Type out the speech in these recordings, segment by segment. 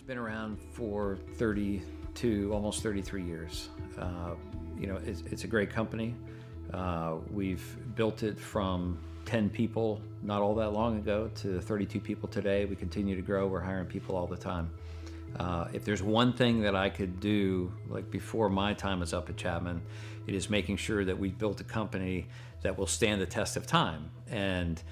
been around for 32, almost 33 years. It's a great company. We've built it from 10 people not all that long ago to 32 people today. We continue to grow. We're hiring people all the time. If there's one thing that I could do, like before my time is up at Chapman, it is making sure that we've built a company that will stand the test of time. And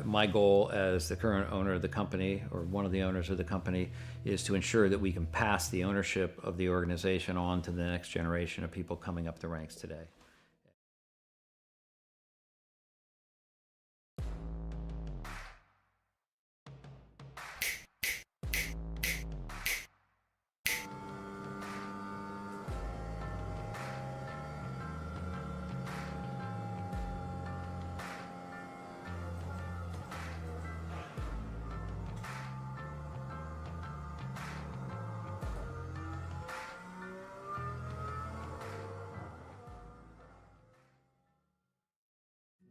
my goal as the current owner of the company, or one of the owners of the company, is to ensure that we can pass the ownership of the organization on to the next generation of people coming up the ranks today.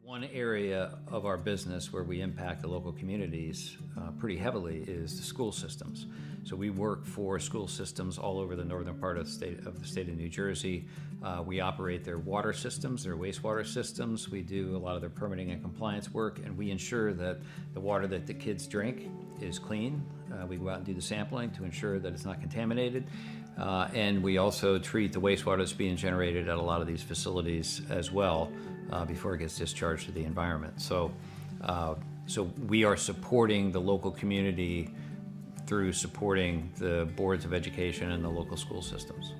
One area of our business where we impact the local communities pretty heavily is the school systems. So we work for school systems all over the northern part of the state of New Jersey. We operate their water systems, their wastewater systems. We do a lot of their permitting and compliance work, and we ensure that the water that the kids drink is clean. We go out and do the sampling to ensure that it's not contaminated. And we also treat the wastewater that's being generated at a lot of these facilities as well before it gets discharged to the environment. So we are supporting the local community through supporting the boards of education and the local school systems.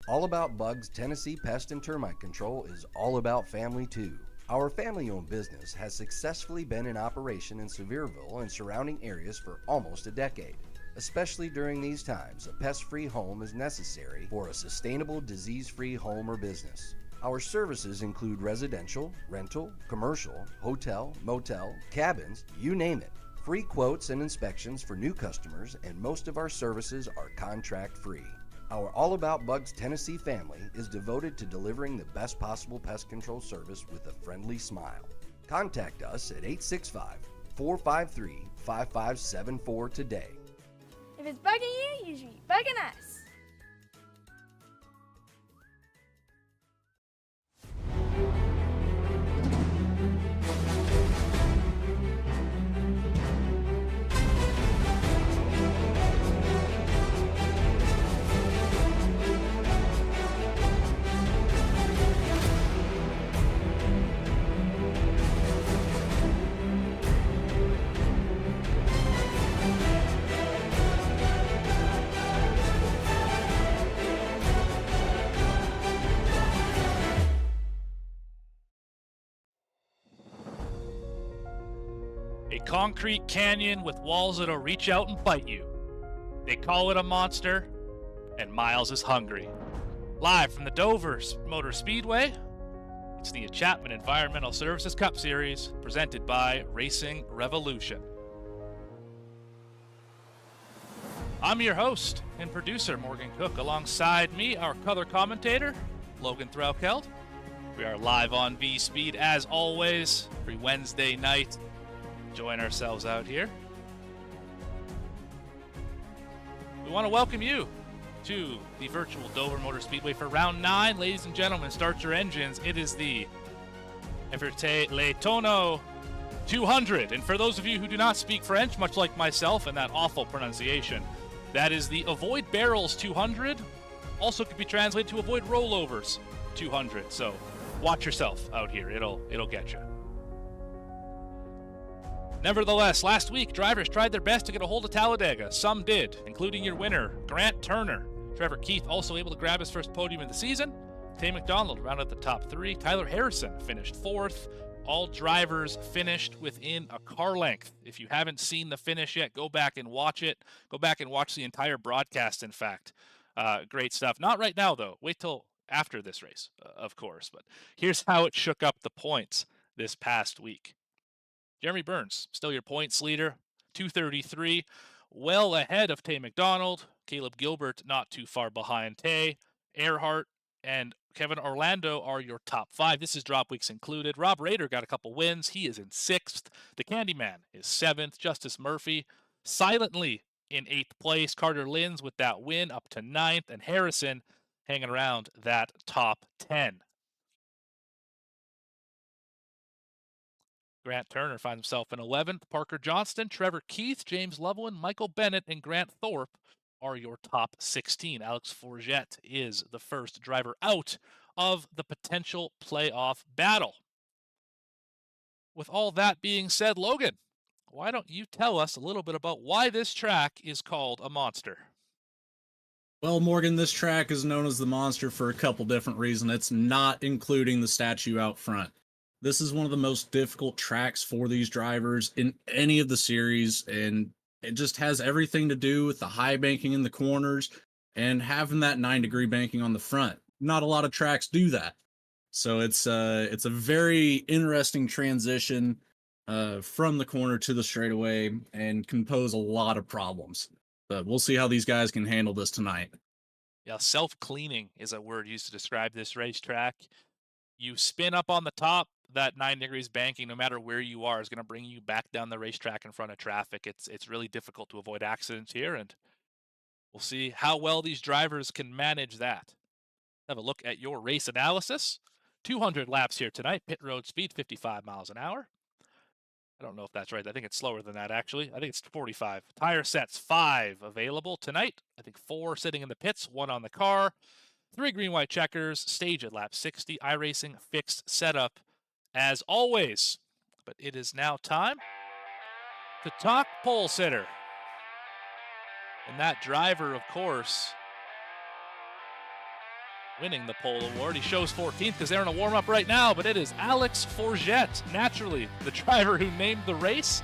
All About Bugs Tennessee Pest and Termite Control is all about family too. Our family-owned business has successfully been in operation in Sevierville and surrounding areas for almost a decade. Especially during these times, a pest-free home is necessary for a sustainable, disease-free home or business. Our services include residential, rental, commercial, hotel, motel, cabins, you name it. Free quotes and inspections for new customers, and most of our services are contract-free. Our All About Bugs Tennessee family is devoted to delivering the best possible pest control service with a friendly smile. Contact us at 865-453-5574 today. If it's bugging you, you should be bugging us. A concrete canyon with walls that'll reach out and bite you. They call it a monster, and Miles is hungry. Live from the Dover Motor Speedway, it's the Chapman Environmental Services Cup Series, presented by Racing Revolution. I'm your host and producer, Morgan Cook. Alongside me, our color commentator, Logan Thraukeld. We are live on V-Speed, as always, every Wednesday night. Join ourselves out here. We want to welcome you to the virtual Dover Motor Speedway for round 9. Ladies and gentlemen, start your engines. It is the EVITER Les TONNEAUX 200. And for those of you who do not speak French, much like myself and that awful pronunciation, that is the Avoid Barrels 200. Also could be translated to Avoid Rollovers 200. So watch yourself out here. It'll get you. Nevertheless, last week, drivers tried their best to get a hold of Talladega. Some did, including your winner, Grant Turner. Trevor Keith also able to grab his first podium of the season. Tay McDonald rounded the top 3. Tyler Harrison finished 4th. All drivers finished within a car length. If you haven't seen the finish yet, go back and watch it. Go back and watch the entire broadcast, in fact. Great stuff. Not right now, though. Wait till after this race, of course. But here's how it shook up the points this past week. Jeremy Burns, still your points leader, 233, well ahead of Tay McDonald. Caleb Gilbert not too far behind Tay. Erhardt and Kevin Orlando are your top 5. This is drop weeks included. Rob Rader got a couple wins. He is in 6th. The Candyman is 7th. Justice Murphy silently in 8th place. Carter Linz with that win up to 9th. And Harrison hanging around that top 10. Grant Turner finds himself in 11th. Parker Johnston, Trevor Keith, James Loveland, Michael Bennett, and Grant Thorpe are your top 16. Alex Forget is the first driver out of the potential playoff battle. With all that being said, Logan, why don't you tell us a little bit about why this track is called a monster? Well, Morgan, this track is known as the Monster for a couple different reasons. It's not including the statue out front. This is one of the most difficult tracks for these drivers in any of the series, and it just has everything to do with the high banking in the corners and having that 9-degree banking on the front. Not a lot of tracks do that. So it's a very interesting transition from the corner to the straightaway and can pose a lot of problems. But we'll see how these guys can handle this tonight. Yeah, self-cleaning is a word used to describe this racetrack. You spin up on the top, that 9 degrees banking, no matter where you are, is going to bring you back down the racetrack in front of traffic. It's really difficult to avoid accidents here, and we'll see how well these drivers can manage that. Have a look at your race analysis. 200 laps here tonight. Pit road speed, 55 miles an hour. I don't know if that's right. I think it's slower than that, actually. I think it's 45. Tire sets, 5 available tonight. I think 4 sitting in the pits, 1 on the car. 3 green-white checkers, stage at lap 60. iRacing fixed setup as always. But it is now time to talk pole sitter. And that driver, of course, winning the pole award. He shows 14th because they're in a warm-up right now, but it is Alex Forget. Naturally, the driver who named the race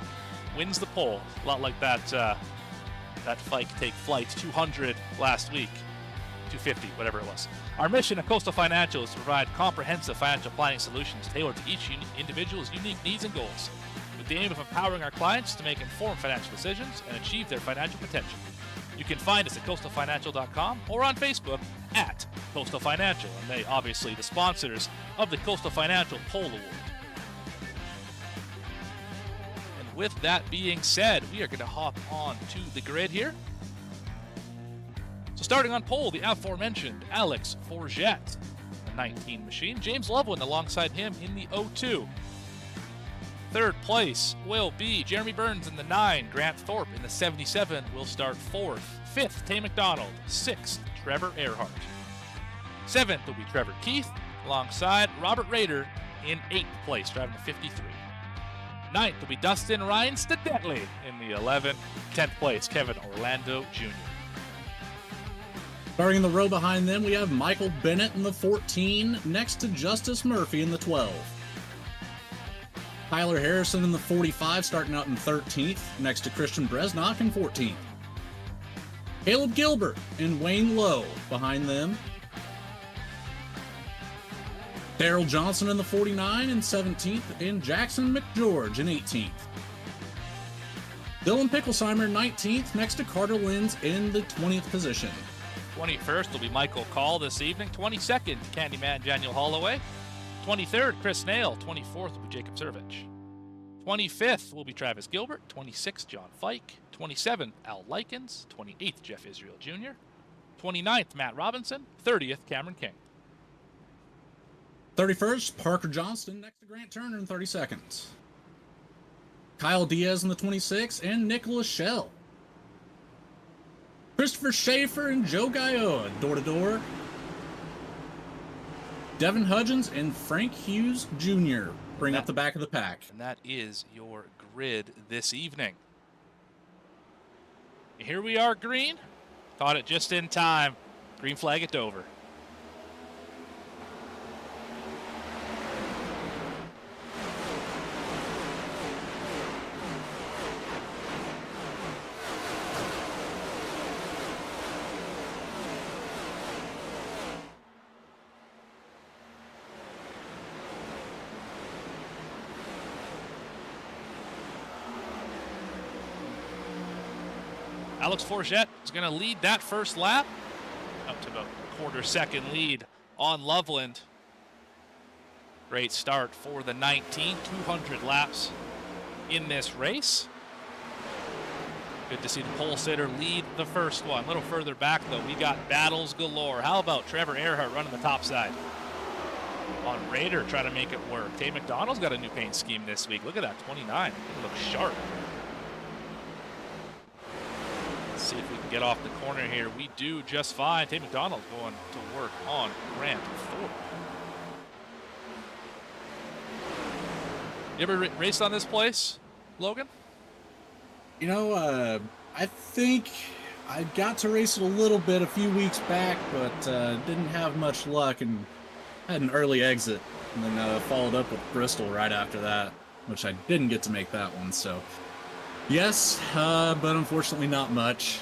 wins the pole. A lot like that Fike Take Flight 200 last week. 250, whatever it was. Our mission at Coastal Financial is to provide comprehensive financial planning solutions tailored to each individual's unique needs and goals, with the aim of empowering our clients to make informed financial decisions and achieve their financial potential. You can find us at coastalfinancial.com or on Facebook at Coastal Financial, and they obviously the sponsors of the Coastal Financial Pole Award. And with that being said, we are going to hop on to the grid here. So starting on pole, the aforementioned Alex Forget, the 19 machine. James Loveland alongside him in the 02. Third place will be Jeremy Burns in the 9. Grant Thorpe in the 77 will start 4th. 5th, Tay McDonald. 6th, Trevor Erhardt. 7th will be Trevor Keith alongside Robert Rader in 8th place, driving the 53. 9th will be Dustin Ryan Stedetli in the 11. 10th place, Kevin Orlando Jr. Starting in the row behind them, we have Michael Bennett in the 14, next to Justice Murphy in the 12. Tyler Harrison in the 45, starting out in 13th, next to Christian Bresnock in 14th. Caleb Gilbert and Wayne Lowe behind them. Daryl Johnson in the 49 and 17th, and Jackson McGeorge in 18th. Dylan Picklesheimer 19th, next to Carter Linz in the 20th position. 21st will be Michael Call this evening. 22nd, Candyman Daniel Holloway. 23rd, Chris Nail. 24th will be Jacob Servich. 25th will be Travis Gilbert. 26th, John Fike. 27th, Al Likens. 28th, Jeff Israel Jr. 29th, Matt Robinson. 30th, Cameron King. 31st, Parker Johnston, next to Grant Turner in 32nd. Kyle Diaz in the 26th, and Nicholas Schell. Christopher Schaefer and Joe Gaioa, door-to-door. Devin Hudgens and Frank Hughes Jr. bring up the back of the pack. And that is your grid this evening. Here we are, green. Caught it just in time. Green flag at Dover. Alex Forget is going to lead that first lap up to about a quarter-second lead on Loveland. Great start for the 19, 200 laps in this race. Good to see the pole sitter lead the first one. A little further back, though, we got battles galore. How about Trevor Erhardt running the top side? On Raider, trying to make it work. Tay McDonald's got a new paint scheme this week. Look at that, 29. It looks sharp. Let's see if we can get off the corner here. We do just fine. Tay McDonald going to work on Grant Thorpe. You ever raced on this place, Logan? You know, I think I got to race it a little bit a few weeks back, but didn't have much luck and had an early exit, and then followed up with Bristol right after that, which I didn't get to make that one. So, yes, but unfortunately not much.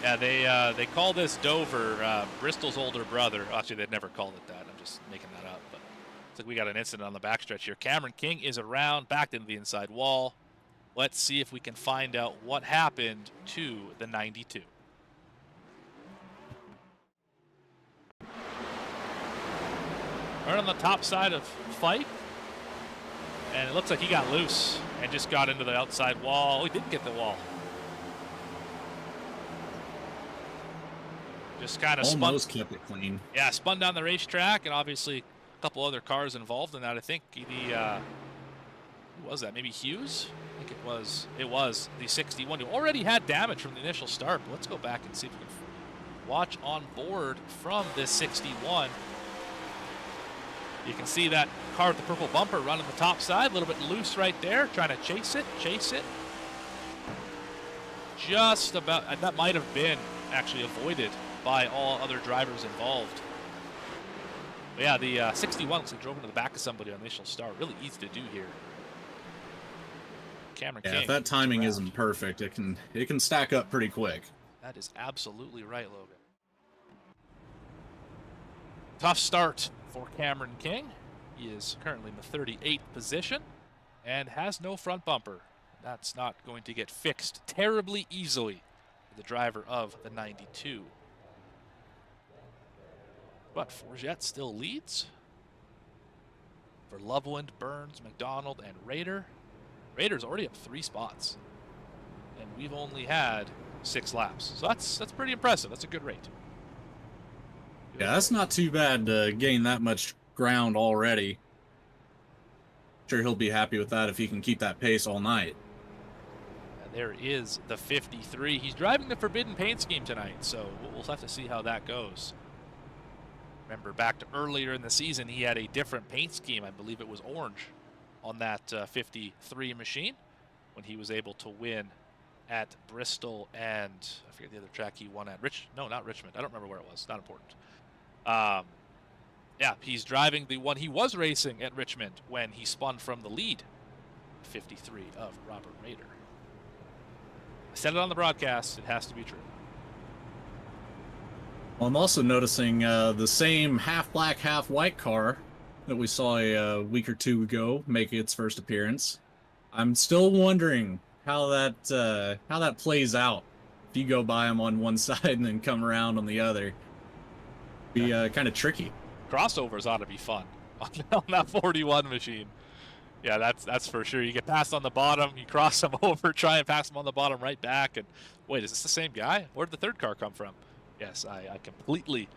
Yeah, they call this Dover, Bristol's older brother. Actually, they'd never called it that. I'm just making that up. But looks like we got an incident on the backstretch here. Cameron King is around, backed into the inside wall. Let's see if we can find out what happened to the 92. Right on the top side of Fife. And it looks like he got loose and just got into the outside wall. Oh, he didn't get the wall. Just kind of almost kept it clean. Yeah, spun down the racetrack, and obviously a couple other cars involved in that. I think the who was that? Maybe Hughes? I think it was the 61 who already had damage from the initial start. But let's go back and see if we can watch on board from this 61. You can see that car with the purple bumper running the top side, a little bit loose right there, trying to chase it. Just about, and that might have been actually avoided by all other drivers involved. But yeah, the 61 looks like drove into the back of somebody on the initial start. Really easy to do here. Cameron King. If that timing isn't perfect, it can stack up pretty quick. That is absolutely right, Logan. Tough start for Cameron King. He is currently in the 38th position and has no front bumper. That's not going to get fixed terribly easily for the driver of the 92. But Forget still leads for Loveland, Burns, McDonald, and Raider. Raider's already up 3 spots, and we've only had 6 laps. So that's pretty impressive. That's a good rate. Yeah, that's not too bad to gain that much ground already. Sure, he'll be happy with that if he can keep that pace all night. And there is the 53. He's driving the Forbidden Paint scheme tonight, so we'll have to see how that goes. Remember, back to earlier in the season, he had a different paint scheme. I believe it was orange on that 53 machine when he was able to win at Bristol and I forget the other track he won at. No, not Richmond. I don't remember where it was. Not important. Yeah, he's driving the one he was racing at Richmond when he spun from the lead. 53 of Robert Raider. I said it on the broadcast. It has to be true. Well, I'm also noticing the same half black, half white car that we saw a week or two ago make its first appearance. I'm still wondering how that plays out if you go by them on one side and then come around on the other. Be kind of tricky. Crossovers ought to be fun on that 41 machine. Yeah, that's for sure. You get passed on the bottom, you cross them over, try and pass them on the bottom right back, and wait, is this the same guy? Where'd the third car come from? Yes, I completely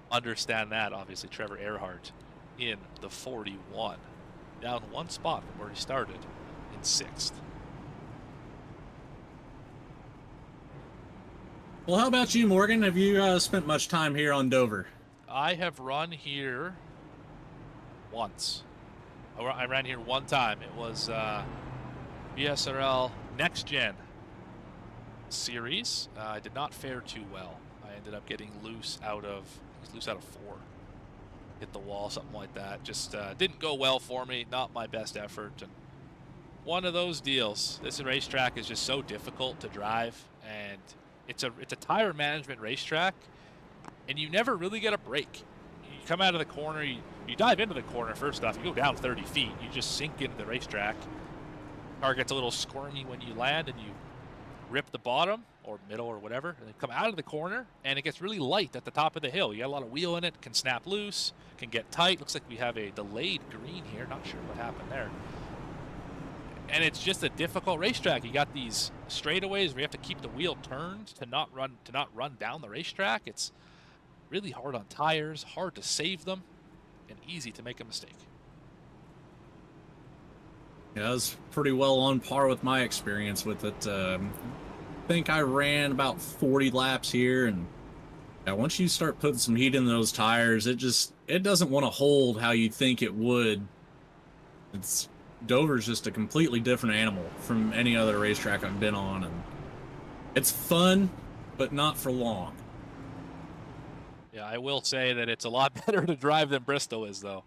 understand that. Obviously, Trevor Erhardt in the 41. Down 1 spot from where he started in 6th. Well, how about you, Morgan? Have you spent much time here on Dover? I have run here once. I ran here one time. It was BSRL Next Gen series. I did not fare too well. I ended up getting loose out of 4. Hit the wall, something like that. Just didn't go well for me. Not my best effort. And one of those deals. This racetrack is just so difficult to drive, and it's a tire management racetrack, and you never really get a break. You come out of the corner, you dive into the corner first off, you go down 30 feet, you just sink into the racetrack. Car gets a little squirmy when you land, and you rip the bottom or middle or whatever, and they come out of the corner, and it gets really light at the top of the hill. You got a lot of wheel in it, can snap loose, can get tight. Looks like we have a delayed green here. Not sure what happened there. And it's just a difficult racetrack. You got these straightaways where you have to keep the wheel turned to not run down the racetrack. It's really hard on tires, hard to save them, and easy to make a mistake. Yeah, that was pretty well on par with my experience with it. I think I ran about 40 laps here, and yeah, once you start putting some heat in those tires, it doesn't want to hold how you think it would. Dover's just a completely different animal from any other racetrack I've been on, and it's fun, but not for long. Yeah, I will say that it's a lot better to drive than Bristol is, though.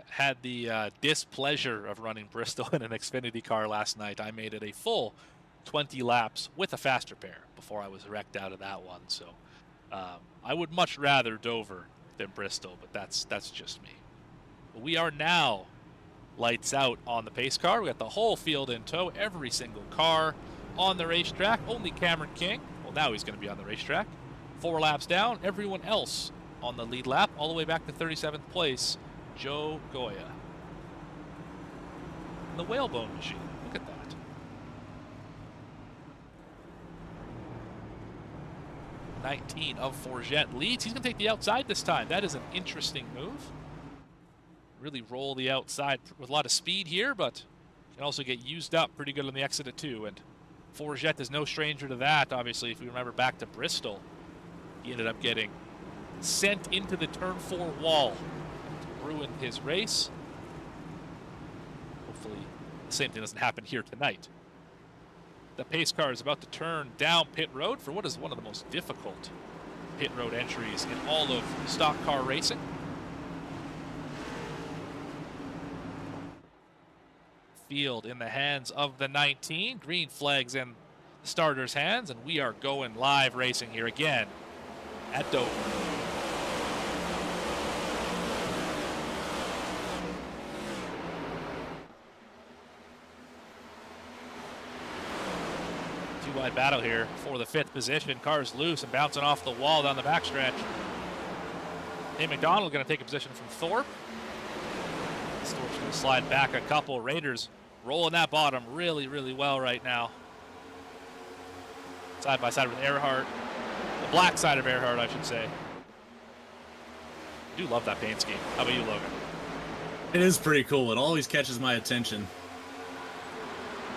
Had the displeasure of running Bristol in an Xfinity car last night. I made it a full 20 laps with a faster pair before I was wrecked out of that one. So I would much rather Dover than Bristol, but that's just me. But we are now lights out on the pace car. We got the whole field in tow, every single car on the racetrack. Only Cameron King, well, now he's going to be on the racetrack. 4 laps down, everyone else on the lead lap, all the way back to 37th place, Joe Goya. And the whalebone machine, look at that. 19 of Forget leads. He's going to take the outside this time. That is an interesting move. Really roll the outside with a lot of speed here, but can also get used up pretty good on the exit of 2. And Forget is no stranger to that, obviously. If we remember back to Bristol, he ended up getting sent into the turn 4 wall to ruin his race. Hopefully the same thing doesn't happen here tonight. The pace car is about to turn down pit road for what is one of the most difficult pit road entries in all of stock car racing. Field in the hands of the 19. Green flags in the starter's hands, and we are going live racing here again at Dover. Two-wide battle here for the 5th position. Car's loose and bouncing off the wall down the backstretch. Hey, McDonald going to take a position from Thorpe. Thorpe's going to slide back a couple. Raiders rolling that bottom really, really well right now. Side by side with Erhardt. The black side of Erhardt, I should say. I do love that paint scheme. How about you, Logan? It is pretty cool. It always catches my attention.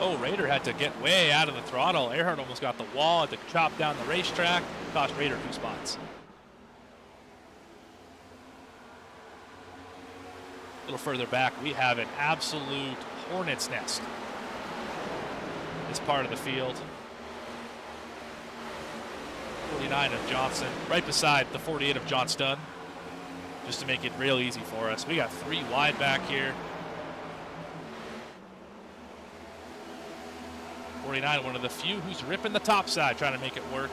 Oh, Raider had to get way out of the throttle. Erhardt almost got the wall, had to chop down the racetrack. Cost Raider 2 spots. A little further back, we have an absolute hornet's nest. This part of the field. 49 of Johnson, right beside the 48 of Johnston, just to make it real easy for us. We got 3 wide back here. 49, one of the few who's ripping the top side, trying to make it work.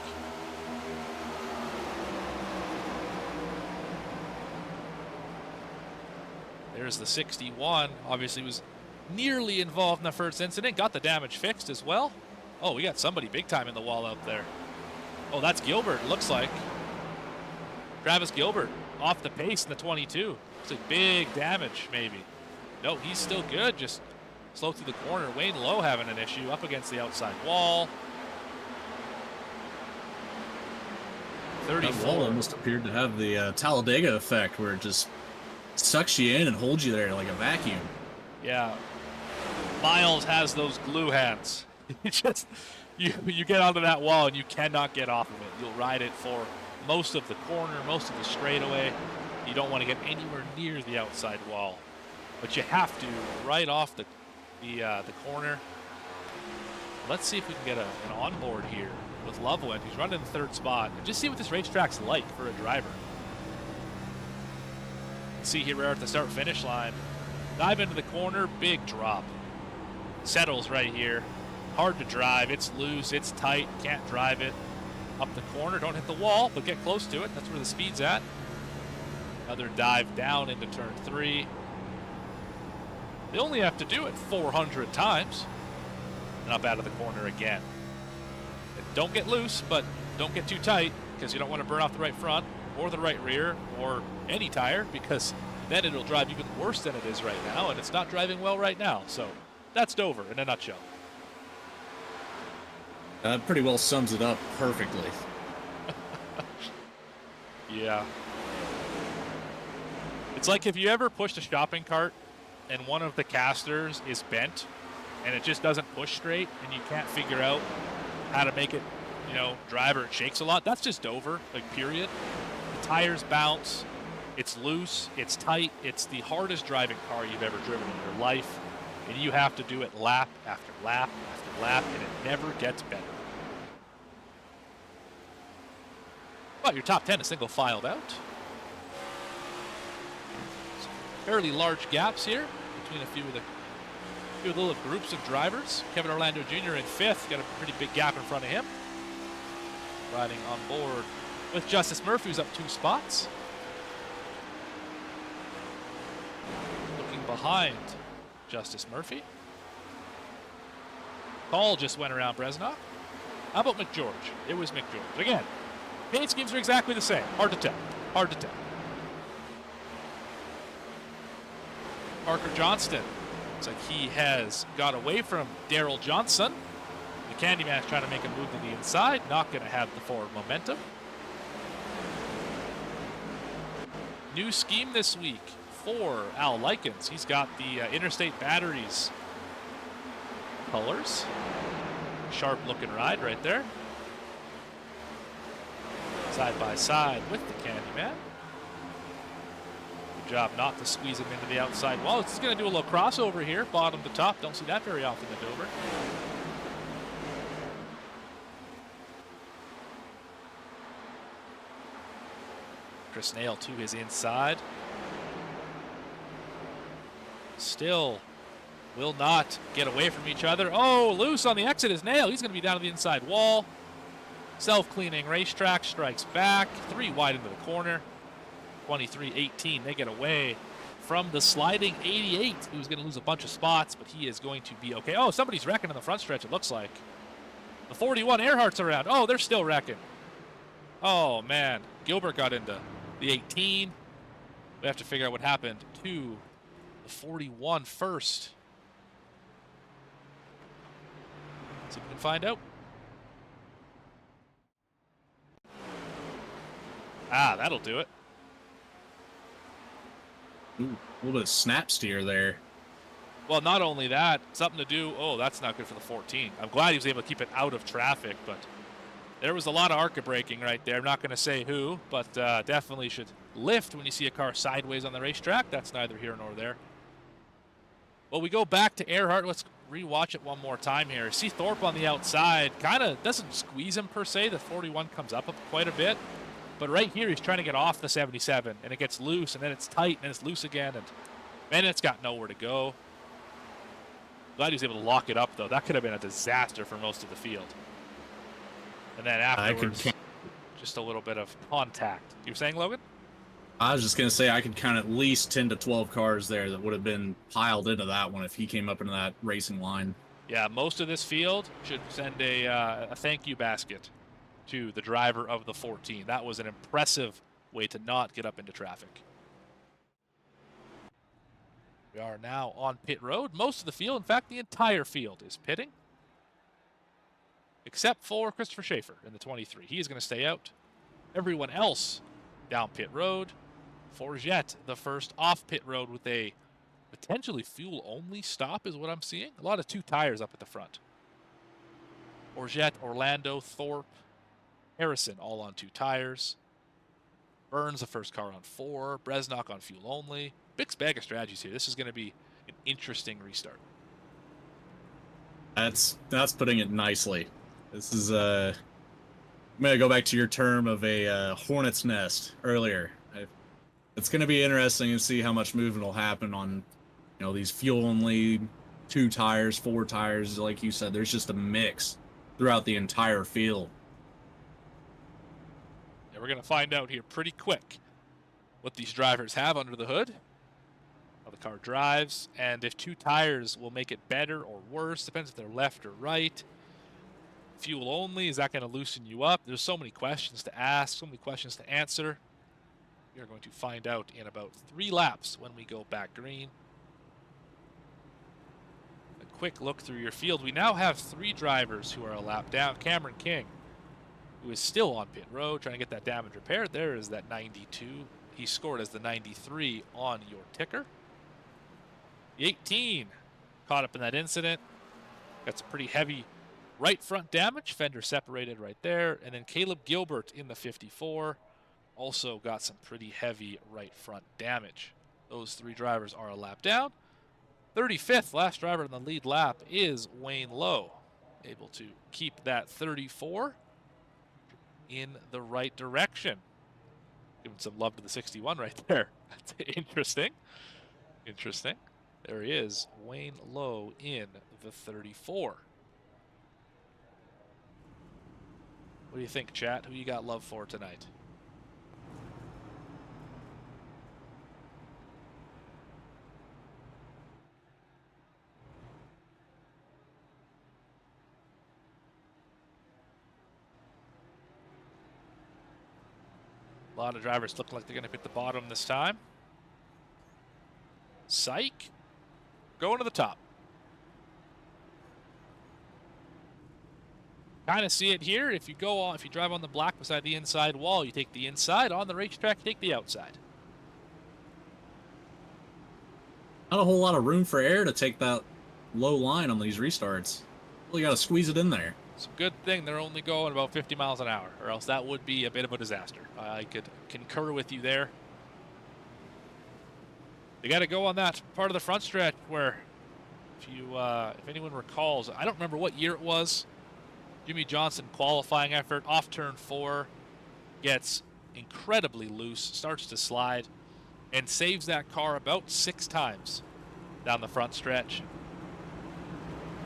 There's the 61. Obviously was nearly involved in the first incident. Got the damage fixed as well. Oh, we got somebody big time in the wall out there. Oh, that's Gilbert, it looks like. Travis Gilbert off the pace in the 22. It's like big damage, maybe. No, he's still good. Just slow through the corner. Wayne Lowe having an issue up against the outside wall. 34. That wall almost appeared to have the Talladega effect, where it just sucks you in and holds you there like a vacuum. Yeah, Miles has those glue hands. You get onto that wall and you cannot get off of it. You'll ride it for most of the corner, most of the straightaway. You don't want to get anywhere near the outside wall, but you have to right off the corner. Let's see if we can get an onboard here with Loveland, who's running the 3rd spot, and just see what this racetrack's like for a driver. See here we're at the start-finish line. Dive into the corner, big drop. Settles right here. Hard to drive. It's loose. It's tight. Can't drive it. Up the corner. Don't hit the wall, but get close to it. That's where the speed's at. Another dive down into turn 3. They only have to do it 400 times. And up out of the corner again. And don't get loose, but don't get too tight, because you don't want to burn off the right front or the right rear or any tire, because then it'll drive even worse than it is right now, and it's not driving well right now. So that's Dover in a nutshell. That pretty well sums it up perfectly. Yeah. It's like if you ever pushed a shopping cart and one of the casters is bent and it just doesn't push straight and you can't figure out how to make it, you know, drive, or it shakes a lot. That's just Dover, like, period. The tires bounce. It's loose. It's tight. It's the hardest driving car you've ever driven in your life. And you have to do it lap after lap after lap, and it never gets better. But your top 10 is single filed out. Some fairly large gaps here between a few of the little groups of drivers. Kevin Orlando Jr. in 5th, got a pretty big gap in front of him. Riding on board with Justice Murphy, who's up 2 spots. Looking behind Justice Murphy. Call just went around Bresnock. How about McGeorge? It was McGeorge. Again, paint schemes are exactly the same. Hard to tell. Hard to tell. Parker Johnston. Looks like he has got away from Daryl Johnson. The Candyman's trying to make a move to the inside. Not going to have the forward momentum. New scheme this week for Al Likens. He's got the Interstate Batteries colors. Sharp looking ride right there. Side by side with the Candyman. Good job not to squeeze him into the outside wall. It's going to do a little crossover here, bottom to top. Don't see that very often in Dover. Chris Nail to his inside. Still will not get away from each other. Oh, loose on the exit is Nail. He's going to be down to the inside wall. Self-cleaning racetrack, strikes back. 3 wide into the corner. 23-18. They get away from the sliding 88, who's going to lose a bunch of spots, but he is going to be okay. Oh, somebody's wrecking in the front stretch, it looks like. The 41, Erhardt's around. Oh, they're still wrecking. Oh, man. Gilbert got into the 18. We have to figure out what happened to the 41 first. See if we can find out. Ah, that'll do it. Ooh, a little bit of snap steer there. Well, not only that, something to do. Oh, that's not good for the 14. I'm glad he was able to keep it out of traffic, but there was a lot of ARCA braking right there. I'm not going to say who, but definitely should lift when you see a car sideways on the racetrack. That's neither here nor there. Well, we go back to Erhardt. Let's rewatch it one more time here. See Thorpe on the outside. Kind of doesn't squeeze him per se. The 41 comes up quite a bit. But right here, he's trying to get off the 77, and it gets loose, and then it's tight, and it's loose again, and man, it's got nowhere to go. Glad he was able to lock it up, though. That could have been a disaster for most of the field. And then afterwards, just a little bit of contact. You were saying, Logan? I was just going to say I could count at least 10 to 12 cars there that would have been piled into that one if he came up into that racing line. Yeah, most of this field should send a thank you basket to the driver of the 14. That was an impressive way to not get up into traffic. We are now on pit road. Most of the field, in fact, the entire field is pitting, except for Christopher Schaefer in the 23. He is going to stay out. Everyone else down pit road. Forget the first off pit road with a potentially fuel-only stop is what I'm seeing. A lot of 2 tires up at the front. Forget, Orlando, Thorpe, Harrison all on 2 tires. Burns the first car on 4. Bresnock on fuel only. Big bag of strategies here. This is going to be an interesting restart. That's putting it nicely. This is I'm going to go back to your term of a hornet's nest earlier. It's going to be interesting to see how much movement will happen on, you know, these fuel only 2 tires, 4 tires. Like you said, there's just a mix throughout the entire field. Yeah, we're going to find out here pretty quick what these drivers have under the hood, how the car drives, and if 2 tires will make it better or worse. Depends if they're left or right. fuel only? Is that going to loosen you up? There's so many questions to ask, so many questions to answer. We are going to find out in about 3 laps when we go back green. A quick look through your field. We now have 3 drivers who are a lap down. Cameron King, who is still on pit road trying to get that damage repaired. There is that 92. He scored as the 93 on your ticker. The 18 caught up in that incident. Got some pretty heavy right front damage. Fender separated right there. And then Caleb Gilbert in the 54 also got some pretty heavy right front damage. Those 3 drivers are a lap down. 35th, last driver in the lead lap, is Wayne Lowe. Able to keep that 34 in the right direction. Giving some love to the 61 right there. That's interesting. Interesting. There he is, Wayne Lowe in the 34. What do you think, chat? Who you got love for tonight? A lot of drivers look like they're going to hit the bottom this time. Psych. Going to the top. Kind of see it here. If you go on, if you drive on the black beside the inside wall, you take the inside. On the racetrack, you take the outside. Not a whole lot of room for air to take that low line on these restarts. Really got to squeeze it in there. It's a good thing they're only going about 50 miles an hour, or else that would be a bit of a disaster. I could concur with you there. They got to go on that part of the front stretch where, if anyone recalls, I don't remember what year it was. Jimmy Johnson qualifying effort off turn 4, gets incredibly loose, starts to slide, and saves that car about 6 times down the front stretch.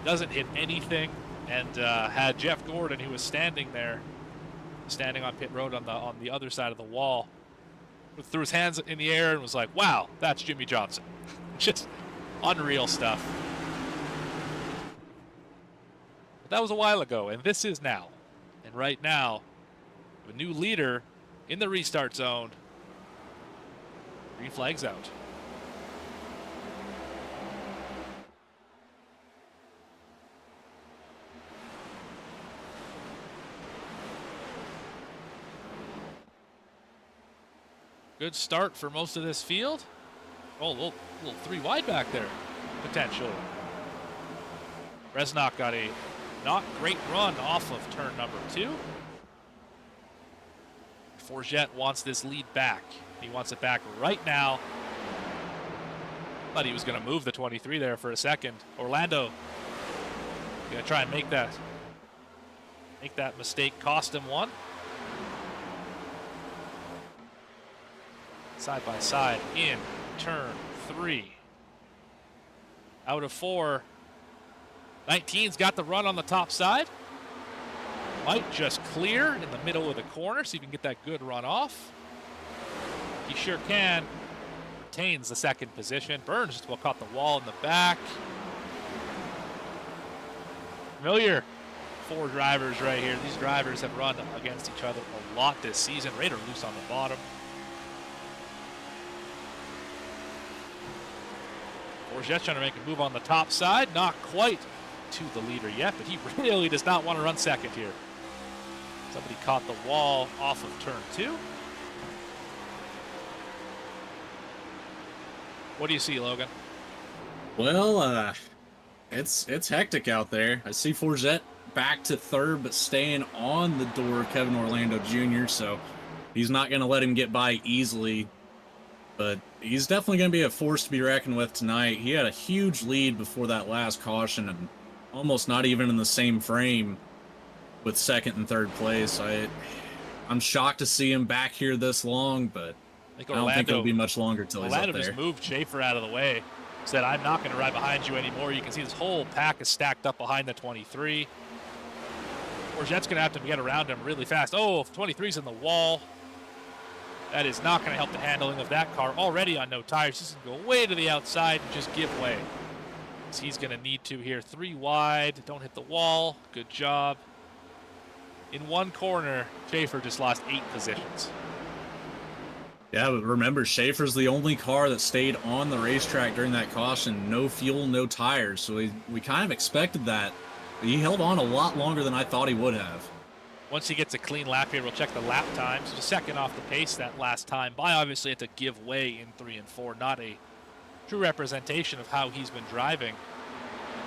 Doesn't hit anything, and had Jeff Gordon, who was standing there, standing on pit road on the other side of the wall, threw his hands in the air and was like, wow, that's Jimmy Johnson. Just unreal stuff. But that was a while ago, and this is now. And right now, a new leader in the restart zone. Green flag's out. Good start for most of this field. Oh, a little 3 wide back there, potentially. Resnock got a not great run off of turn number 2. Forget wants this lead back. He wants it back right now. Thought he was going to move the 23 there for a second. Orlando going to try and make that mistake cost him one. Side by side in turn 3. Out of 4. 19's got the run on the top side. Might just clear in the middle of the corner, so you can get that good run off. He sure can. Retains the 2nd position. Burns just about caught the wall in the back. Familiar 4 drivers right here. These drivers have run against each other a lot this season. Raider loose on the bottom. Forget's trying to make a move on the top side. Not quite to the leader yet, but he really does not want to run 2nd here. Somebody caught the wall off of turn 2. What do you see, Logan? Well, it's hectic out there. I see Forget back to 3rd, but staying on the door of Kevin Orlando Jr., so he's not going to let him get by easily. But he's definitely going to be a force to be reckoned with tonight. He had a huge lead before that last caution, and almost not even in the same frame with 2nd and 3rd place. I'm shocked to see him back here this long, but I don't think it'll be much longer till he's up there. Orlando just moved Schaefer out of the way. Said, I'm not going to ride behind you anymore. You can see this whole pack is stacked up behind the 23. Forget's going to have to get around him really fast. Oh, 23's in the wall. That is not going to help the handling of that car. Already on no tires. He's going to go way to the outside and just give way. So he's going to need to here. 3 wide. Don't hit the wall. Good job. In one corner, Schaefer just lost 8 positions. Yeah, but remember, Schaefer's the only car that stayed on the racetrack during that caution. No fuel, no tires. So we kind of expected that. But he held on a lot longer than I thought he would have. Once he gets a clean lap here, we'll check the lap times. Just second off the pace that last time. By obviously had to give way in 3 and 4. Not a true representation of how he's been driving.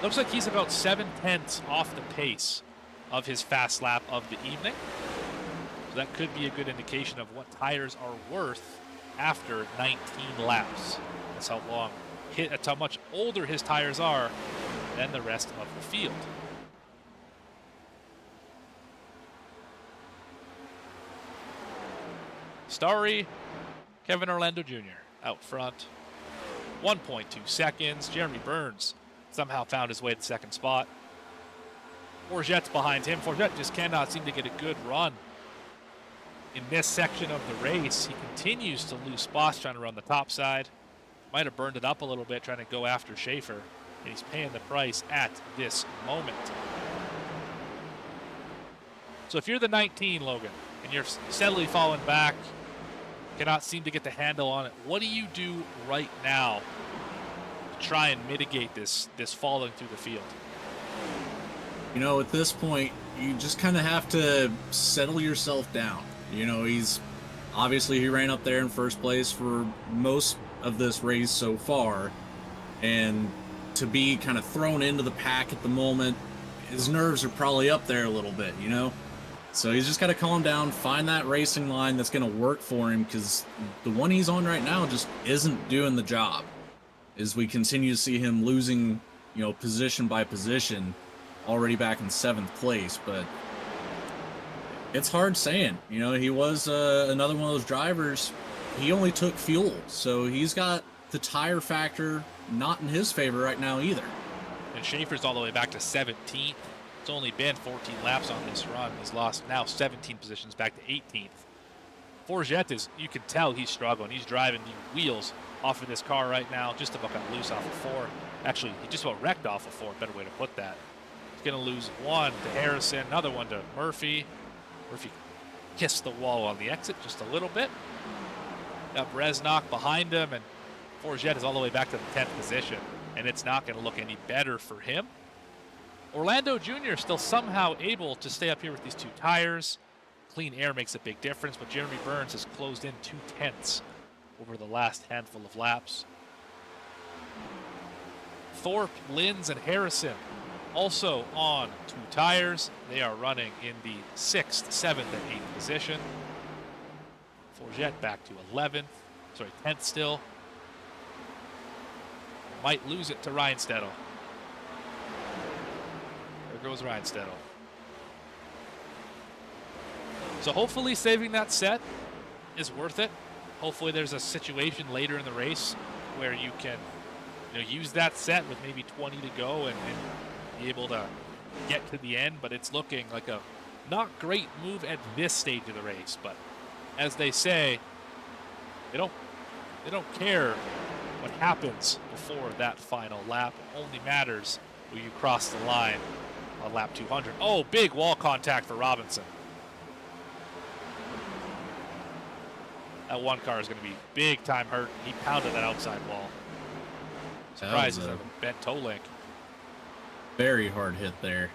Looks like he's about 7/10 off the pace of his fast lap of the evening. So that could be a good indication of what tires are worth after 19 laps. That's how long, that's how much older his tires are than the rest of the field. Starry, Kevin Orlando Jr. out front. 1.2 seconds. Jeremy Burns somehow found his way to second spot. Forget's behind him. Forget just cannot seem to get a good run in this section of the race. He continues to lose spots trying to run the top side. Might have burned it up a little bit trying to go after Schaefer, and he's paying the price at this moment. So if you're the 19, Logan, and you're steadily falling back, cannot seem to get the handle on it, what do you do right now to try and mitigate this falling through the field? You know, at this point, you just kind of have to settle yourself down. You know, he ran up there in first place for most of this race so far, and to be kind of thrown into the pack at the moment, his nerves are probably up there a little bit, you know? So he's just got to calm down, find that racing line that's going to work for him, because the one he's on right now just isn't doing the job. As we continue to see him losing, you know, position by position, already back in 7th place, but it's hard saying. You know, he was another one of those drivers. He only took fuel, so he's got the tire factor not in his favor right now either. And Schaefer's all the way back to 17th. It's only been 14 laps on this run. He's lost now 17 positions back to 18th. Forget is, you can tell he's struggling. He's driving the wheels off of this car right now. Just about got loose off of 4. Actually, he just about wrecked off of 4. Better way to put that. He's going to lose 1 to Harrison, another one to Murphy. Murphy kissed the wall on the exit just a little bit. Got Bresnock behind him, and Forget is all the way back to the 10th position, and it's not going to look any better for him. Orlando Jr. still somehow able to stay up here with these 2 tires. Clean air makes a big difference, but Jeremy Burns has closed in 2/10 over the last handful of laps. Thorpe, Linz, and Harrison also on 2 tires. They are running in the 6th, 7th, and 8th position. Forget back to 10th still. Might lose it to Ryan Stedel. There goes Ryan Stedel. So hopefully saving that set is worth it. Hopefully there's a situation later in the race where you can, you know, use that set with maybe 20 to go and be able to get to the end. But it's looking like a not great move at this stage of the race. But as they say, they don't care what happens before that final lap. It only matters when you cross the line on lap 200. Oh, big wall contact for Robinson. That one car is going to be big time hurt. He pounded that outside wall. Surprises of a bent toe link. Very hard hit there.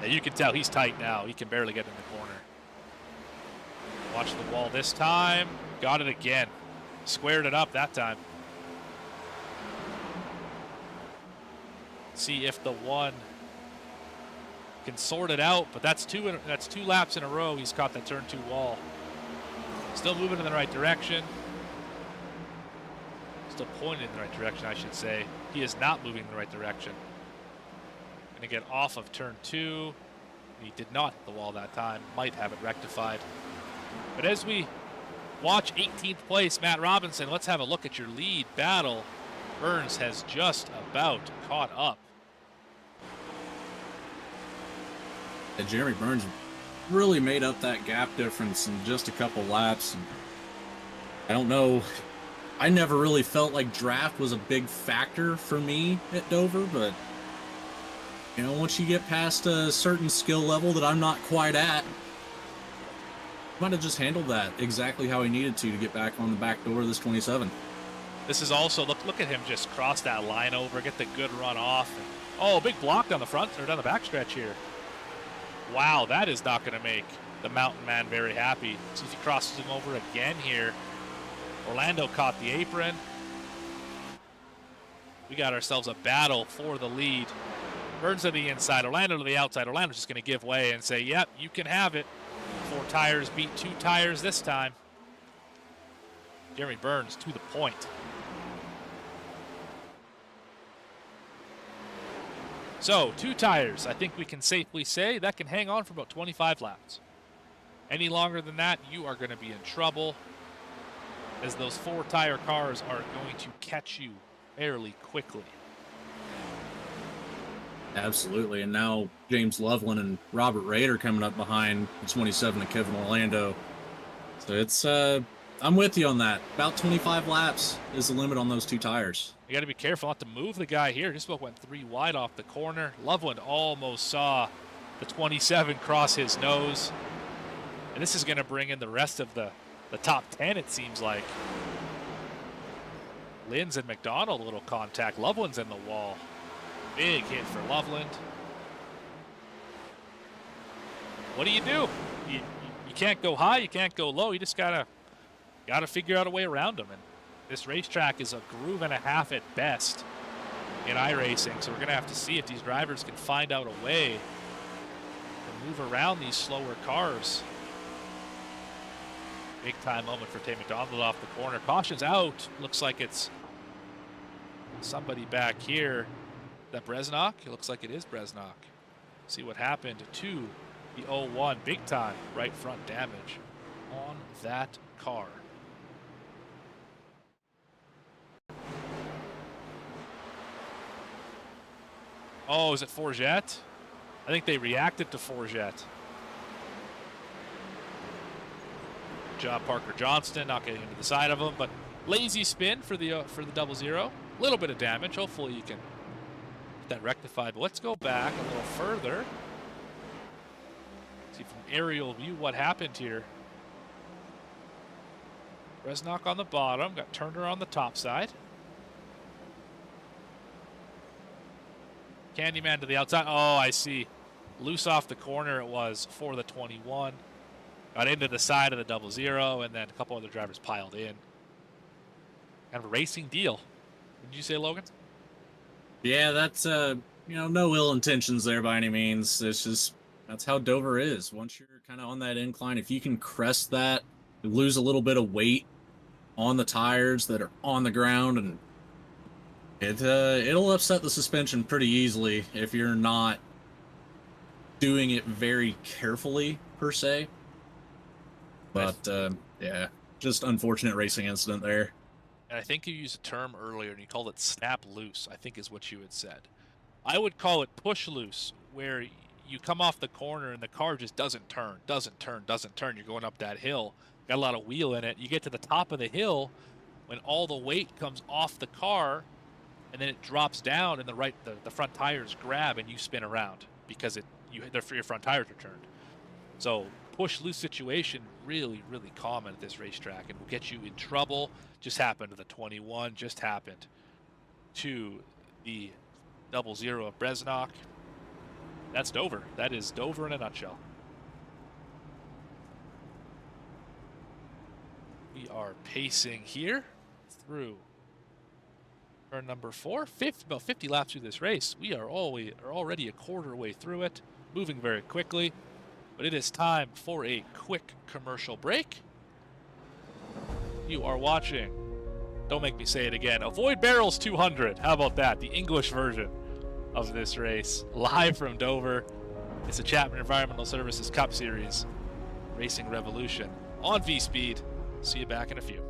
Yeah, you can tell he's tight now. He can barely get in the corner. Watch the wall this time. Got it again. Squared it up that time. See if the one can sort it out, but that's two laps in a row he's caught that turn 2 wall. Still moving in the right direction. Still pointing in the right direction, I should say. He is not moving in the right direction. Gonna get off of turn 2. He did not hit the wall that time. Might have it rectified. But as we watch 18th place Matt Robinson, let's have a look at your lead battle. Burns has just about caught up. And Jeremy Burns really made up that gap difference in just a couple laps. I don't know. I never really felt like draft was a big factor for me at Dover, but You know, once you get past a certain skill level that I'm not quite at, might have just handled that exactly how he needed to get back on the back door of this 27. This is also, look at him just cross that line over, get the good run off. And, oh, big block down the front, or down the back stretch here. Wow, that is not going to make the mountain man very happy. See if he crosses him over again here. Orlando caught the apron. We got ourselves a battle for the lead. Burns to the inside, Orlando to the outside. Orlando's just going to give way and say, yep, you can have it. 4 tires beat 2 tires this time. Jeremy Burns to the point. So, 2 tires, I think we can safely say that can hang on for about 25 laps. Any longer than that, you are going to be in trouble, as those 4-tire cars are going to catch you fairly quickly. Absolutely, and now James Loveland and Robert Rader coming up behind the 27 and Kevin Orlando. So it's, I'm with you on that. About 25 laps is the limit on those 2 tires. You got to be careful not to move the guy here. Just about went 3 wide off the corner. Loveland almost saw the 27 cross his nose. And this is going to bring in the rest of the top 10, it seems like. Linz and McDonald, a little contact. Loveland's in the wall. Big hit for Loveland. What do? You can't go high, you can't go low. You just gotta figure out a way around them. And this racetrack is a groove and a half at best in iRacing, so we're gonna have to see if these drivers can find out a way to move around these slower cars. Big time moment for Tay McDonald off the corner. Caution's out. Looks like it's somebody back here. Is that Bresnock? It looks like it is Bresnock. See what happened to the 01. Big time right front damage on that car. Oh, is it Forget? I think they reacted to Forget. Good job, Parker Johnston, not getting into the side of him, but lazy spin for the 00. A little bit of damage. Hopefully you can get that rectified. But let's go back a little further. See from aerial view what happened here. Bresnock on the bottom, got Turner on the top side. Candyman to the outside. Oh, I see. Loose off the corner it was for the 21. Got into the side of the 00, and then a couple other drivers piled in. Kind of a racing deal. Did you say, Logan? Yeah, that's, no ill intentions there by any means. It's just, that's how Dover is. Once you're kind of on that incline, if you can crest that, you lose a little bit of weight on the tires that are on the ground, and it'll upset the suspension pretty easily if you're not doing it very carefully, per se. But, yeah, just unfortunate racing incident there. And I think you used a term earlier, and you called it snap loose, I think is what you had said. I would call it push loose, where you come off the corner and the car just doesn't turn. You're going up that hill. Got a lot of wheel in it. You get to the top of the hill when all the weight comes off the car, and then it drops down, and the front tires grab, and you spin around because your front tires are turned. So push loose situation really, really common at this racetrack, and will get you in trouble. Just happened to the 21. Just happened to the 00 of Bresnock. That's Dover. That is Dover in a nutshell. We are pacing here through turn number 4. About 50 laps through this race. We are already a quarter way through it, moving very quickly. But it is time for a quick commercial break. You are watching, don't make me say it again, Avoid Barrels 200. How about that? The English version of this race, live from Dover. It's the Chapman Environmental Services Cup Series Racing Revolution on V-Speed. See you back in a few.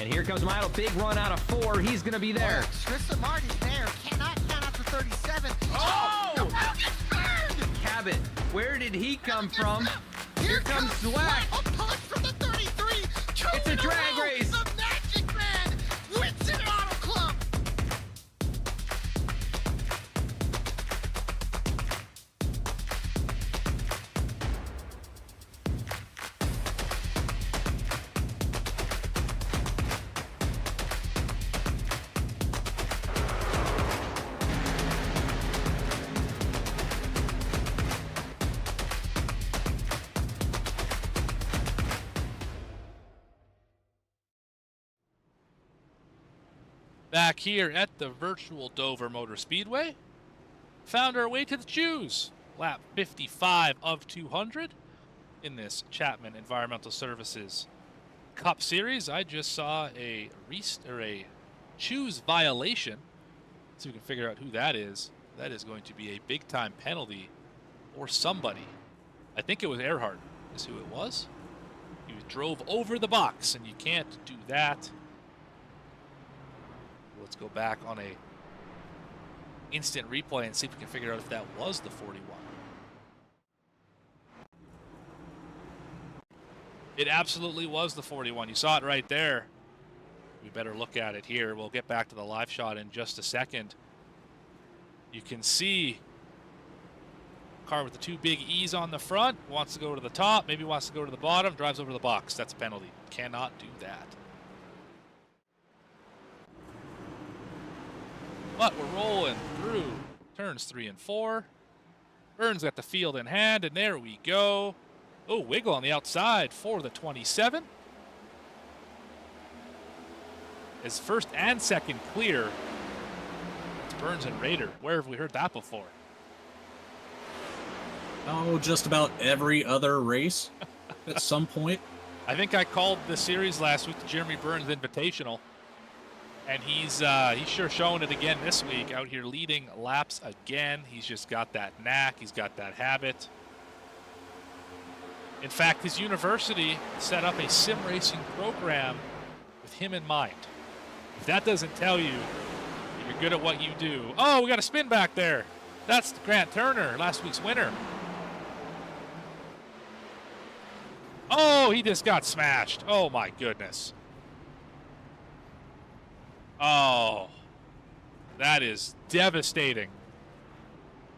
And here comes Milo. Big run out of 4. He's going to be there. Tristan Martin's there. Cannot count out to 37. Oh! The ball gets burned! Cabot, where did he come from? Here comes Zwack. A punch from the 33. It's a drag race. The Magic Man wins it Auto Club. Back here at the virtual Dover Motor Speedway, found our way to the choose. Lap 55 of 200 in this Chapman Environmental Services Cup Series. I just saw a choose violation. So we can figure out who that is. That is going to be a big time penalty or somebody. I think it was Erhardt is who it was. He drove over the box, and you can't do that. Let's go back on a instant replay and see if we can figure out if that was the 41. It absolutely was the 41. You saw it right there. We better look at it here. We'll get back to the live shot in just a second. You can see car with the 2 big E's on the front. Wants to go to the top, maybe wants to go to the bottom, drives over the box. That's a penalty. Cannot do that. But we're rolling through turns 3 and 4. Burns got the field in hand, and there we go. Oh, wiggle on the outside for the 27. His first and second clear. It's Burns and Raider. Where have we heard that before? Oh, just about every other race at some point. I think I called the series last week the Jeremy Burns Invitational. And he's sure showing it again this week, out here leading laps again. He's just got that knack. He's got that habit. In fact, his university set up a sim racing program with him in mind. If that doesn't tell you you're good at what you do. Oh, we got a spin back there. That's Grant Turner, last week's winner. Oh, he just got smashed. Oh, my goodness. Oh, that is devastating.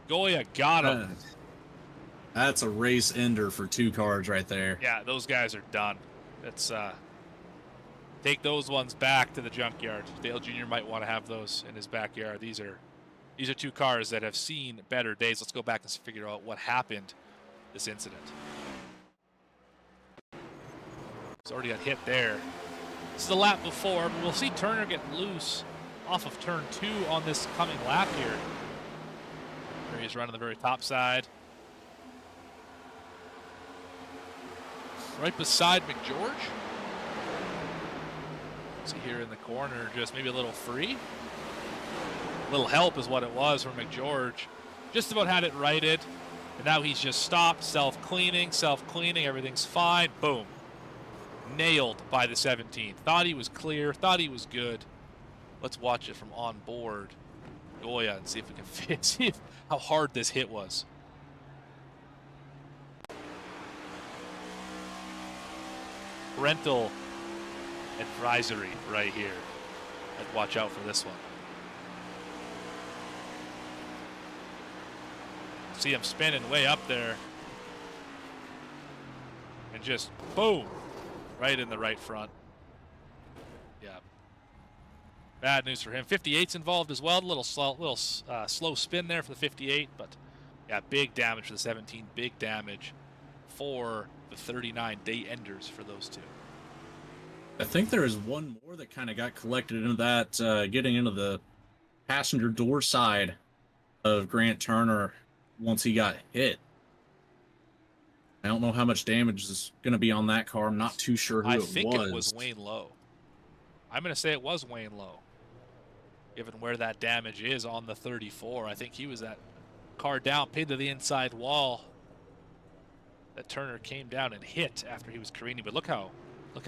Goya got him. That's a race ender for 2 cars right there. Yeah, those guys are done. Let's take those ones back to the junkyard. Dale Jr. might want to have those in his backyard. These are 2 cars that have seen better days. Let's go back and figure out what happened this incident. He's already got hit there. This is the lap before, but we'll see Turner get loose off of turn 2 on this coming lap here. There he is running the very top side. Right beside McGeorge. See here in the corner, just maybe a little free. A little help is what it was from McGeorge. Just about had it righted. And now he's just stopped, self-cleaning, everything's fine. Boom. Nailed by the 17. Thought he was clear, thought he was good. Let's watch it from on board Goya and see if we can see how hard this hit was. Parental advisory right here. I'd watch out for this one. See him spinning way up there. And just boom. Right in the right front. Yeah. Bad news for him. 58's involved as well. A little slow spin there for the 58, but yeah, big damage for the 17. Big damage for the 39 day enders for those 2. I think there is one more that kind of got collected into that, getting into the passenger door side of Grant Turner once he got hit. I don't know how much damage is going to be on that car. I'm not too sure who it was. I think it was Wayne Lowe. I'm going to say it was Wayne Lowe. Given where that damage is on the 34, I think he was that car down, pinned to the inside wall that Turner came down and hit after he was careening. But look how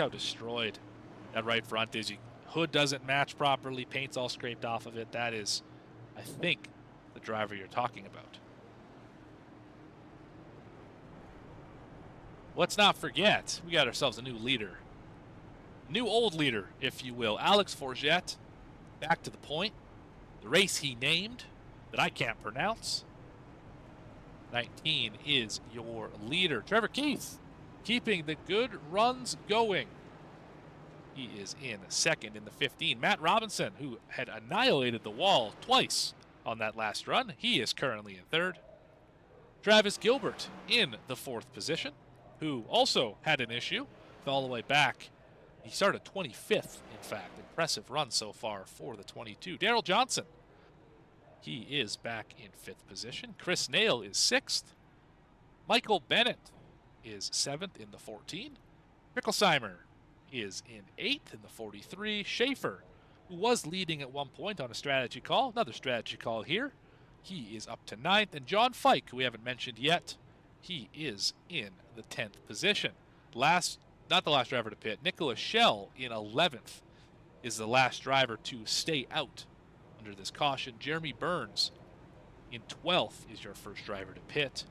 destroyed That right front is hood doesn't match properly, paint's all scraped off of it. That is, I think, the driver you're talking about. Let's not forget, we got ourselves a new leader. New old leader, if you will. Alex Forget, back to the point. The race he named that I can't pronounce. 19 is your leader. Trevor Keith, keeping the good runs going. He is in second in the 15. Matt Robinson, who had annihilated the wall twice on that last run, he is currently in third. Travis Gilbert in the 4th position, who also had an issue, fell all the way back. He started 25th, in fact. Impressive run so far for the 22. Daryl Johnson, he is back in 5th position. Chris Nail is 6th. Michael Bennett is 7th in the 14. Rickelsheimer is in 8th in the 43. Schaefer, who was leading at one point on a strategy call, another strategy call here, he is up to 9th. And John Fike, who we haven't mentioned yet, he is in the 10th position. Not the last driver to pit. Nicholas Schell in 11th is the last driver to stay out under this caution. Jeremy Burns in 12th is your first driver to pit.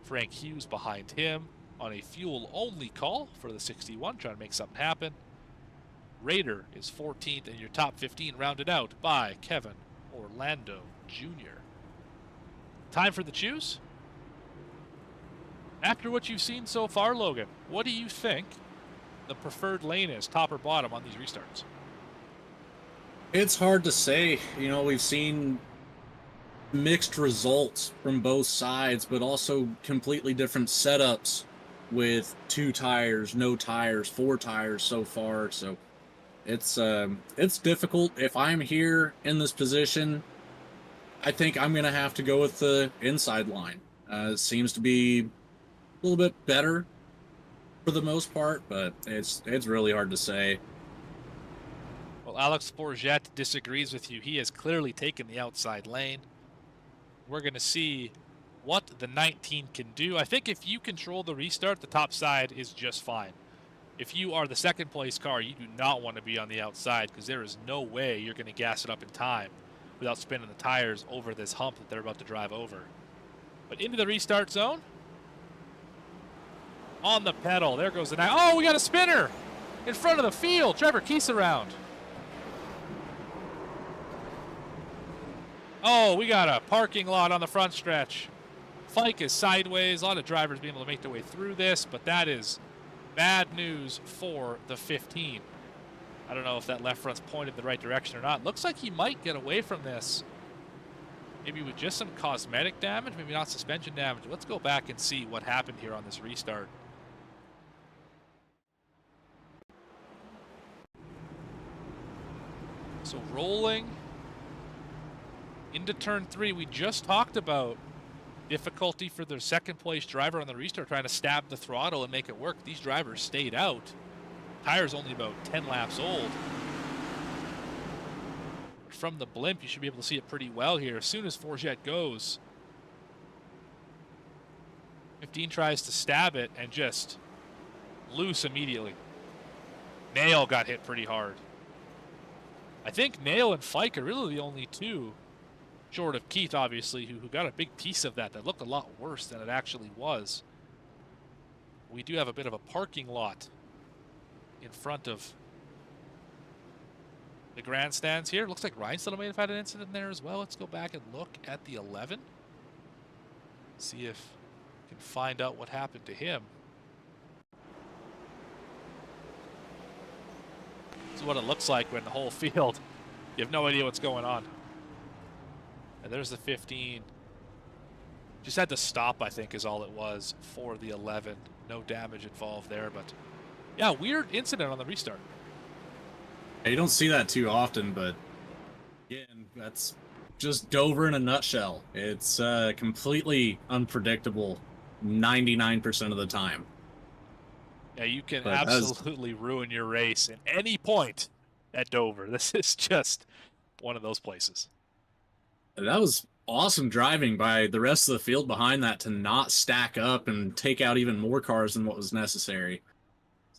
Frank Hughes behind him on a fuel-only call for the 61, trying to make something happen. Raider is 14th, and your top 15 rounded out by Kevin Orlando Jr. Time for the choose. After what you've seen so far, Logan, what do you think the preferred lane is, top or bottom, on these restarts? It's hard to say. You know, we've seen mixed results from both sides, but also completely different setups with 2 tires, no tires, 4 tires so far. So it's difficult. If I'm here in this position, I think I'm going to have to go with the inside line. It seems to be a little bit better for the most part, but it's really hard to say. Well, Alex Forget disagrees with you. He has clearly taken the outside lane. We're going to see what the 19 can do. I think if you control the restart, the top side is just fine. If you are the second place car, you do not want to be on the outside, because there is no way you're going to gas it up in time without spinning the tires over this hump that they're about to drive over. But into the restart zone. On the pedal. There goes the night. Oh, we got a spinner in front of the field. Trevor Keith's around. Oh, we got a parking lot on the front stretch. Fike is sideways. A lot of drivers being able to make their way through this, but that is bad news for the 15. I don't know if that left front's pointed the right direction or not. Looks like he might get away from this. Maybe with just some cosmetic damage, maybe not suspension damage. Let's go back and see what happened here on this restart. So rolling into turn 3, we just talked about difficulty for the second place driver on the restart trying to stab the throttle and make it work. These drivers stayed out. Tire's only about 10 laps old. From the blimp, you should be able to see it pretty well here. As soon as Forget goes, 15 tries to stab it and just loose immediately. Nail got hit pretty hard. I think Nail and Fike are really the only two, short of Keith, obviously, who got a big piece of that looked a lot worse than it actually was. We do have a bit of a parking lot in front of the grandstands here. Looks like Rhinestone may have had an incident there as well. Let's go back and look at the 11. See if we can find out what happened to him. This is what it looks like when the whole field, you have no idea what's going on. And there's the 15. Just had to stop, I think, is all it was for the 11. No damage involved there, but yeah, weird incident on the restart. You don't see that too often, but again, that's just Dover in a nutshell. It's completely unpredictable 99% of the time. Yeah, you can But absolutely ruin your race at any point at Dover. This is just one of those places. That was awesome driving by the rest of the field behind that to not stack up and take out even more cars than what was necessary.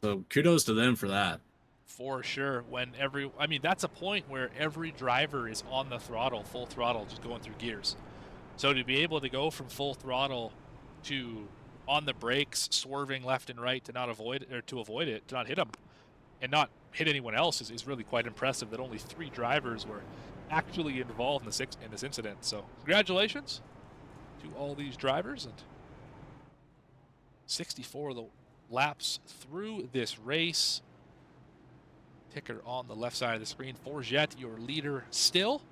So kudos to them for that. For sure. I mean, that's a point where every driver is on the throttle, full throttle, just going through gears. So to be able to go from full throttle to on the brakes, swerving left and right to not avoid it, or to avoid it, to not hit them, and not hit anyone else is really quite impressive. That only 3 drivers were actually involved in this incident. So congratulations to all these drivers, and 64 of the laps through this race. Ticker on the left side of the screen. Forget your leader still.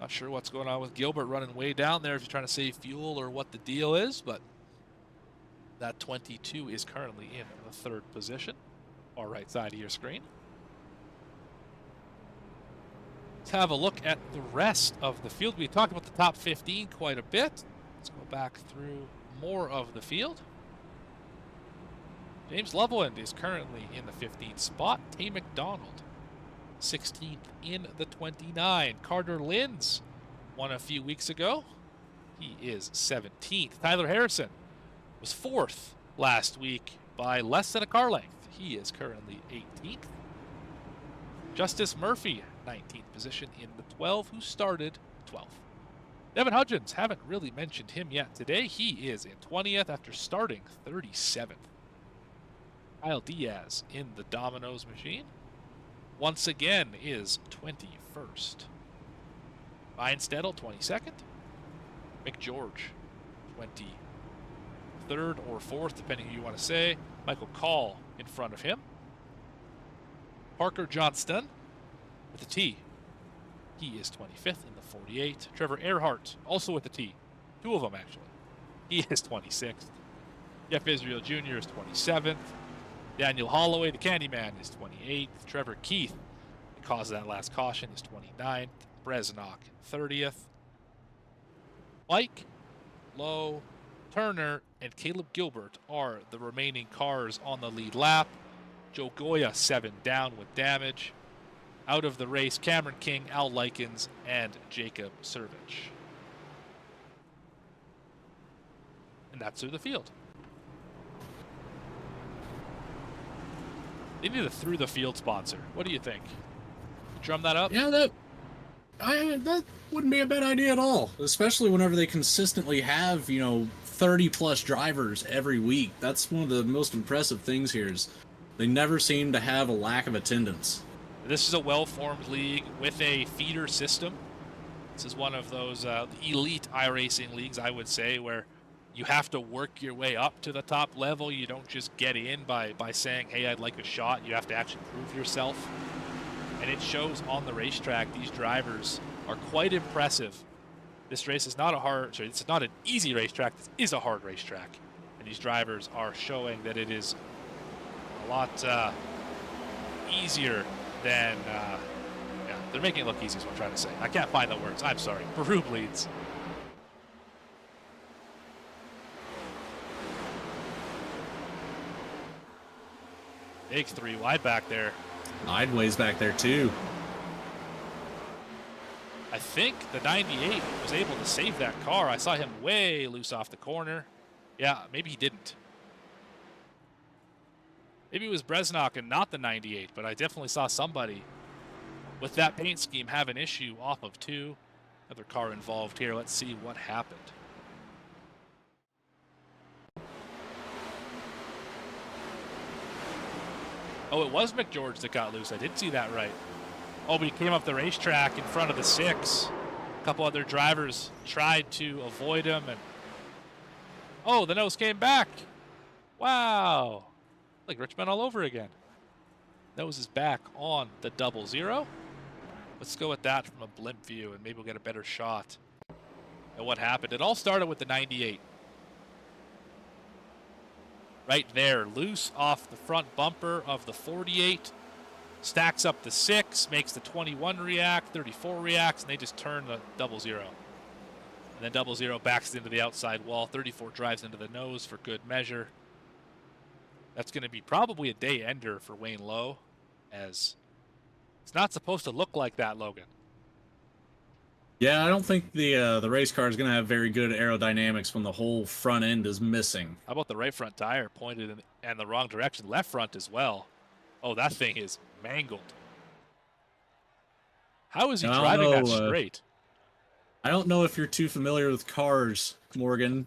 Not sure what's going on with Gilbert running way down there if you're trying to save fuel or what the deal is, but that 22 is currently in the 3rd position, far right side of your screen. Let's have a look at the rest of the field. We talked about the top 15 quite a bit. Let's go back through more of the field. James Loveland is currently in the 15th spot. Tay McDonald, 16th in the 29. Carter Linz won a few weeks ago. He is 17th. Tyler Harrison was 4th last week by less than a car length. He is currently 18th. Justice Murphy, 19th position in the 12, who started 12th. Devin Hudgens, haven't really mentioned him yet today. He is in 20th after starting 37th. Kyle Diaz in the Domino's machine once again is 21st. Ryan Stedel, 22nd. McGeorge, 23rd or 4th, depending who you want to say. Michael Call in front of him. Parker Johnston with a T. He is 25th in the 48. Trevor Erhardt, also with a T. 2 of them, actually. He is 26th. Jeff Israel Jr. is 27th. Daniel Holloway, the Candyman, is 28th. Trevor Keith, because of that last caution, is 29th. Bresnock, 30th. Mike, Lowe, Turner, and Caleb Gilbert are the remaining cars on the lead lap. Joe Goya, 7 down with damage. Out of the race, Cameron King, Al Likens, and Jacob Servich. And that's through the field. They need a through the field sponsor. What do you think? Drum that up? Yeah, that wouldn't be a bad idea at all. Especially whenever they consistently have, 30 plus drivers every week. That's one of the most impressive things here is they never seem to have a lack of attendance. This is a well-formed league with a feeder system. This is one of those elite iRacing leagues, I would say, where you have to work your way up to the top level. You don't just get in by saying, hey, I'd like a shot. You have to actually prove yourself. And it shows on the racetrack. These drivers are quite impressive. This race is not it's not an easy racetrack. This is a hard racetrack. And these drivers are showing that it is a lot easier than, they're making it look easy is what I'm trying to say. I can't find the words. I'm sorry. Peru bleeds. Big 3 wide back there. Sideways back there, too. I think the 98 was able to save that car. I saw him way loose off the corner. Yeah, maybe he didn't. Maybe it was Bresnock and not the 98, but I definitely saw somebody with that paint scheme have an issue off of 2. Another car involved here. Let's see what happened. Oh, it was McGeorge that got loose. I did see that right. Oh, but he came up the racetrack in front of the 6. A couple other drivers tried to avoid him, and oh, the nose came back. Wow. Like Richmond all over again. Nose is back on the 00. Let's go with that from a blimp view, and maybe we'll get a better shot at what happened. It all started with the 98. Right there, loose off the front bumper of the 48. Stacks up the 6, makes the 21 react, 34 reacts, and they just turn the 00. And then 00 backs into the outside wall. 34 drives into the nose for good measure. That's going to be probably a day ender for Wayne Lowe, as it's not supposed to look like that, Logan. Yeah, I don't think the race car is going to have very good aerodynamics when the whole front end is missing. How about the right front tire pointed in the wrong direction? Left front as well. Oh, that thing is mangled. How is he I don't driving that know, straight? I don't know if you're too familiar with cars, Morgan,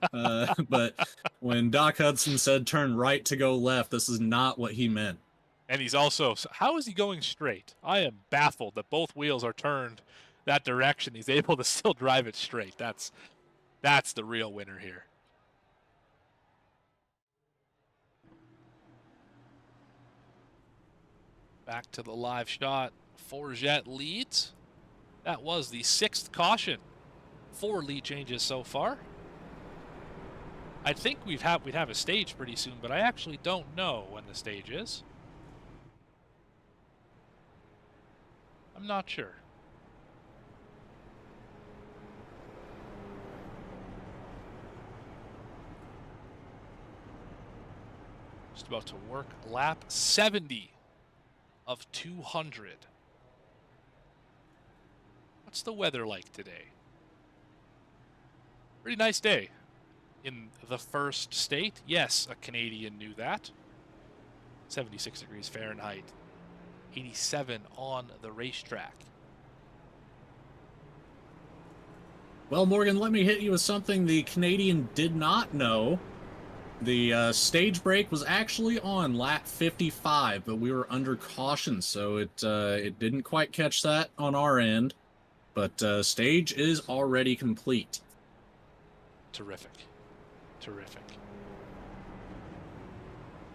but when Doc Hudson said turn right to go left, this is not what he meant. And he's also, how is he going straight? I am baffled that both wheels are turned that direction. He's able to still drive it straight. That's the real winner here. Back to the live shot. Forget leads. That was the 6th caution. 4 lead changes so far. I think we'd have a stage pretty soon, but I actually don't know when the stage is. I'm not sure. Just about to work lap 70 of 200. What's the weather like today? Pretty nice day in the first state. Yes, a Canadian knew that. 76 degrees Fahrenheit. 87 on the racetrack. Well, Morgan, let me hit you with something the Canadian did not know. The stage break was actually on lap 55, but we were under caution, so it didn't quite catch that on our end. But stage is already complete. Terrific. Terrific.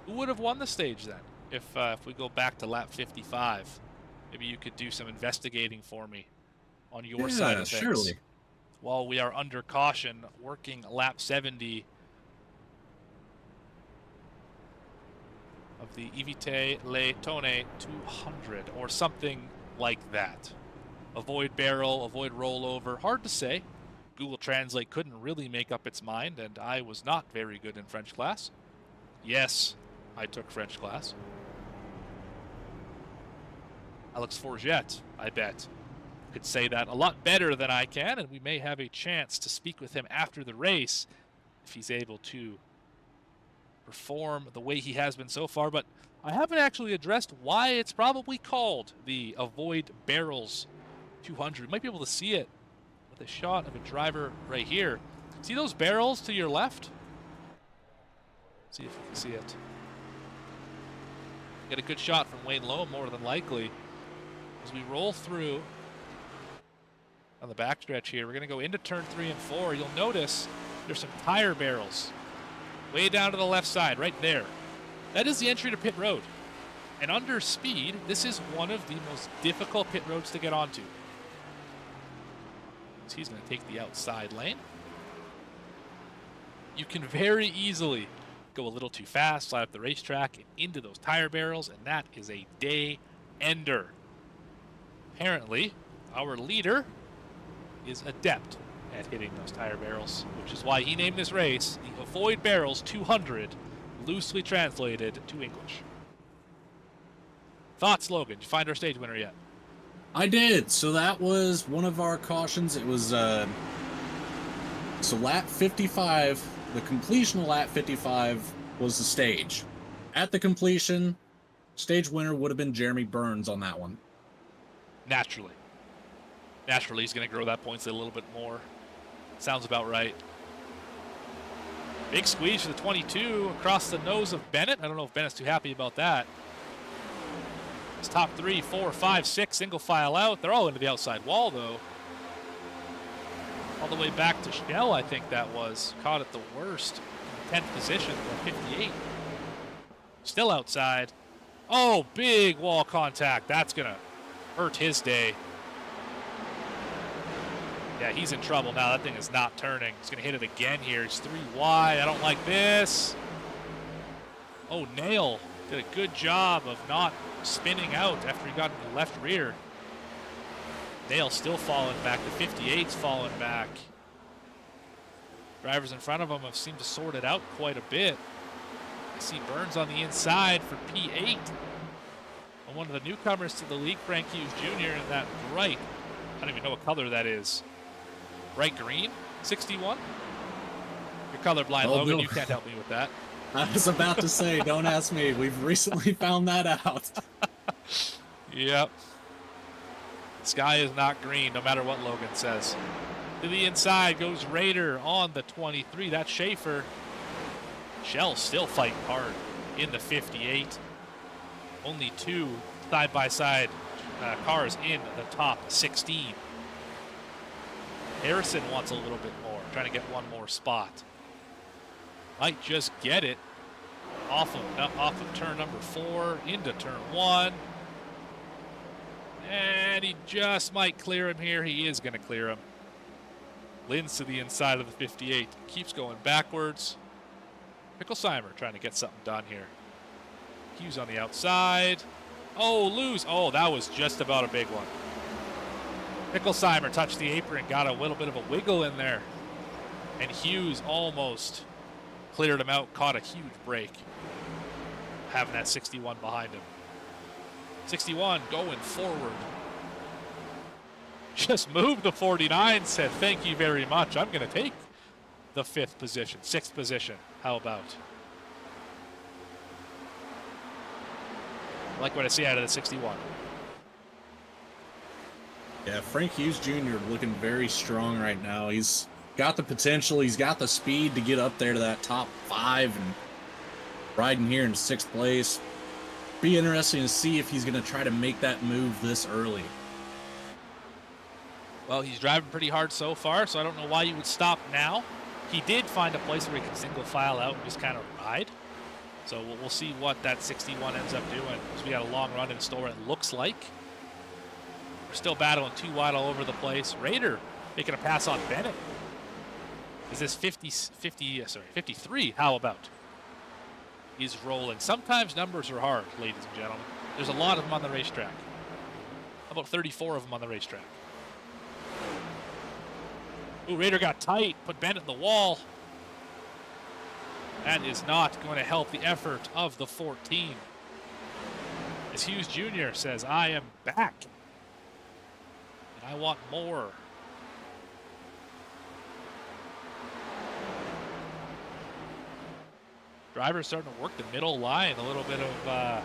Who would have won the stage then? If we go back to lap 55, maybe you could do some investigating for me on your side of things. Surely. While we are under caution, working lap 70 of the EVITER Le TONNEAUX 200, or something like that. Avoid barrel, avoid rollover. Hard to say. Google Translate couldn't really make up its mind, and I was not very good in French class. Yes, I took French class. Alex Forget, I bet, could say that a lot better than I can, and we may have a chance to speak with him after the race if he's able to perform the way he has been so far. But I haven't actually addressed why it's probably called the Avoid Barrels 200. You might be able to see it with a shot of a driver right here. See those barrels to your left? See if you can see it. Get a good shot from Wayne Lowe, more than likely. As we roll through on the backstretch here, we're going to go into turn 3 and 4. You'll notice there's some tire barrels way down to the left side, right there. That is the entry to pit road. And under speed, this is one of the most difficult pit roads to get onto. So he's going to take the outside lane. You can very easily go a little too fast, slide up the racetrack and into those tire barrels, and that is a day ender. Apparently, our leader is adept at hitting those tire barrels, which is why he named this race the Avoid Barrels 200, loosely translated to English. Thoughts, Logan? Did you find our stage winner yet? I did. So that was one of our cautions. It was so lap 55, the completion of lap 55 was the stage. At the completion, stage winner would have been Jeremy Burns on that one. Naturally. Naturally, he's going to grow that points a little bit more. Sounds about right. Big squeeze for the 22 across the nose of Bennett. I don't know if Bennett's too happy about that. It's top 3, 4, 5, 6, single file out. They're all into the outside wall, though. All the way back to Schnell, I think that was. Caught at the worst. 10th position for 58. Still outside. Oh, big wall contact. That's going to hurt his day. Yeah, he's in trouble now. That thing is not turning. He's going to hit it again here. He's 3 wide. I don't like this. Oh, Nail did a good job of not spinning out after he got in the left rear. Nail still falling back. The 58's falling back. Drivers in front of him have seemed to sort it out quite a bit. I see Burns on the inside for P8. And one of the newcomers to the league, Frank Hughes Jr. in that bright, I don't even know what color that is. Bright green, 61. You're colorblind, Oh, Logan. no. You can't help me with that. I was about to say, don't ask me. We've recently found that out. Yep. Sky is not green, no matter what Logan says. To the inside goes Raider on the 23. That's Schaefer. Shell still fighting hard in the 58. Only 2 side-by-side cars in the top 16. Harrison wants a little bit more, trying to get one more spot. Might just get it off of turn number 4 into turn 1. And he just might clear him here. He is going to clear him. Linz to the inside of the 58. Keeps going backwards. Picklesheimer trying to get something done here. Hughes on the outside. Oh, lose. Oh, that was just about a big one. Picklesheimer touched the apron, got a little bit of a wiggle in there. And Hughes almost cleared him out, caught a huge break. Having that 61 behind him. 61 going forward. Just moved the 49, said thank you very much. I'm going to take the 5th position, 6th position. How about? I like what I see out of the 61. Yeah, Frank Hughes Jr. looking very strong right now. He's got the potential. He's got the speed to get up there to that top 5 and riding here in 6th place. Be interesting to see if he's going to try to make that move this early. Well, he's driving pretty hard so far, so I don't know why you would stop now. He did find a place where he can single file out and just kind of ride. So we'll see what that 61 ends up doing. Because we got a long run in store, it looks like. We're still battling 2 wide all over the place. Raider making a pass on Bennett. Is this 53? How about? He's rolling. Sometimes numbers are hard, ladies and gentlemen. There's a lot of them on the racetrack. About 34 of them on the racetrack. Ooh, Raider got tight, put Bennett in the wall. That is not going to help the effort of the 14. As Hughes Jr. says, I am back. And I want more. Driver's starting to work the middle line. A little bit of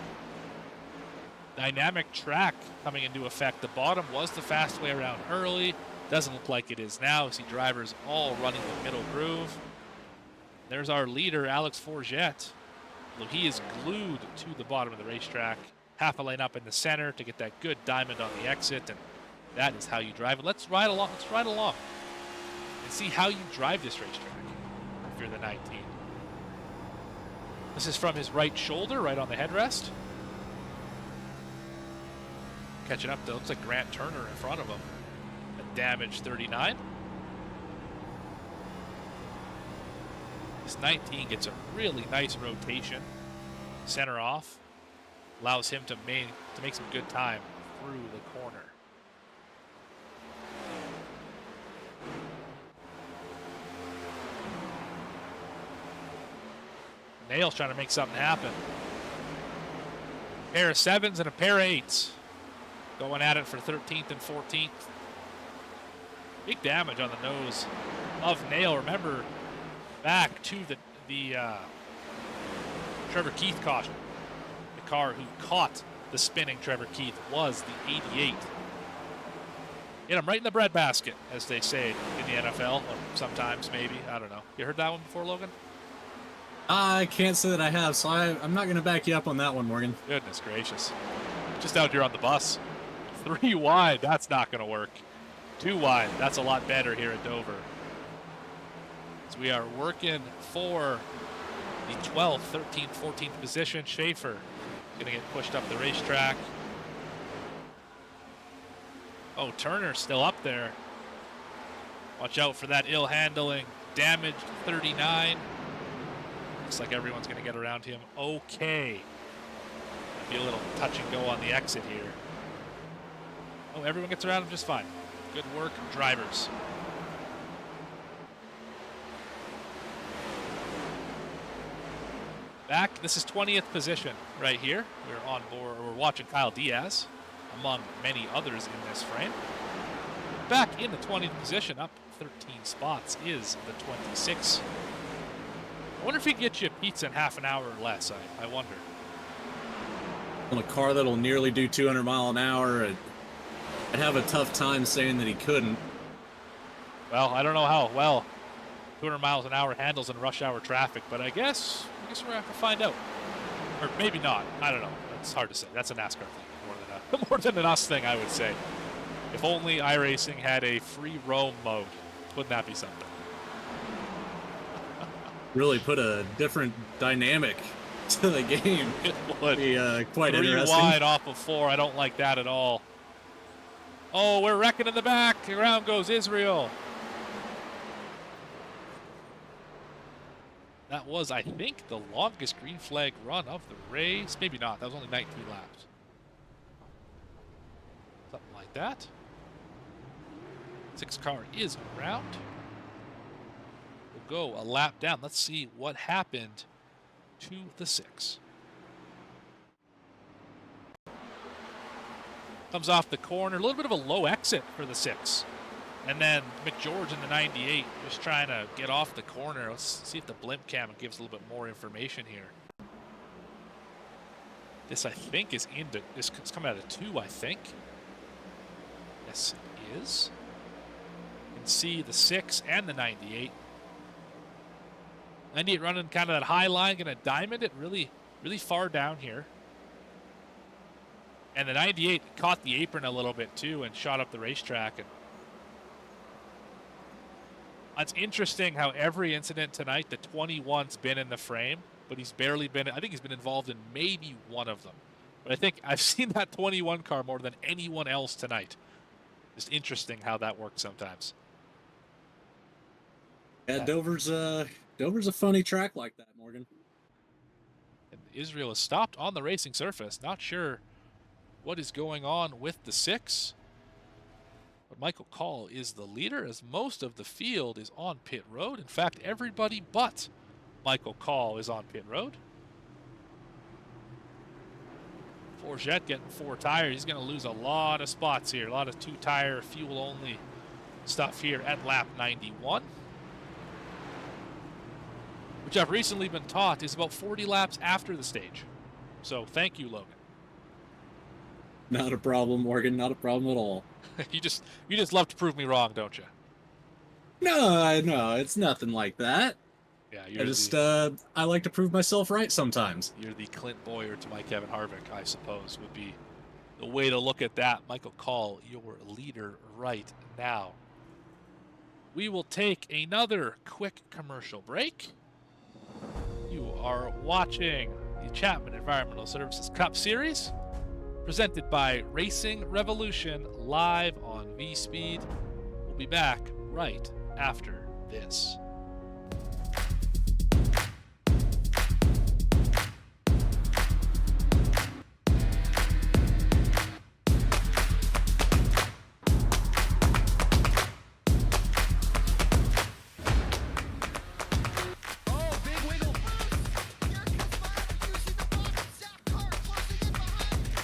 dynamic track coming into effect. The bottom was the fast way around early. Doesn't look like it is now. See drivers all running the middle groove. There's our leader, Alex Forget. Well, he is glued to the bottom of the racetrack. Half a lane up in the center to get that good diamond on the exit. And that is how you drive it. Let's ride along. Let's ride along and see how you drive this racetrack if you're the 19. This is from his right shoulder, right on the headrest. Catching up, though, looks like Grant Turner in front of him. A damaged 39. This 19 gets a really nice rotation. Center off. Allows him to make some good time through the corner. Nail's trying to make something happen. A pair of 7s and a pair of 8s. Going at it for 13th and 14th. Big damage on the nose of Nail. Remember, back to the Trevor Keith caution. The car who caught the spinning Trevor Keith was the 88. Hit him right in the breadbasket, as they say in the NFL. Or sometimes, maybe. I don't know. You heard that one before, Logan? I can't say that I have, so I'm not going to back you up on that one, Morgan. Goodness gracious. Just out here on the bus. 3 wide, that's not going to work. 2 wide, that's a lot better here at Dover. So we are working for the 12th, 13th, 14th position. Schaefer going to get pushed up the racetrack. Oh, Turner's still up there. Watch out for that ill handling. Damaged 39. Looks like everyone's going to get around him. Okay. Might be a little touch and go on the exit here. Oh, everyone gets around him just fine. Good work, drivers. Back, this is 20th position right here. We're on board, we're watching Kyle Diaz, among many others in this frame. Back in the 20th position, up 13 spots, is the 26. I wonder if he can get you a pizza in half an hour or less. I wonder. On a car that'll nearly do 200 mile an hour, I'd have a tough time saying that he couldn't. Well, I don't know how well 200 miles an hour handles in rush hour traffic, but I guess we're going to have to find out. Or maybe not. I don't know. That's hard to say. That's a NASCAR thing more than an us thing, I would say. If only iRacing had a free roam mode, wouldn't that be something? Really put a different dynamic to the game. It would be quite 3 interesting. wide off of 4. I don't like that at all. Oh, we're wrecking in the back. Around goes Israel. That was, I think, the longest green flag run of the race. Maybe not. That was only 19 laps. Something like that. 6 car is around. We'll go a lap down. Let's see what happened to the 6. Comes off the corner. A little bit of a low exit for the 6. And then McGeorge in the 98 just trying to get off the corner. Let's see if the blimp cam gives a little bit more information here. This, I think, is into. It's coming out of 2, I think. Yes, it is. You can see the 6 and the 98. 98 running kind of that high line, going to diamond it really, really far down here. And the 98 caught the apron a little bit too and shot up the racetrack. And it's interesting how every incident tonight, the 21's been in the frame, but he's barely been. I think he's been involved in maybe one of them. But I think I've seen that 21 car more than anyone else tonight. Just interesting how that works sometimes. Yeah, Dover's a funny track like that, Morgan. And Israel is stopped on the racing surface. Not sure what is going on with the 6. But Michael Call is the leader as most of the field is on pit road. In fact, everybody but Michael Call is on pit road. Forget getting 4 tires. He's going to lose a lot of spots here. A lot of 2-tire, fuel-only stuff here at lap 91. Which I've recently been taught is about 40 laps after the stage. So thank you, Logan. Not a problem, Morgan. Not a problem at all. you just love to prove me wrong, don't you? No, it's nothing like that. Yeah, I like to prove myself right sometimes. You're the Clint Boyer to my Kevin Harvick, I suppose, would be the way to look at that. Michael Call, your leader right now. We will take another quick commercial break. You are watching the Chapman Environmental Services Cup Series, presented by Racing Revolution, live on V-Speed. We'll be back right after this.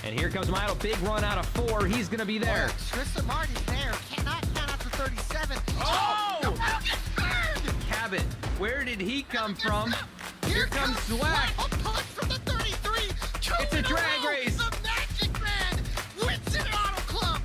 And here comes Milo, big run out of 4. He's going to be there. Tristan Martin's there. Cannot count after 37. Oh! The round gets burned! Cabot, where did he come from? Here comes Swack. A punch from the 33. It's a drag race. The Magic Man wins it Auto Club.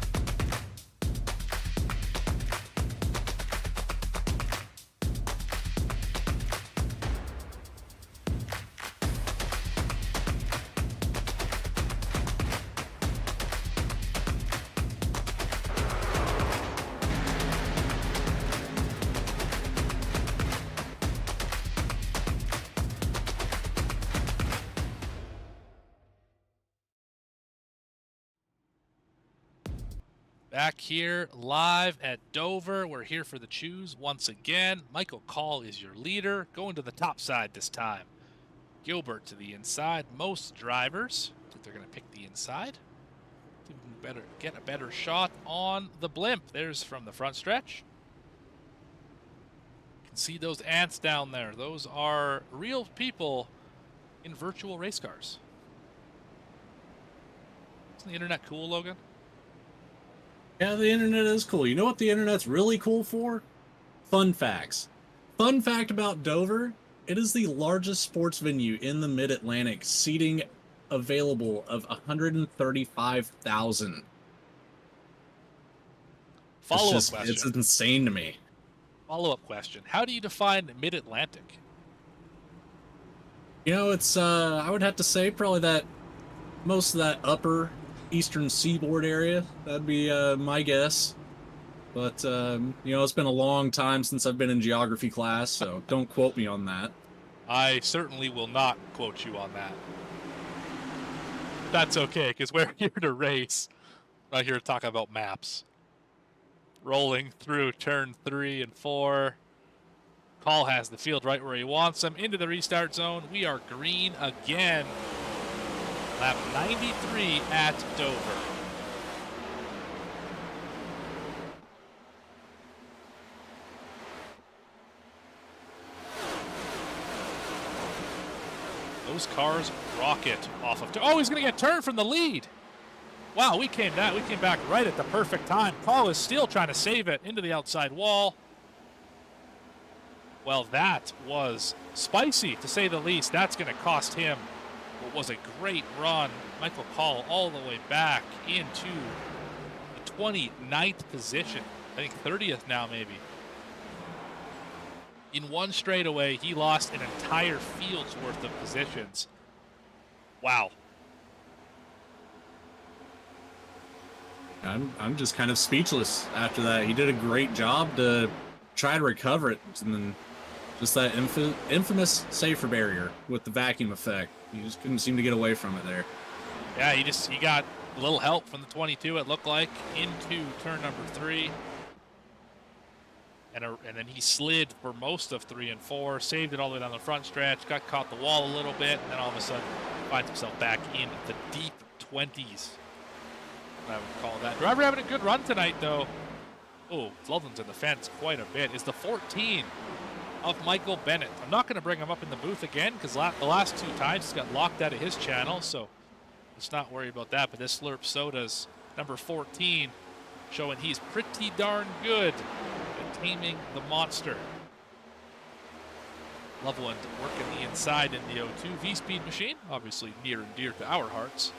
Back here live at Dover. We're here for the choose once again. Michael Call is your leader, going to the top side this time. Gilbert to the inside. Most drivers, I think they're going to pick the inside. I think we can get a better shot on the blimp. There's from the front stretch. You can see those ants down there. Those are real people in virtual race cars. Isn't the internet cool, Logan? Yeah, the internet is cool. You know what the internet's really cool for? Fun facts. Fun fact about Dover, It is the largest sports venue in the Mid-Atlantic, seating available of 135,000. Follow-up question. It's insane to me. Follow-up question. How do you define Mid-Atlantic? You know, it's I would have to say probably that most of that upper eastern seaboard area. That'd be my guess. But you know, it's been a long time since I've been in geography class, so don't quote me on that. I certainly will not quote you on that. That's okay, because we're here to race. We're not here to talk about maps. Rolling through turn 3 and 4. Call has the field right where he wants him. Into the restart zone. We are green again. Lap 93 at Dover. Those cars rocket off of... Oh, he's going to get turned from the lead. Wow, we came back right at the perfect time. Paul is still trying to save it into the outside wall. Well, that was spicy, to say the least. That's going to cost him what was a great run. Michael Paul all the way back into the 29th position. I think 30th now, maybe. In one straightaway, he lost an entire field's worth of positions. Wow. I'm just kind of speechless after that. He did a great job to try to recover it, and then just that infamous safer barrier with the vacuum effect. He just couldn't seem to get away from it there. Yeah, he got a little help from the 22, it looked like, into turn number 3. And then he slid for most of 3 and 4, saved it all the way down the front stretch, got caught the wall a little bit, and then all of a sudden finds himself back in the deep 20s. I would call that. Driver having a good run tonight, though. Oh, Loveland's in the fence quite a bit. Is the 14 of Michael Bennett. I'm not going to bring him up in the booth again because the last 2 times he's got locked out of his channel, so let's not worry about that. But this Slurp Soda's number 14 showing he's pretty darn good at taming the monster. Loveland working the inside in the O2 V-Speed machine, obviously near and dear to our hearts.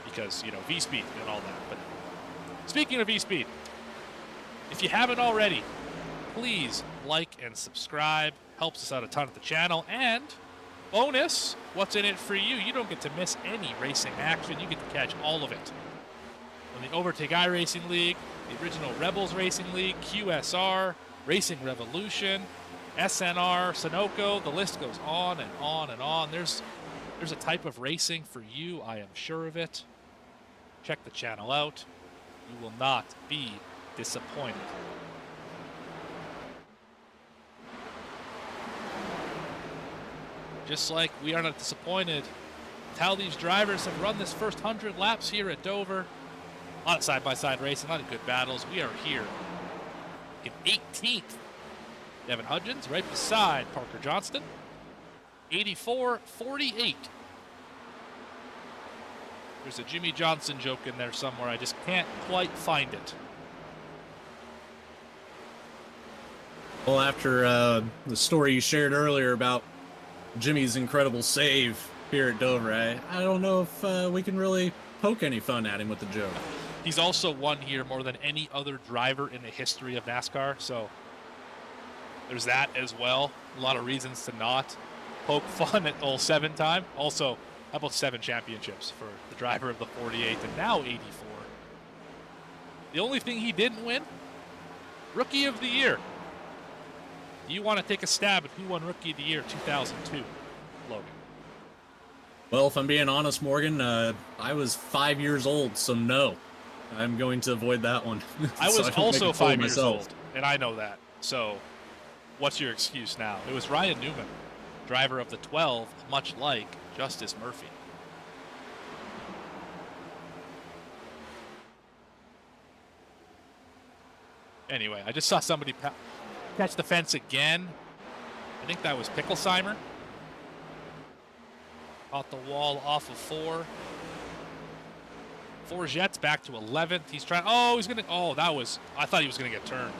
Because, you know, V-Speed and all that. But speaking of V-Speed, if you haven't already, please like and subscribe. Helps us out a ton at the channel. And bonus, what's in it for you? You don't get to miss any racing action. You get to catch all of it. From the Overtake iRacing League, the original Rebels Racing League, QSR, Racing Revolution, SNR, Sunoco, the list goes on and on and on. There's a type of racing for you, I am sure of it. Check the channel out. You will not be disappointed. Just like we are not disappointed with how these drivers have run this first 100 laps here at Dover. A lot of side-by-side racing, a lot of good battles. We are here in 18th. Devin Hudgens right beside Parker Johnston. 84-48. There's a Jimmy Johnson joke in there somewhere. I just can't quite find it. Well, after the story you shared earlier about Jimmy's incredible save here at Dover, I don't know if we can really poke any fun at him with the joke. He's also won here more than any other driver in the history of NASCAR, so there's that as well. A lot of reasons to not poke fun at old 7-time. Also, how about 7 championships for the driver of the 48 and now 84? The only thing he didn't win, Rookie of the Year. Do you want to take a stab at who won Rookie of the Year 2002, Logan? Well, if I'm being honest, Morgan, I was 5 years old, so no. I'm going to avoid that one. I was So don't also make a fool of 5 years myself. old, and I know that. So what's your excuse now? It was Ryan Newman, driver of the 12, much like Justice Murphy. Anyway, I just saw somebody catch the fence again. I think that was Picklesheimer. Caught the wall off of 4. Forget's back to 11th. He's trying. Oh, he's gonna. Oh, that was. I thought he was gonna get turned.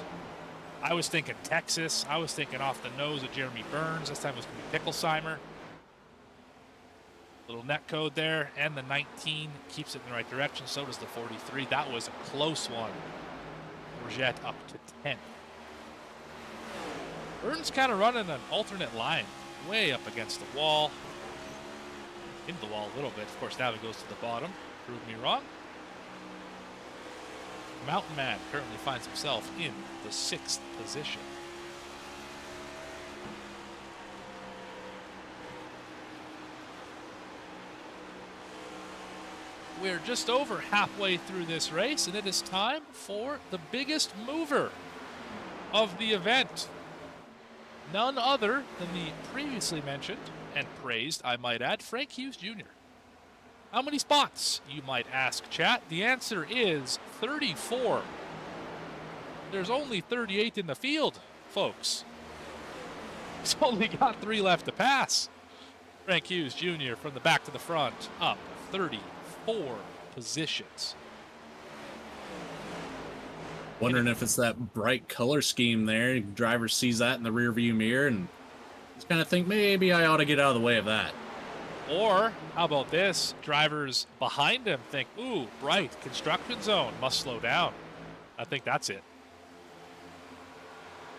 I was thinking Texas. I was thinking off the nose of Jeremy Burns. This time it was going to be Picklesheimer. Little net code there, and the 19 keeps it in the right direction. So does the 43. That was a close one. Bourget up to 10. Burns kind of running an alternate line, way up against the wall. Into the wall a little bit. Of course, now he goes to the bottom. Prove me wrong. Mountain Man currently finds himself in the 6th position. We're just over halfway through this race, and it is time for the biggest mover of the event. None other than the previously mentioned and praised, I might add, Frank Hughes Jr. How many spots, you might ask, chat? The answer is 34. There's only 38 in the field, folks. He's only got 3 left to pass. Frank Hughes Jr. from the back to the front, up 34 positions. Wondering if it's that bright color scheme there. The driver sees that in the rear view mirror and just kind of think, maybe I ought to get out of the way of that. Or, how about this? Drivers behind him think, ooh, bright, construction zone, must slow down. I think that's it.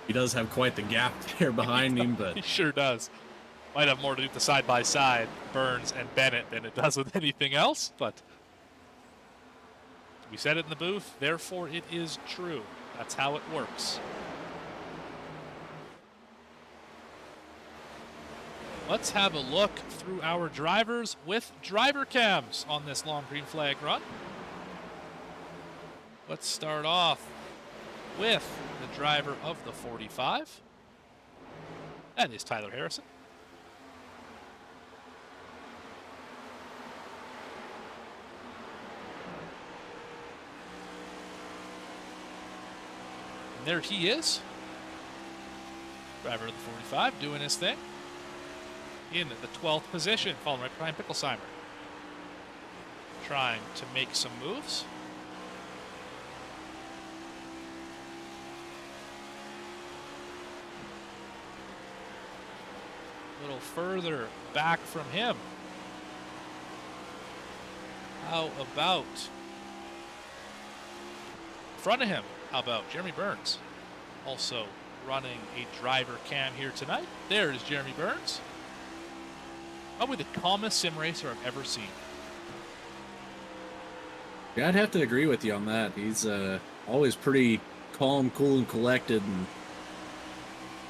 He does have quite the gap there behind him, but He sure does. Might have more to do with the side-by-side, Burns and Bennett, than it does with anything else, but we said it in the booth, therefore it is true. That's how it works. Let's have a look through our drivers with driver cams on this long green flag run. Let's start off with the driver of the 45. That is Tyler Harrison. And there he is. Driver of the 45 doing his thing. In the 12th position, following right behind Picklesheimer. Trying to make some moves. A little further back from him. How about in front of him? How about Jeremy Burns? Also running a driver cam here tonight. There is Jeremy Burns. Probably the calmest sim racer I've ever seen. yeah, I'd have to agree with you on that. He's always pretty calm, cool, and collected. And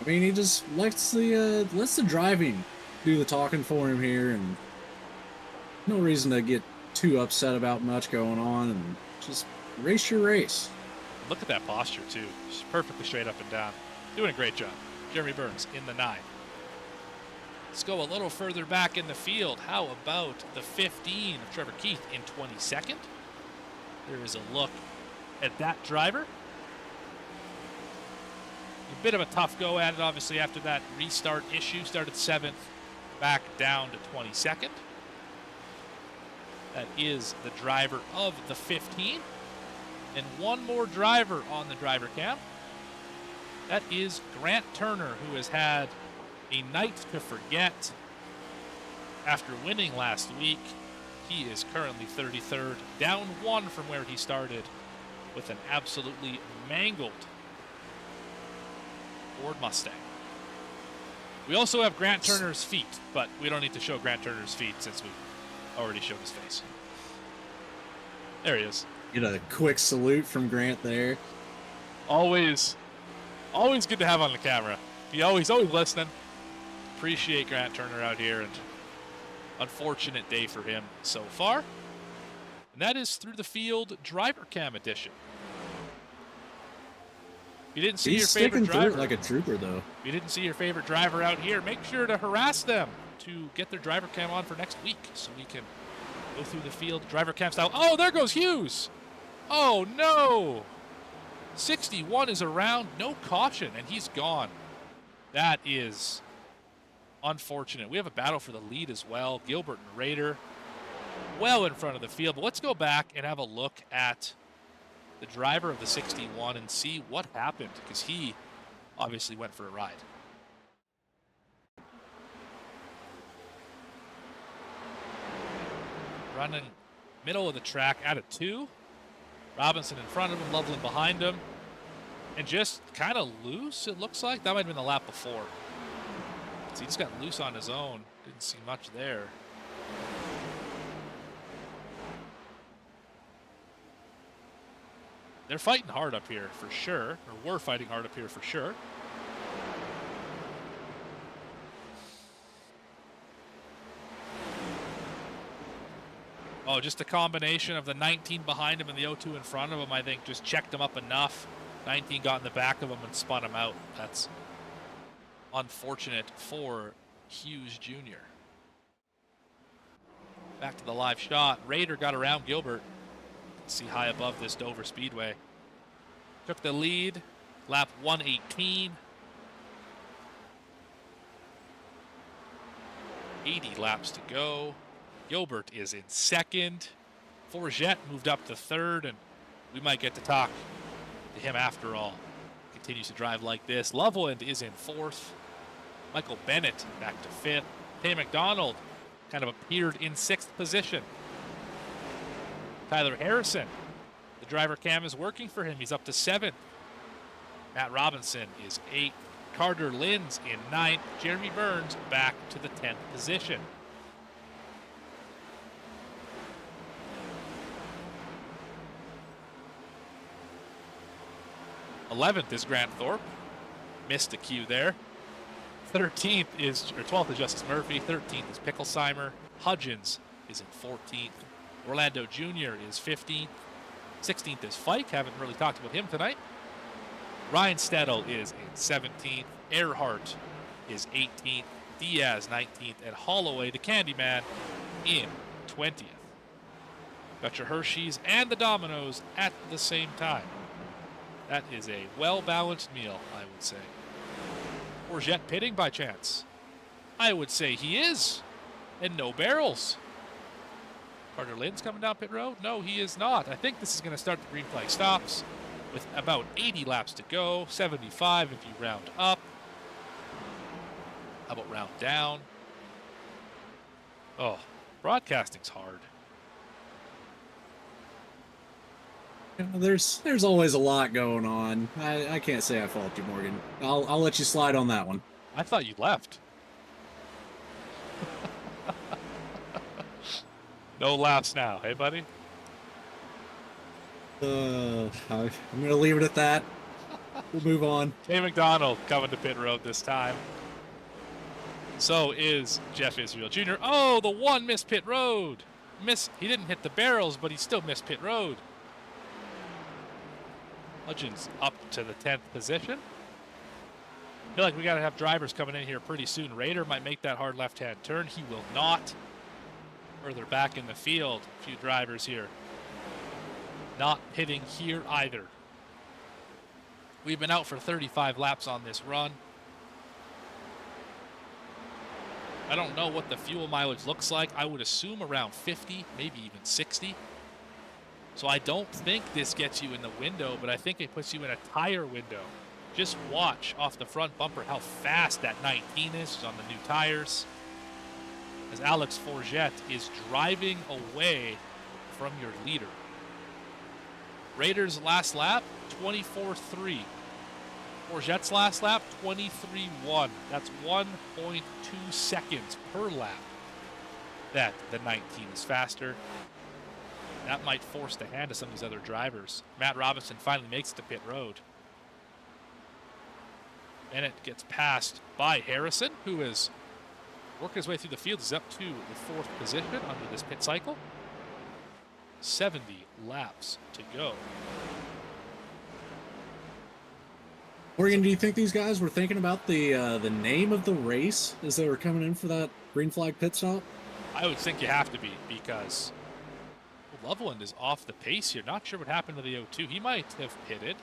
I mean, he just lets the driving do the talking for him here, and no reason to get too upset about much going on, and just race your race. Look at that posture, too. Just perfectly straight up and down. Doing a great job. Jeremy Burns in the 9. Let's go a little further back in the field. How about the 15 of Trevor Keith in 22nd? There is a look at that driver. A bit of a tough go at it, obviously, after that restart issue. Started 7th, back down to 22nd. That is the driver of the 15. And one more driver on the driver cam. That is Grant Turner, who has had a night to forget after winning last week. He is currently 33rd, down 1 from where he started with an absolutely mangled Ford Mustang. We also have Grant Turner's feet, but we don't need to show Grant Turner's feet since we already showed his face. There he is. Get a quick salute from Grant there. Always good to have on the camera. He always listening. Appreciate Grant Turner out here, and unfortunate day for him so far. And that is through the field driver cam edition. If you didn't see He's your favorite sticking through driver, it like a trooper, though. if you didn't see your favorite driver out here, make sure to harass them to get their driver cam on for next week, so we can go through the field driver cam style. Oh, there goes Hughes. Oh no. 61 is around, no caution, and he's gone. That is unfortunate. We have a battle for the lead as well. Gilbert and Rader well in front of the field. But let's go back and have a look at the driver of the 61 and see what happened, because he obviously went for a ride. Running middle of the track out of 2. Robinson in front of him, Loveland behind him. And just kind of loose, it looks like. That might have been the lap before. So he just got loose on his own. Didn't see much there. They're fighting hard up here for sure, or were fighting hard up here for sure. Oh, just a combination of the 19 behind him and the 02 in front of him, I think, just checked him up enough. 19 got in the back of him and spun him out. That's unfortunate for Hughes Jr. Back to the live shot. Raider got around Gilbert. See high above this Dover Speedway. Took the lead. Lap 118. 80 laps to go. Gilbert is in second. Forget moved up to third, and we might get to talk to him after all. Continues to drive like this. Loveland is in fourth. Michael Bennett back to fifth. Tay McDonald kind of appeared in sixth position. Tyler Harrison, the driver cam is working for him. He's up to seventh. Matt Robinson is eighth. Carter Linz in ninth. Jeremy Burns back to the 10th position. 11th is Grant Thorpe. Missed a cue there. 13th is, or 12th is Justice Murphy. 13th is Picklesheimer. Hudgens is in 14th. Orlando Jr. is 15th. 16th is Fike. Haven't really talked about him tonight. Ryan Stedel is in 17th. Erhardt is 18th. Diaz 19th. And Holloway, the Candyman, in 20th. Got your Hershey's and the Dominoes at the same time. That is a well-balanced meal, I would say. Forget pitting by chance? I would say he is. And no barrels. Carter Lynn's coming down pit road? No, he is not. I think this is going to start the green flag stops with about 80 laps to go. 75 if you round up. How about round down? Oh, broadcasting's hard. There's always a lot going on. I can't say I fault you, Morgan. I'll let you slide on that one. I thought you left. No laughs now, hey buddy? I'm gonna leave it at that. We'll move on. Tay McDonald coming to pit road this time. So is Jeff Israel Jr. Oh, the one missed pit road. He didn't hit the barrels, but he still missed pit road. Hudgens up to the 10th position. I feel like we got to have drivers coming in here pretty soon. Raider might make that hard left-hand turn. He will not. Further back in the field, a few drivers here. Not pitting here either. We've been out for 35 laps on this run. I don't know what the fuel mileage looks like. I would assume around 50, maybe even 60. So I don't think this gets you in the window, but I think it puts you in a tire window. Just watch off the front bumper how fast that 19 is on the new tires. As Alex Forget is driving away from your leader. Raiders' last lap, 24.3. Forget's last lap, 23.1. That's 1.2 seconds per lap that the 19 is faster. That might force the hand of some of these other drivers. Matt Robinson finally makes it to pit road. Bennett gets passed by Harrison, who is working his way through the field. He's up to the 4th position under this pit cycle. 70 laps to go. Morgan, do you think these guys were thinking about the name of the race as they were coming in for that green flag pit stop? I would think you have to be, because Loveland is off the pace here. Not sure what happened to the 02. He might have pitted.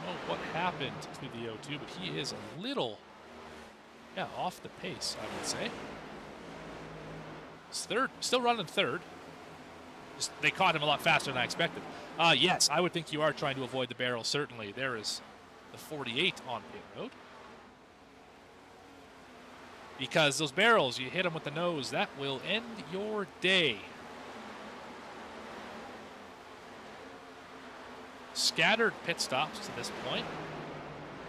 I don't know what happened to the 02, but he is a little, off the pace, I would say. He's third, still running third. Just, they caught him a lot faster than I expected. Yes, I would think you are trying to avoid the barrel, certainly. There is the 48 on pit road. Because those barrels, you hit them with the nose, that will end your day. Scattered pit stops to this point.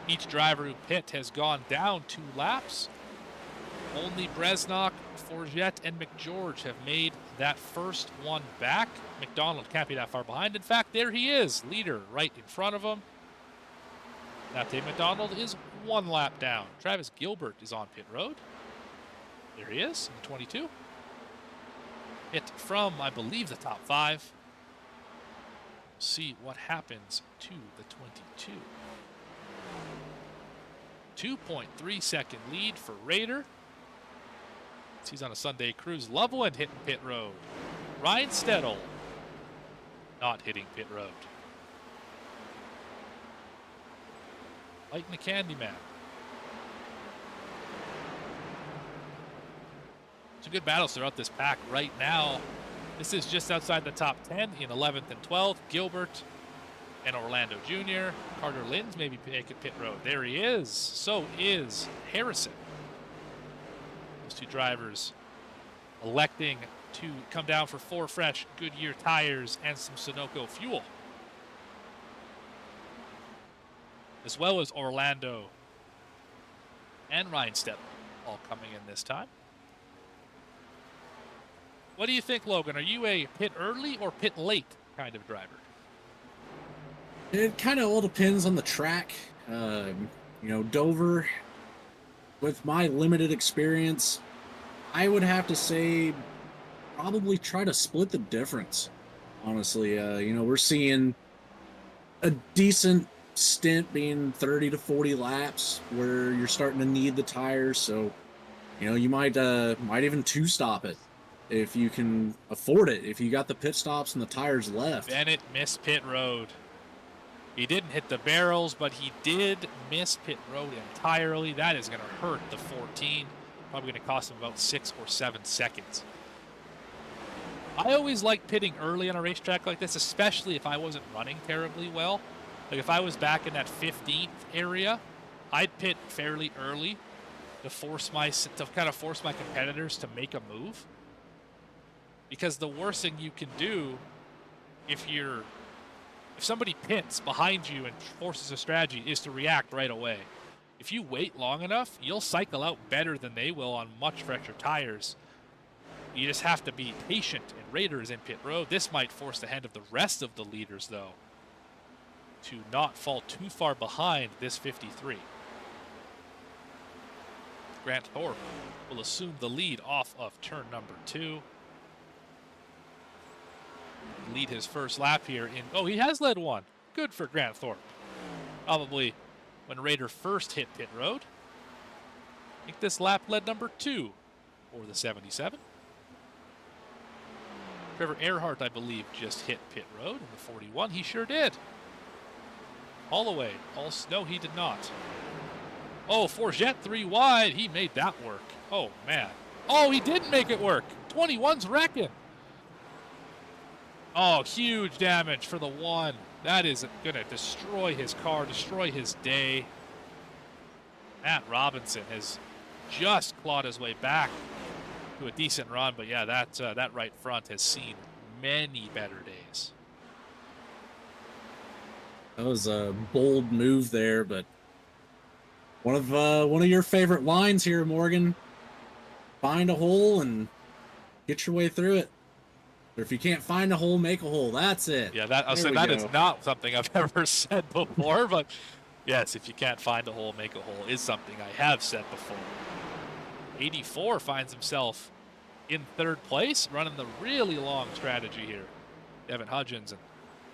Each driver who pit has gone down 2 laps. Only Bresnock, Forget, and McGeorge have made that first one back. McDonald can't be that far behind. In fact, there he is, leader right in front of him. Now Dave McDonald is 1 lap down. Travis Gilbert is on pit road. There he is in the 22. Hit from, I believe, the top 5. See what happens to the 22. 2.3 second lead for Raider. He's on a Sunday cruise. Loveland hitting pit road. Ryan Stedel not hitting pit road. Lighting the Candyman. Some good battles throughout this pack right now. This is just outside the top 10 in 11th and 12th. Gilbert and Orlando Jr. Carter Linds maybe making pit road. There he is. So is Harrison. Those 2 drivers electing to come down for 4 fresh Goodyear tires and some Sunoco fuel. As well as Orlando and Ryan Stedel all coming in this time. What do you think, Logan? Are you a pit early or pit late kind of driver? It kind of all depends on the track. Dover, with my limited experience, I would have to say probably try to split the difference. Honestly, we're seeing a decent stint being 30 to 40 laps where you're starting to need the tires. So, you might even 2-stop it if you can afford it. If you got the pit stops and the tires left. Bennett missed pit road. He didn't hit the barrels, but he did miss pit road entirely. That is going to hurt the 14. Probably going to cost him about 6 or 7 seconds. I always like pitting early on a racetrack like this, especially if I wasn't running terribly well. Like if I was back in that 15th area, I'd pit fairly early to kind of force my competitors to make a move. Because the worst thing you can do if somebody pits behind you and forces a strategy is to react right away. If you wait long enough, you'll cycle out better than they will on much fresher tires. You just have to be patient, and Raider is in pit road. This might force the hand of the rest of the leaders, though, to not fall too far behind this 53. Grant Thorpe will assume the lead off of turn number 2. Lead his first lap here he has led 1. Good for Grant Thorpe. Probably when Raider first hit pit road. I think this lap led number 2 for the 77. Trevor Erhardt, I believe, just hit pit road in the 41. He sure did. All the way. No, he did not. Oh, Forget 3 wide. He made that work. Oh, man. Oh, he didn't make it work. 21's wrecking. Oh, huge damage for the 1. That is going to destroy his car, destroy his day. Matt Robinson has just clawed his way back to a decent run, but yeah, that right front has seen many better days. That was a bold move there, but one of your favorite lines here, Morgan. Find a hole and get your way through it. Or if you can't find a hole, make a hole. That's it. Yeah, that is not something I've ever said before, but yes, if you can't find a hole, make a hole is something I have said before. 84 finds himself in 3rd place, running the really long strategy here. Devin Hudgens, and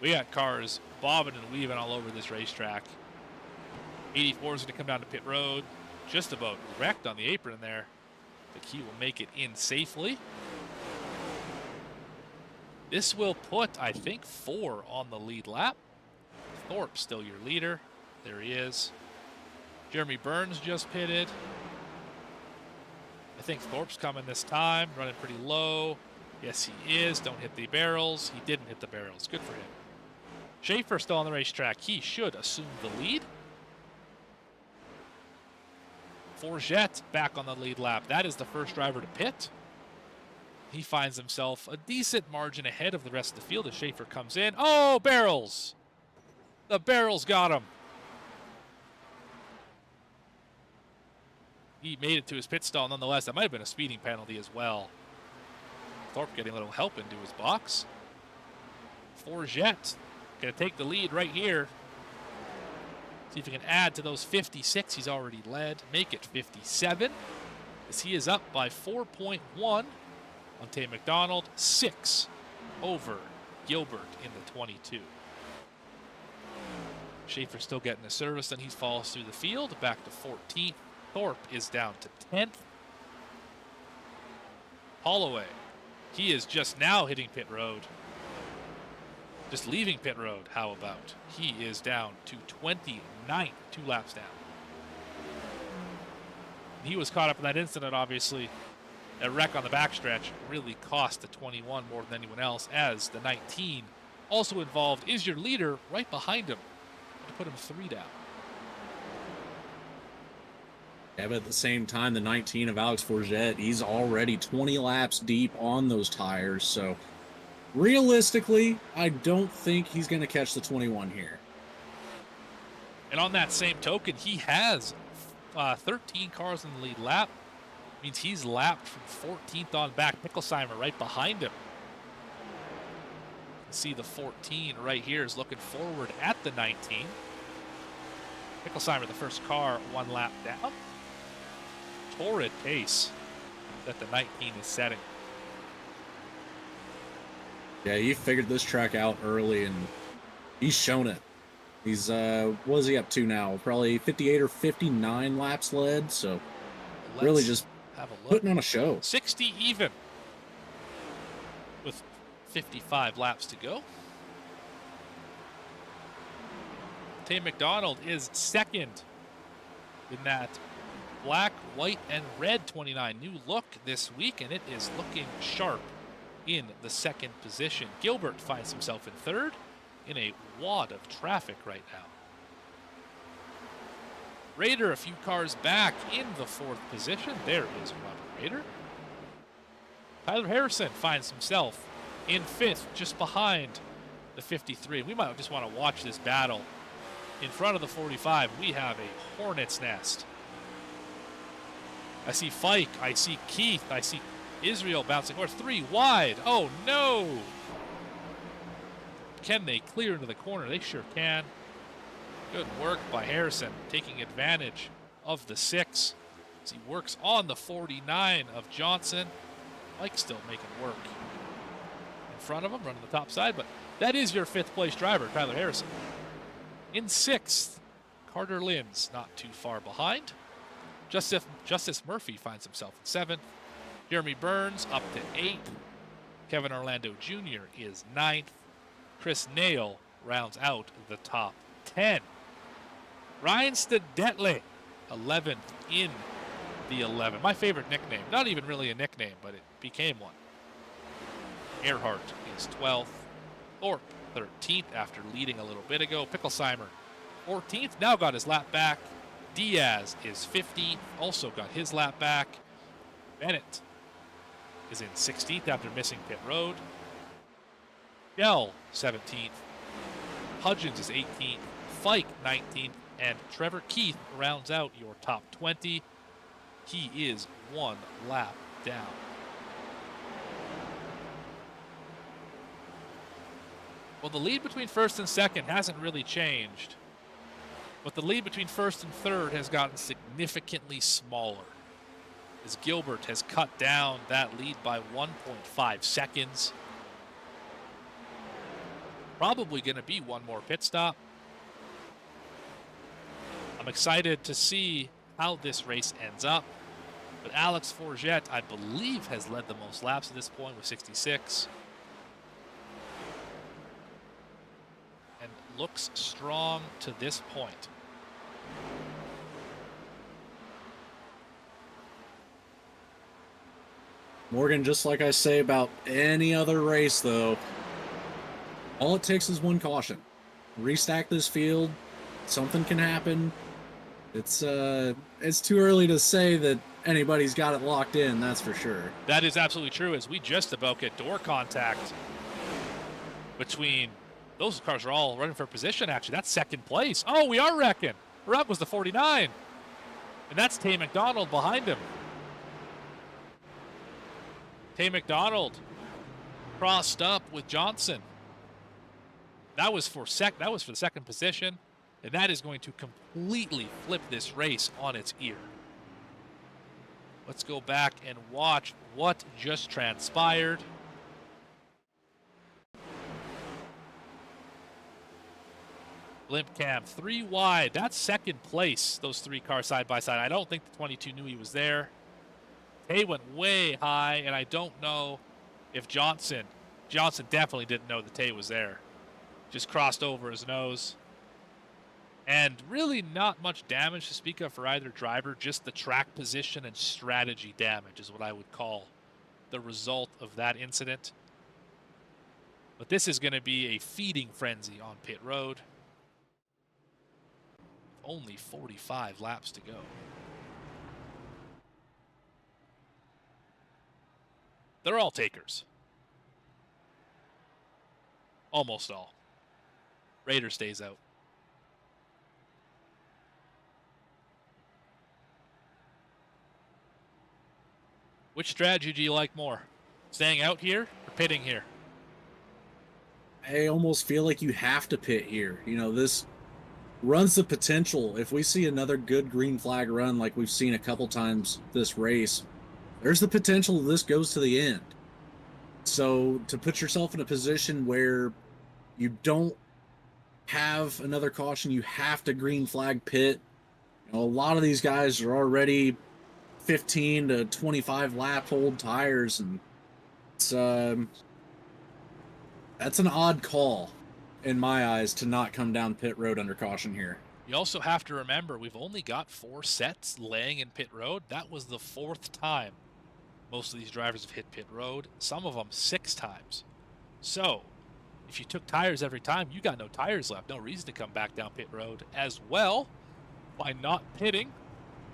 we got cars bobbing and weaving all over this racetrack. 84 is going to come down to pit road, just about wrecked on the apron there. But he will make it in safely. This will put, I think, 4 on the lead lap. Thorpe still your leader. There he is. Jeremy Burns just pitted. I think Thorpe's coming this time, running pretty low. Yes, he is. Don't hit the barrels. He didn't hit the barrels. Good for him. Schaefer still on the racetrack. He should assume the lead. Forget back on the lead lap. That is the first driver to pit. He finds himself a decent margin ahead of the rest of the field as Schaefer comes in. Oh, barrels! The barrels got him. He made it to his pit stall nonetheless. That might have been a speeding penalty as well. Thorpe getting a little help into his box. Forget going to take the lead right here. See if he can add to those 56 he's already led. Make it 57 as he is up by 4.1 on Tay McDonald. 6 over Gilbert in the 22. Schaefer still getting the service, then he falls through the field. Back to 14th. Thorpe is down to 10th. Holloway, he is just now hitting pit road. Just leaving pit road, how about? He is down to 29th, 2 laps down. He was caught up in that incident, obviously. A wreck on the backstretch really cost the 21 more than anyone else, as the 19 also involved is your leader right behind him to put him 3 down. Yeah, but at the same time, the 19 of Alex Forget, he's already 20 laps deep on those tires, so realistically, I don't think he's going to catch the 21 here. And on that same token, he has 13 cars in the lead lap. Means he's lapped from 14th on back. Picklesheimer right behind him. You see the 14 right here is looking forward at the 19. Picklesheimer, the first car, 1 lap down. Torrid pace that the 19 is setting. Yeah, he figured this track out early, and he's shown it. He's, what is he up to now? Probably 58 or 59 laps led, so really just have a look. putting on a show. 60 even with 55 laps to go. Tay McDonald is second in that black, white, and red 29 new look this week, and it is looking sharp in the second position. Gilbert finds himself in third in a wad of traffic right now. Rader a few cars back in the 4th position. There is Robert Rader. Tyler Harrison finds himself in 5th, just behind the 53. We might just want to watch this battle. In front of the 45, we have a hornet's nest. I see Fike, I see Keith, I see Israel bouncing horse 3 wide. Oh no! Can they clear into the corner? They sure can. Good work by Harrison, taking advantage of the 6 as he works on the 49 of Johnson. Mike still making work in front of him, running the top side, but that is your 5th place driver, Tyler Harrison. In 6th, Carter Linz not too far behind. Justice Murphy finds himself in 7th. Jeremy Burns up to 8th. Kevin Orlando Jr. is 9th. Chris Nail rounds out the top 10. Ryan Stedetley, 11th in the 11. My favorite nickname. Not even really a nickname, but it became one. Erhardt is 12th. Thorpe, 13th after leading a little bit ago. Picklesheimer, 14th. Now got his lap back. Diaz is 15th. Also got his lap back. Bennett is in 16th after missing pit road. Dell, 17th. Hudgens is 18th. Fike, 19th. And Trevor Keith rounds out your top 20. He is 1 lap down. Well, the lead between 1st and 2nd hasn't really changed. But the lead between 1st and 3rd has gotten significantly smaller, as Gilbert has cut down that lead by 1.5 seconds. Probably going to be one more pit stop. I'm excited to see how this race ends up. But Alex Forget, I believe, has led the most laps at this point with 66. And looks strong to this point. Morgan, just like I say about any other race, though, all it takes is one caution. restack this field. Something can happen. It's too early to say that anybody's got it locked in, that's for sure. That is absolutely true, as we just about get door contact between those cars. Are all running for position, actually. That's second place. Oh, we are wrecking. We're up was the 49. And that's Tay McDonald behind him. Tay McDonald crossed up with Johnson. That was for the second position, and that is going to completely flip this race on its ear. Let's go back and watch what just transpired. Blimp cam 3 wide. That's second place, those 3 cars side by side. I don't think the 22 knew he was there. Tay went way high, and I don't know if Johnson definitely didn't know that Tay was there. Just crossed over his nose. And really not much damage to speak of for either driver, just the track position and strategy damage is what I would call the result of that incident. But this is going to be a feeding frenzy on pit road. Only 45 laps to go. They're all takers. Almost all. Raider stays out. Which strategy do you like more? Staying out here or pitting here? I almost feel like you have to pit here. You know, this runs the potential. If we see another good green flag run like we've seen a couple times this race, there's the potential this goes to the end. So to put yourself in a position where you don't have another caution, you have to green flag pit. You know, a lot of these guys are already 15 to 25 lap old tires, and it's that's an odd call in my eyes to not come down pit road under caution here. You also have to remember we've only got 4 sets laying in pit road. That was the 4th time most of these drivers have hit pit road, some of them 6 times. So if you took tires every time, you got no tires left. No reason to come back down pit road. As well, by not pitting,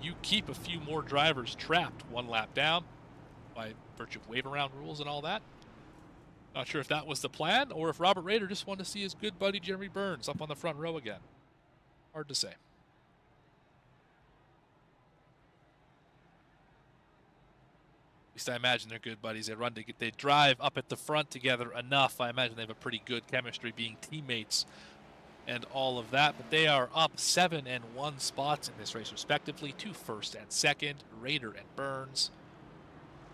you keep a few more drivers trapped 1 lap down by virtue of wave around rules and all that. Not sure if that was the plan or if Robert Raider just wanted to see his good buddy Jeremy Burns up on the front row again. Hard to say. At least I imagine they're good buddies. They drive up at the front together enough. I imagine they have a pretty good chemistry being teammates and all of that. But they are up 7 and 1 spots in this race respectively, to first and second, Raider and Burns.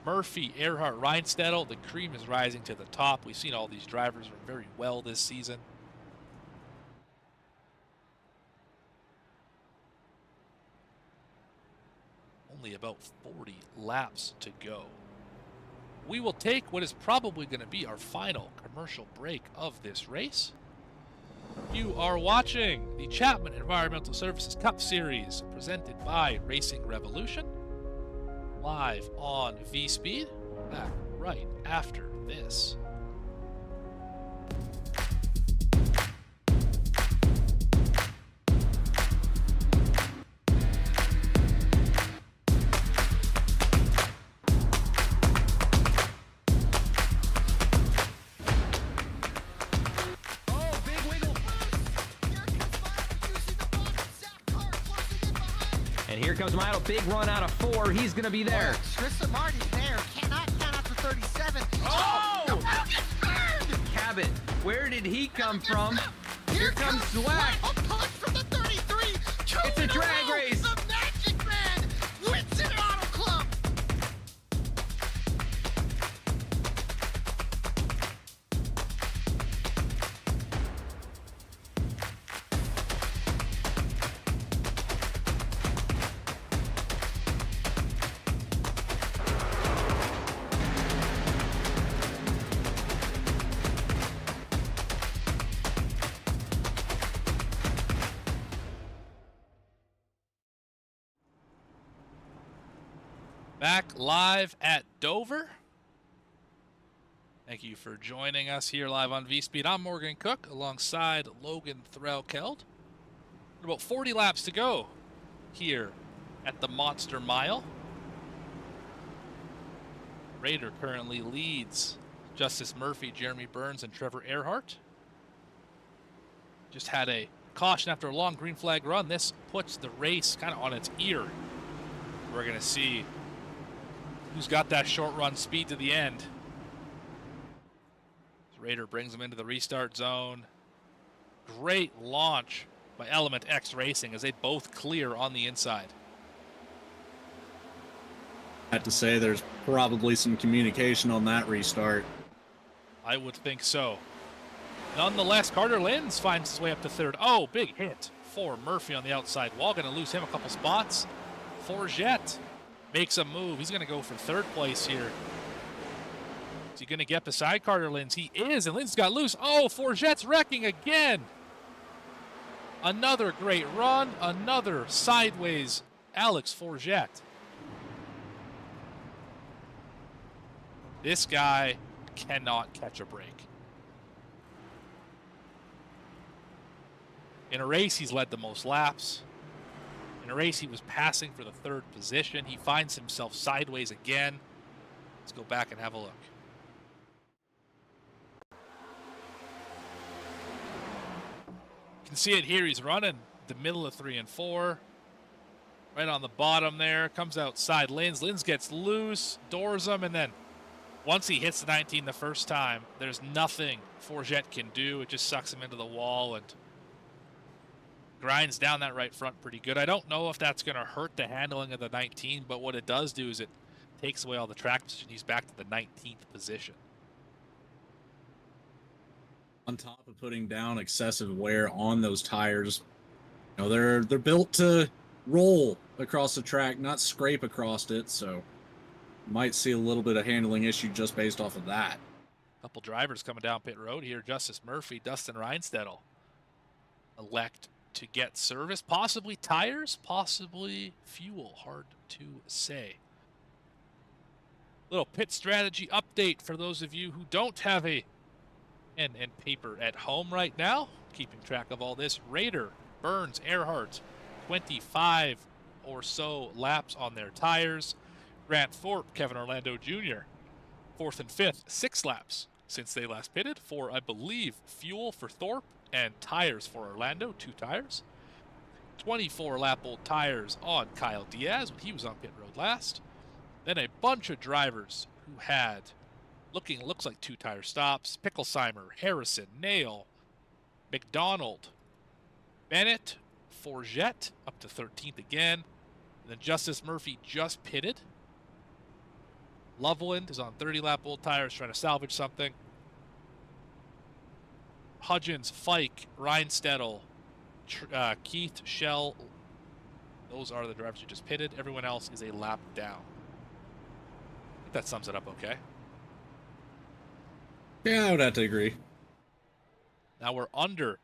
Murphy, Erhardt, Reinstedel, the cream is rising to the top. We've seen all these drivers run very well this season. Only about 40 laps to go. We will take what is probably going to be our final commercial break of this race. You are watching the Chapman Environmental Services Cup Series presented by Racing Revolution, live on V-Speed. Back right after this. Here comes Milo, big run out of 4. He's going to be there. Tristan Martin's there. Cannot count out to 37. Oh! Cabot, where did he come from? Here comes Zwack. A punch from the 33. It's a drag race. The Magic Man wins it Auto Club. Back live at Dover. Thank you for joining us here live on V-Speed. I'm Morgan Cook alongside Logan Threlkeld. About 40 laps to go here at the Monster Mile. Raider currently leads Justice Murphy, Jeremy Burns, and Trevor Erhardt. Just had a caution after a long green flag run. This puts the race kind of on its ear. We're going to see who's got that short run speed to the end. Raider brings him into the restart zone. Great launch by Element X Racing as they both clear on the inside. I have to say there's probably some communication on that restart. I would think so. Nonetheless, Carter Linz finds his way up to third. Oh, big hit for Murphy on the outside wall. Going to lose him a couple spots. Forget makes a move. He's going to go for third place here. Is he going to get beside Carter Linz? He is, and Linz got loose. Oh, Forget's wrecking again. Another great run. Another sideways Alex Forget. This guy cannot catch a break. In a race, he's led the most laps. In a race, he was passing for the third position. He finds himself sideways again. Let's go back and have a look. You can see it here. He's running the middle of 3 and 4. Right on the bottom there. Comes outside Linz. Linz gets loose, doors him, and then once he hits the 19 the first time, there's nothing Forget can do. It just sucks him into the wall and grinds down that right front pretty good. I don't know if that's going to hurt the handling of the 19, but what it does do is it takes away all the track position. He's back to the 19th position. On top of putting down excessive wear on those tires, you know, they're built to roll across the track, not scrape across it, so might see a little bit of handling issue just based off of that. Couple drivers coming down pit road here. Justice Murphy, Dustin Reinstettel elect to get service, possibly tires, possibly fuel. Hard to say. Little pit strategy update for those of you who don't have a pen and paper at home right now. Keeping track of all this. Raider, Burns, Erhardt, 25 or so laps on their tires. Grant Thorpe, Kevin Orlando Jr., 4th and 5th, 6 laps since they last pitted for, I believe, fuel for Thorpe and tires for Orlando, 2 tires. 24-lap-old tires on Kyle Diaz when he was on pit road last. Then a bunch of drivers who had looks like 2 tire stops. Picklesheimer, Harrison, Nail, McDonald, Bennett, Forget up to 13th again. And then Justice Murphy just pitted. Loveland is on 30-lap-old tires trying to salvage something. Hudgens, Fike, Reinstettel, Keith, Shell. Those are the drivers who just pitted. Everyone else is a lap down. I think that sums it up okay. Yeah, I would have to agree. Now we're under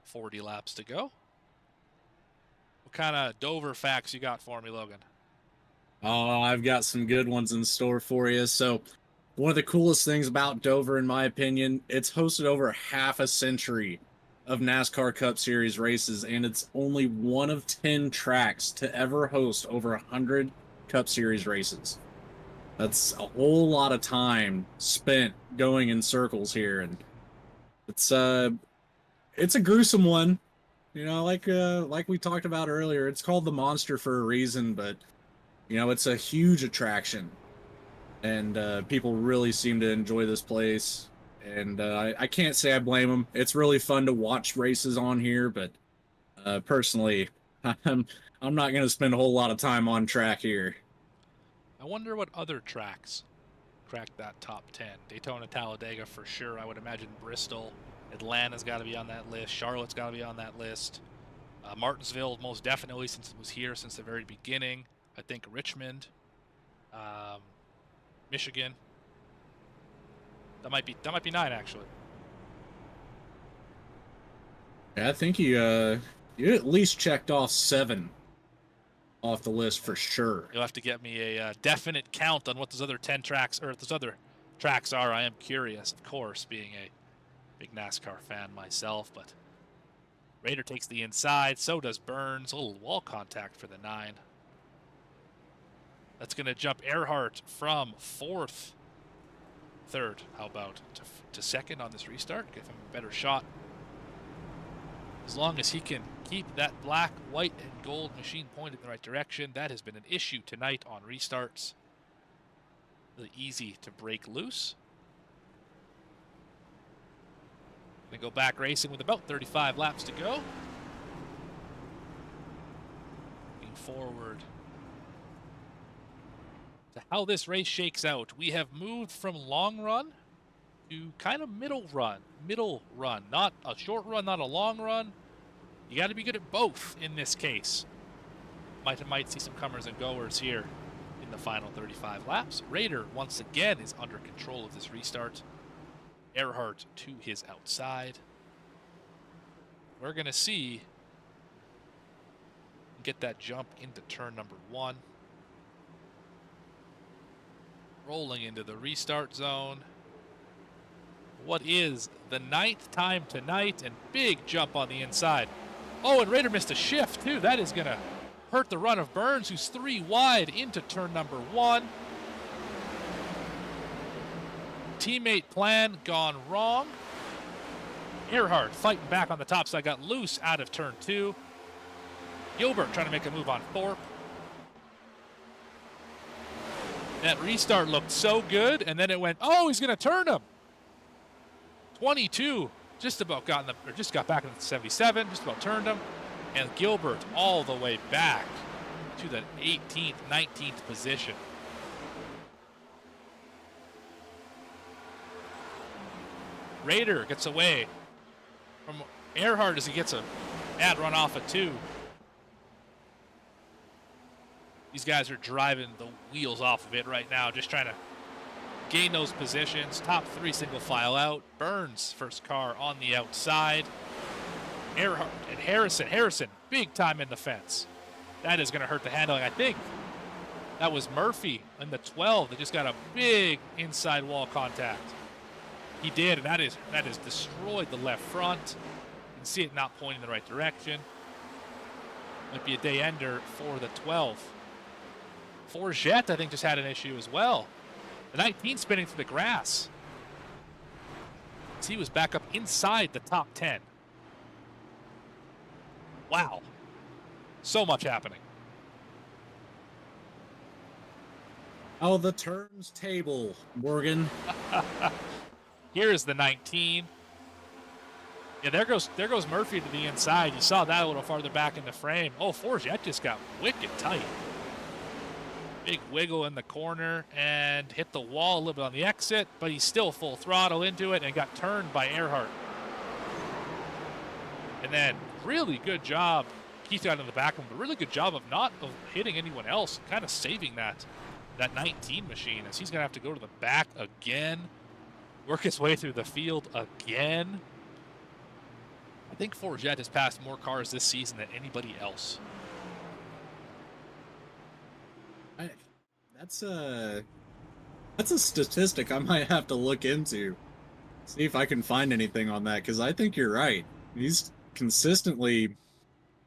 40 laps to go. What kind of Dover facts you got for me, Logan? Oh, I've got some good ones in store for you. So, one of the coolest things about Dover, in my opinion, it's hosted over half a century of NASCAR Cup Series races, and it's only one of 10 tracks to ever host over 100 Cup Series races. That's a whole lot of time spent going in circles here, and it's a gruesome one. You know, like we talked about earlier, it's called the Monster for a reason, but you know, it's a huge attraction, and people really seem to enjoy this place, and I can't say I blame them. It's really fun to watch races on here, but personally, I'm not going to spend a whole lot of time on track here. I wonder what other tracks cracked that top 10. Daytona, Talladega for sure. I would imagine Bristol. Atlanta's got to be on that list. Charlotte's got to be on that list. Martinsville most definitely, since it was here since the very beginning. I think Richmond, Michigan. That might be 9 actually. Yeah, I think you at least checked off 7 off the list for sure. You'll have to get me a definite count on what those other 10 tracks or those other tracks are. I am curious, of course, being a big NASCAR fan myself, but Raider takes the inside, so does Burns. A little wall contact for the 9. That's going to jump Erhardt from 4th, 3rd, how about, to 2nd on this restart, give him a better shot. As long as he can keep that black, white, and gold machine pointed in the right direction. That has been an issue tonight on restarts. Really easy to break loose. Gonna go back racing with about 35 laps to go. Looking forward to how this race shakes out. We have moved from long run to kind of middle run. Not a short run, not a long run. You got to be good at both in this case. Might see some comers and goers here in the final 35 laps. Raider, once again, is under control of this restart. Erhardt to his outside. We're going to see get that jump into turn number 1. Rolling into the restart zone. What is the 9th time tonight, and big jump on the inside. Oh, and Raider missed a shift too. That is going to hurt the run of Burns, who's 3 wide into turn number 1. Teammate plan gone wrong. Erhardt fighting back on the top side, got loose out of turn 2. Gilbert trying to make a move on Thorpe. That restart looked so good, and then it went, oh, he's going to turn him. 22 just about got back into the 77, just about turned him. And Gilbert all the way back to the 18th, 19th position. Raider gets away from Erhardt as he gets a bad run off of 2. These guys are driving the wheels off of it right now, just trying to gain those positions. Top 3 single file out. Burns first car on the outside. Erhardt and Harrison big time in the fence. That is going to hurt the handling. I think that was Murphy in the 12 that just got a big inside wall contact. He did, and that has destroyed the left front. You can see it not pointing in the right direction. Might be a day ender for the 12. Forget, I think, just had an issue as well. The 19 spinning through the grass. He was back up inside the top 10. Wow. So much happening. Oh, the turns table, Morgan. Here's the 19. Yeah, there goes Murphy to the inside. You saw that a little farther back in the frame. Oh, Forget just got wicked tight. Big wiggle in the corner and hit the wall a little bit on the exit, but he's still full throttle into it and got turned by Erhardt. And then really good job. Keith got in the back of him, but really good job of not hitting anyone else, kind of saving that 19 machine, as he's going to have to go to the back again, work his way through the field again. I think Forget has passed more cars this season than anybody else. That's a statistic I might have to look into. See if I can find anything on that, because I think you're right. He's consistently,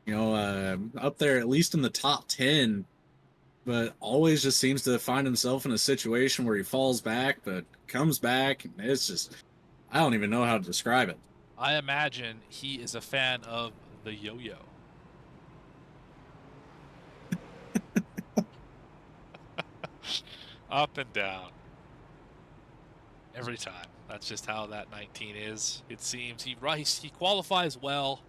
up there at least in the top 10, but always just seems to find himself in a situation where he falls back, but comes back. And it's just, I don't even know how to describe it. I imagine he is a fan of the yo-yo. Up and down. Every time. That's just how that 19 is. It seems he qualifies well,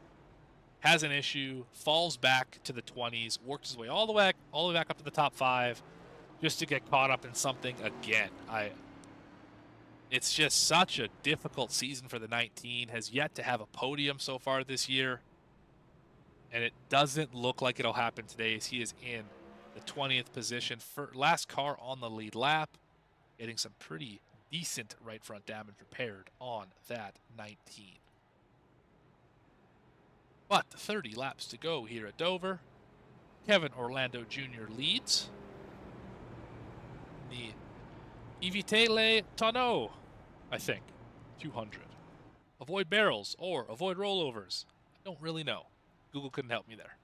has an issue, falls back to the 20s, works his way all the way back up to the top 5, just to get caught up in something again. It's just such a difficult season for the 19. Has yet to have a podium so far this year, and it doesn't look like it'll happen today, as he is in the 20th position, for last car on the lead lap, getting some pretty decent right front damage repaired on that 19. But 30 laps to go here at Dover. Kevin Orlando Jr. leads. The EVITER TONNEAUX, I think. 200. Avoid barrels or avoid rollovers. I don't really know. Google couldn't help me there.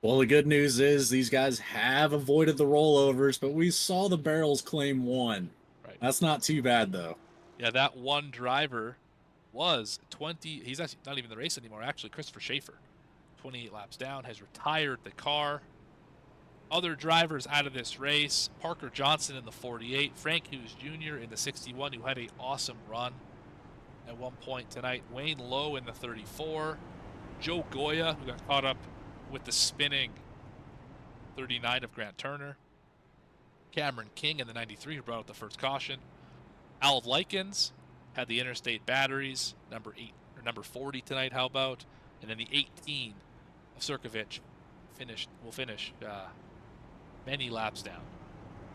Well, the good news is these guys have avoided the rollovers, but we saw the barrels claim 1. Right. That's not too bad, though. Yeah, that one driver was 20. He's actually not even in the race anymore, actually. Christopher Schaefer, 28 laps down, has retired the car. Other drivers out of this race: Parker Johnson in the 48, Frank Hughes Jr. in the 61, who had an awesome run at one point tonight, Wayne Lowe in the 34, Joe Goya, who got caught up with the spinning 39 of Grant Turner, Cameron King in the 93, who brought out the first caution, Al Likens had the interstate batteries, number 40 tonight. How about? And then the 18 of Sirkovich will finish many laps down,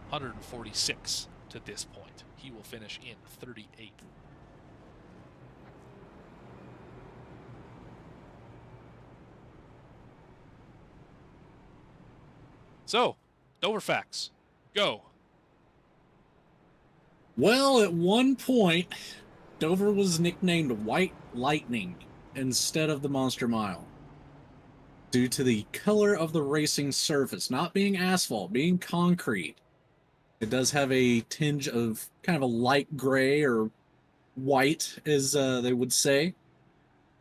146 to this point. He will finish in 38th. So, Dover facts, go. Well, at one point, Dover was nicknamed White Lightning instead of the Monster Mile, due to the color of the racing surface, not being asphalt, being concrete. It does have a tinge of kind of a light gray or white, as they would say.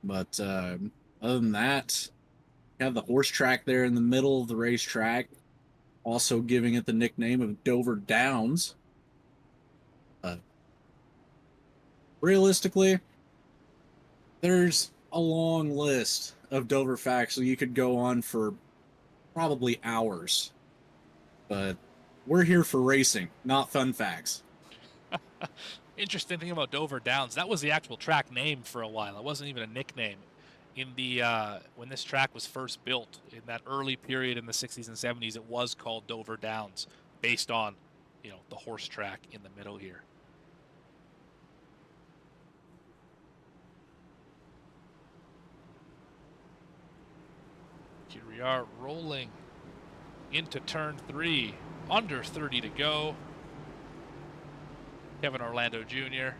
But other than that, you have the horse track there in the middle of the racetrack, also giving it the nickname of Dover Downs. Realistically, there's a long list of Dover facts, so you could go on for probably hours. But we're here for racing, not fun facts. Interesting thing about Dover Downs, that was the actual track name for a while. It wasn't even a nickname. In the when this track was first built, in that early period in the 60s and 70s, it was called Dover Downs, based on, the horse track in the middle here. Here we are rolling into turn 3, under 30 to go. Kevin Orlando Jr.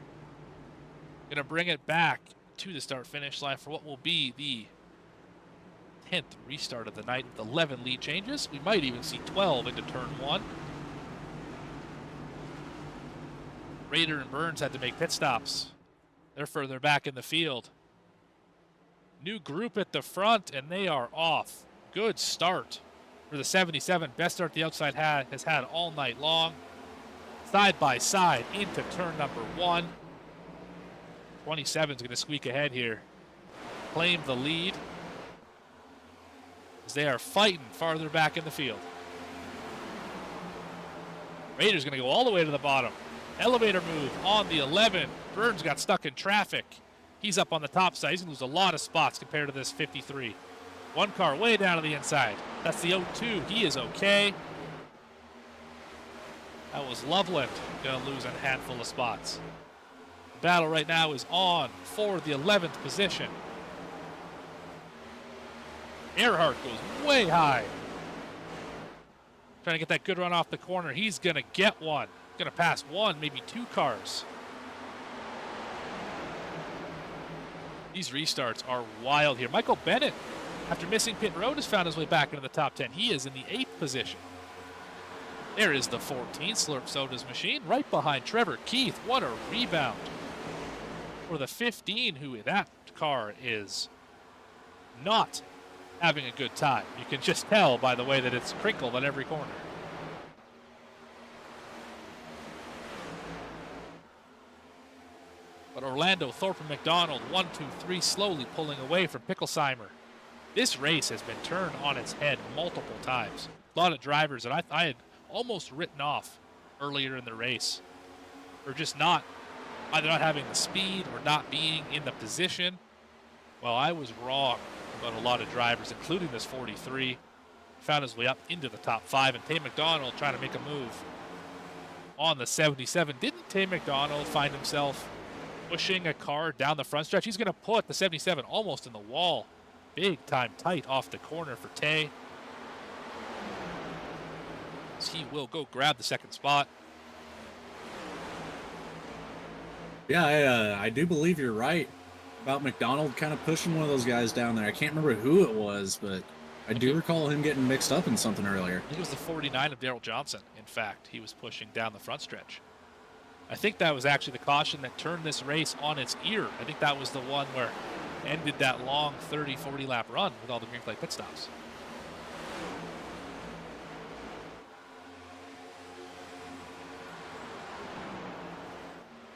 going to bring it back to the start-finish line for what will be the 10th restart of the night with 11 lead changes. We might even see 12 into turn 1. Rader and Burns had to make pit stops. They're further back in the field. New group at the front, and they are off. Good start for the 77. Best start the outside has had all night long. Side by side into turn number 1. 27 is going to squeak ahead here. Claim the lead as they are fighting farther back in the field. Rader's going to go all the way to the bottom. Elevator move on the 11. Burns got stuck in traffic. He's up on the top side. He's going to lose a lot of spots compared to this 53. One car way down to the inside. That's the 02. He is okay. That was Loveland going to lose a handful of spots. The battle right now is on for the 11th position. Erhardt goes way high. Trying to get that good run off the corner. He's going to get one. Going to pass one, maybe 2 cars. These restarts are wild here. Michael Bennett, after missing pit road, has found his way back into the top 10. He is in the 8th position. There is the 14, Slurp Soda's machine, right behind Trevor Keith. What a rebound for the 15, who that car is not having a good time. You can just tell by the way that it's crinkled on every corner. But Orlando, Thorpe, and McDonald, 1, 2, 3, slowly pulling away from Picklesheimer. This race has been turned on its head multiple times. A lot of drivers that I had almost written off earlier in the race, or just either not having the speed or not being in the position. Well, I was wrong about a lot of drivers, including this 43. Found his way up into the top 5, and Tay McDonald trying to make a move on the 77. Didn't Tay McDonald find himself pushing a car down the front stretch? He's going to put the 77 almost in the wall. Big time tight off the corner for Tay. He will go grab the second spot. Yeah, I do believe you're right about McDonald kind of pushing one of those guys down there. I can't remember who it was, but I do recall him getting mixed up in something earlier. I think it was the 49 of Daryl Johnson. In fact, he was pushing down the front stretch. I think that was actually the caution that turned this race on its ear. I think that was the one where ended that long 30, 40 lap run with all the green flag pit stops.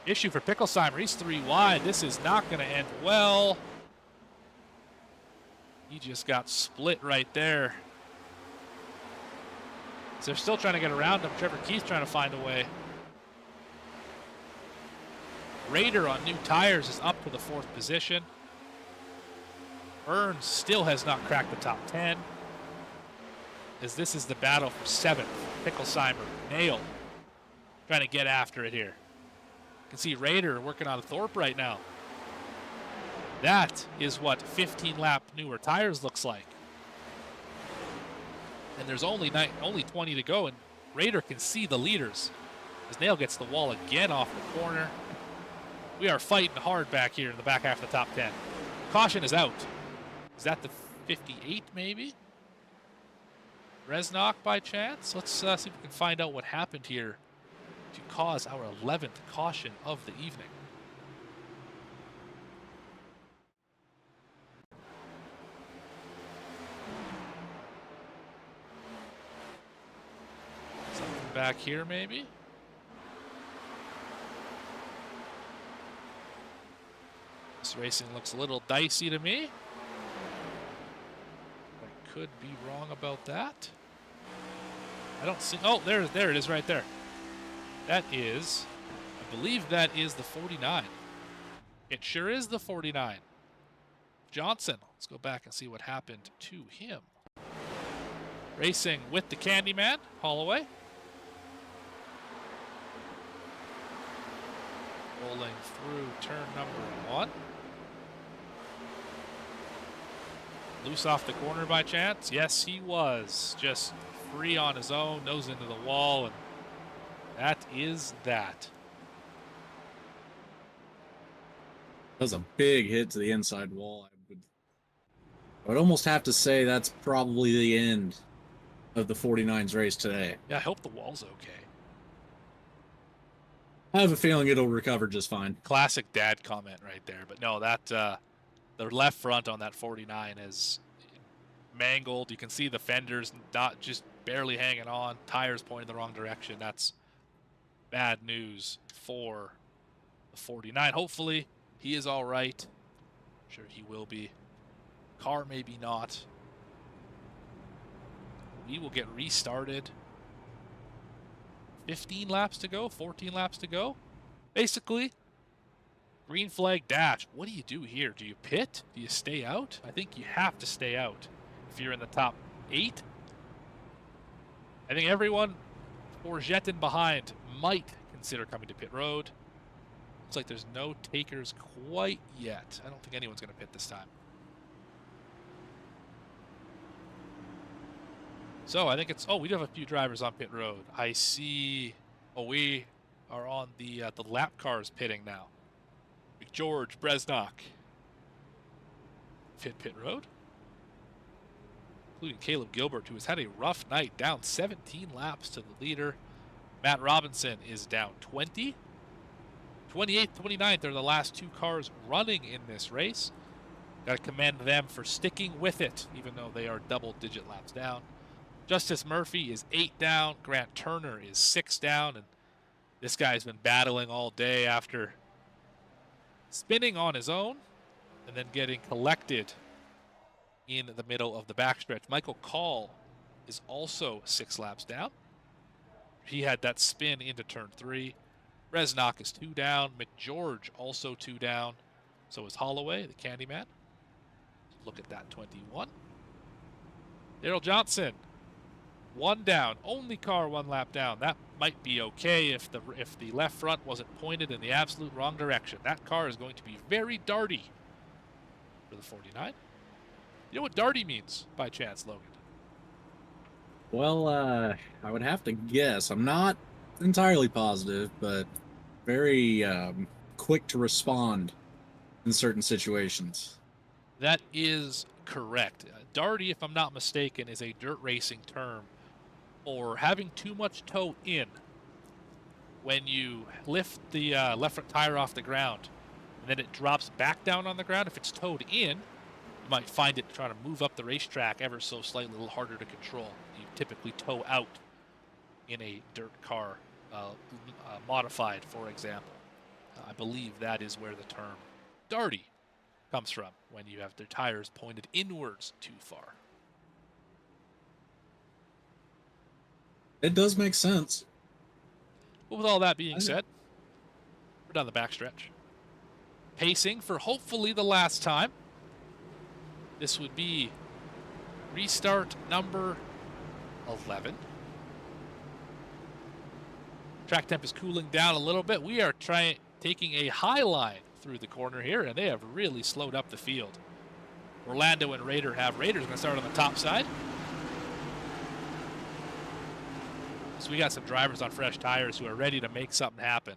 Issue for Picklesheimer. He's 3 wide. This is not going to end well. He just got split right there. So they're still trying to get around him. Trevor Keith's trying to find a way. Raider on new tires is up to the 4th position. Burns still has not cracked the top 10. As this is the battle for 7th. Picklesheimer, Nail, trying to get after it here. You can see Raider working on Thorpe right now. That is what 15 lap newer tires looks like. And there's only 20 to go, and Raider can see the leaders. As Nail gets the wall again off the corner. We are fighting hard back here in the back half of the top 10. Caution is out. Is that the 58 maybe? Resnock by chance? Let's see if we can find out what happened here to cause our 11th caution of the evening. Something back here maybe? This racing looks a little dicey to me. I could be wrong about that. I don't see. Oh, there it is right there. That is, I believe that is the 49. It sure is the 49. Johnson. Let's go back and see what happened to him. Racing with the Candyman, Holloway. Rolling through turn number 1. Loose off the corner by chance? Yes, he was. Just free on his own, nose into the wall, and that is that. That was a big hit to the inside wall. I would almost have to say that's probably the end of the 49's race today. Yeah, I hope the wall's okay. I have a feeling it'll recover just fine. Classic dad comment right there. But no, that the left front on that 49 is mangled. You can see the fenders not just barely hanging on. Tires pointing the wrong direction. That's bad news for the 49. Hopefully he is all right. I'm sure he will be. Car maybe not. We will get restarted. 15 laps to go, 14 laps to go. Basically, green flag dash. What do you do here? Do you pit? Do you stay out? I think you have to stay out if you're in the top 8. I think everyone Forget and behind might consider coming to pit road. Looks like there's no takers quite yet. I don't think anyone's going to pit this time. So I think it's, oh, we do have a few drivers on pit road. I see, oh, we are on the lap cars pitting now. McGeorge, Bresnock. Pit road. Including Caleb Gilbert, who has had a rough night, down 17 laps to the leader. Matt Robinson is down 20. 28th, 29th are the last 2 cars running in this race. Got to commend them for sticking with it, even though they are double-digit laps down. Justice Murphy is 8 down. Grant Turner is 6 down. And this guy's been battling all day after spinning on his own and then getting collected in the middle of the backstretch. Michael Call is also 6 laps down. He had that spin into turn 3. Resnock is 2 down. McGeorge also 2 down. So is Holloway, the Candyman. Look at that 21. Daryl Johnson, 1 down. Only car 1 lap down. That might be okay if the left front wasn't pointed in the absolute wrong direction. That car is going to be very darty for the 49. You know what darty means by chance, Logan? Well, I would have to guess. I'm not entirely positive, but very quick to respond in certain situations. That is correct. Darty, if I'm not mistaken, is a dirt racing term for having too much toe in. When you lift the left front tire off the ground and then it drops back down on the ground, if it's towed in, you might find it trying to move up the racetrack ever so slightly, a little harder to control. You typically toe out in a dirt car, modified, for example. I believe that is where the term darty comes from, when you have the tires pointed inwards too far. It does make sense. But with all that being said, we're down the backstretch. Pacing for hopefully the last time. This would be restart number 11. Track temp is cooling down a little bit. We are taking a high line through the corner here, and they have really slowed up the field. Orlando and Raider have. Raiders going to start on the top side. So we got some drivers on fresh tires who are ready to make something happen.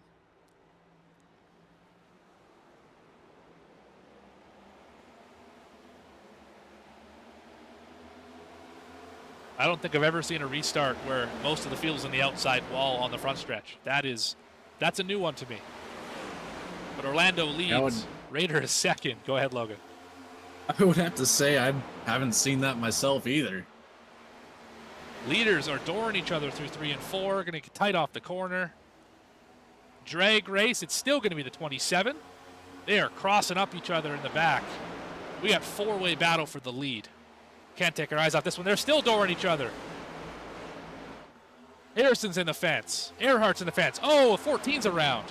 I don't think I've ever seen a restart where most of the field is on the outside wall on the front stretch. That's a new one to me. But Orlando leads. Raider is second. Go ahead, Logan. I would have to say I haven't seen that myself either. Leaders are dooring each other through 3 and 4. Going to get tight off the corner. Drag race. It's still going to be the 27. They are crossing up each other in the back. We got 4-way battle for the lead. Can't take our eyes off this one. They're still dooring each other. Harrison's in the fence. Erhardt's in the fence. Oh, 14's around.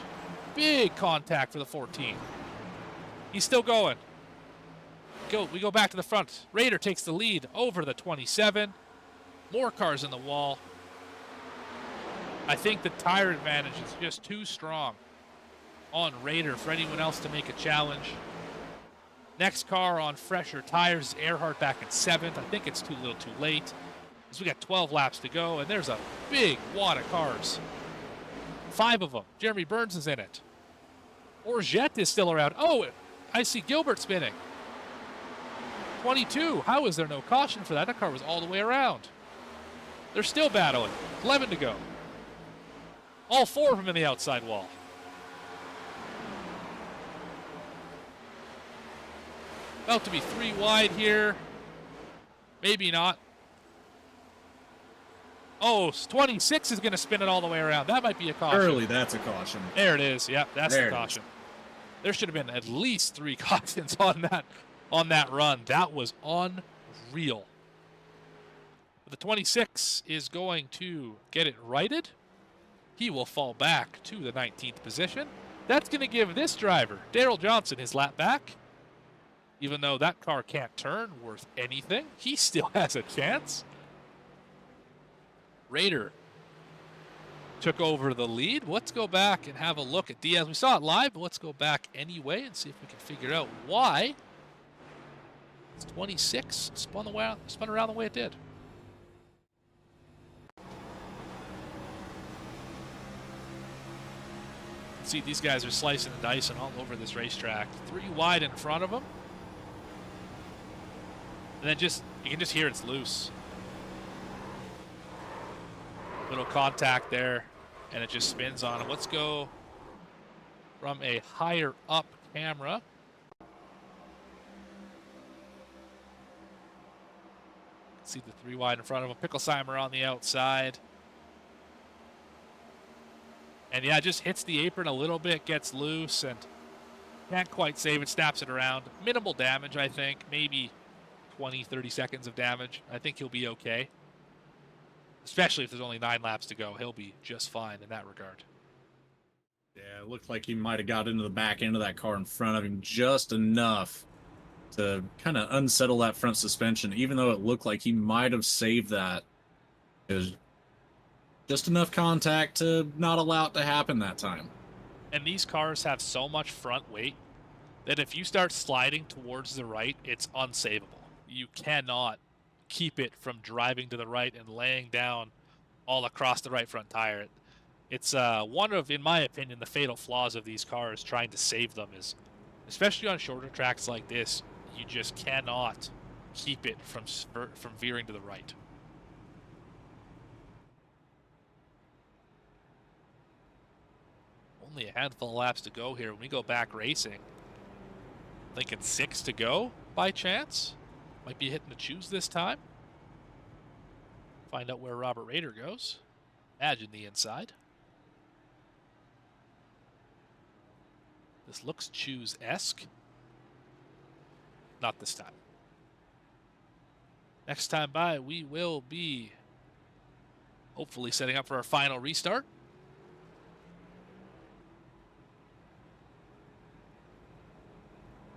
Big contact for the 14. He's still going. We go back to the front. Raider takes the lead over the 27. More cars in the wall. I think the tire advantage is just too strong on Raider for anyone else to make a challenge. Next car on fresher tires is Erhardt back in 7th. I think it's too little too late, because we got 12 laps to go, and there's a big wad of cars. 5 of them. Jeremy Burns is in it. Orgette is still around. Oh, I see Gilbert spinning. 22. How is there no caution for that? That car was all the way around. They're still battling. 11 to go. All 4 of them in the outside wall. About to be 3 wide here. Maybe not. Oh, 26 is going to spin it all the way around. That might be a caution. Early, that's a caution. There it is. Yep, that's There the it caution. There should have been at least 3 cautions on that run. That was unreal. The 26 is going to get it righted. He will fall back to the 19th position. That's going to give this driver, Daryl Johnson, his lap back. Even though that car can't turn worth anything, he still has a chance. Raider took over the lead. Let's go back and have a look at Diaz. We saw it live, but let's go back anyway and see if we can figure out why 26 spun around the way it did. See, these guys are slicing and dicing all over this racetrack. 3 wide in front of them. And then you can just hear it's loose. Little contact there, and it just spins on him. Let's go from a higher up camera. See the 3 wide in front of him. Picklesheimer on the outside. And yeah, just hits the apron a little bit, gets loose, and can't quite save it, snaps it around. Minimal damage, I think. Maybe 20, 30 seconds of damage. I think he'll be okay. Especially if there's only 9 laps to go. He'll be just fine in that regard. Yeah, it looked like he might have got into the back end of that car in front of him just enough to kind of unsettle that front suspension, even though it looked like he might have saved that. It was just enough contact to not allow it to happen that time. And these cars have so much front weight that if you start sliding towards the right, it's unsavable. You cannot keep it from driving to the right and laying down all across the right front tire. It's one of, in my opinion, the fatal flaws of these cars. Trying to save them is, especially on shorter tracks like this, you just cannot keep it from veering to the right. Only a handful of laps to go here. When we go back racing, thinking 6 to go by chance. Might be hitting to choose this time. Find out where Robert Rader goes. Imagine the inside. This looks choose-esque. Not this time. Next time by, we will be hopefully setting up for our final restart.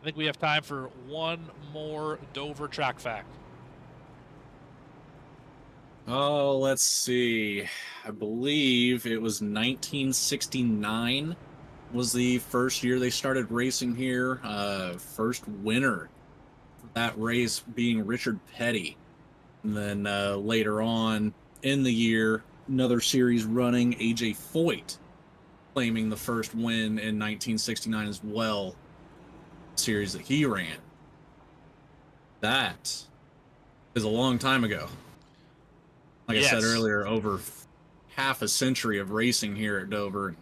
I think we have time for one more Dover track fact. Oh, let's see. I believe it was 1969 was the first year they started racing here. First winner for that race being Richard Petty. And then later on in the year, another series running, AJ Foyt claiming the first win in 1969 as well. Series that he ran. That is a long time ago. Like Yes. I said earlier, over half a century of racing here at Dover.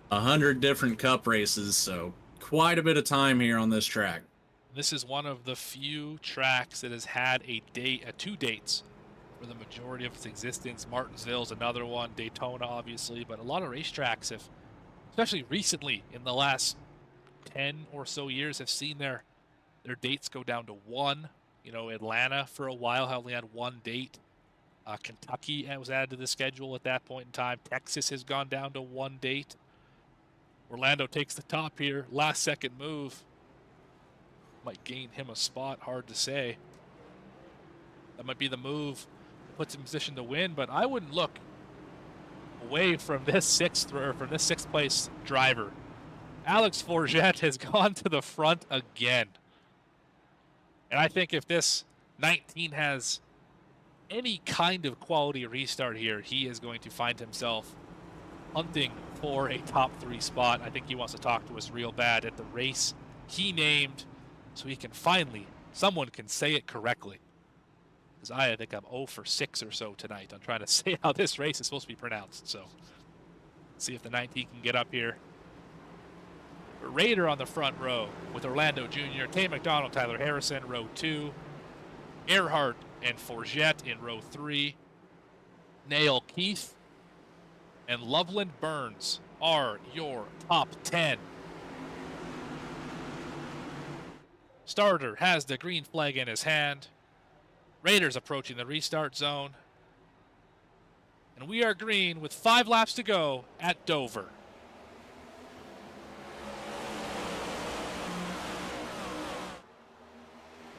100 different cup races, so quite a bit of time here on this track. This is one of the few tracks that has had two dates for the majority of its existence. Martinsville's another one, Daytona obviously, but a lot of racetracks have, especially recently in the last 10 or so years, have seen their dates go down to one. You know, Atlanta for a while only had one date. Kentucky was added to the schedule at that point in time. Texas has gone down to one date. Orlando takes the top here. Last second move. Might gain him a spot, hard to say. That might be the move that puts him in position to win, but I wouldn't look away from this sixth place driver. Alex Forget has gone to the front again. And I think if this 19 has any kind of quality restart here, he is going to find himself hunting for a top 3 spot. I think he wants to talk to us real bad at the race he named, so he can finally, someone can say it correctly. Because I think I'm 0 for 6 or so tonight on trying to say how this race is supposed to be pronounced. So, see if the 19 can get up here. Raider on the front row with Orlando Jr., Tay McDonald, Tyler Harrison, row 2. Erhardt and Forget in row 3. Nail Keith and Loveland Burns are your top 10. Starter has the green flag in his hand. Raiders approaching the restart zone. And we are green with 5 laps to go at Dover.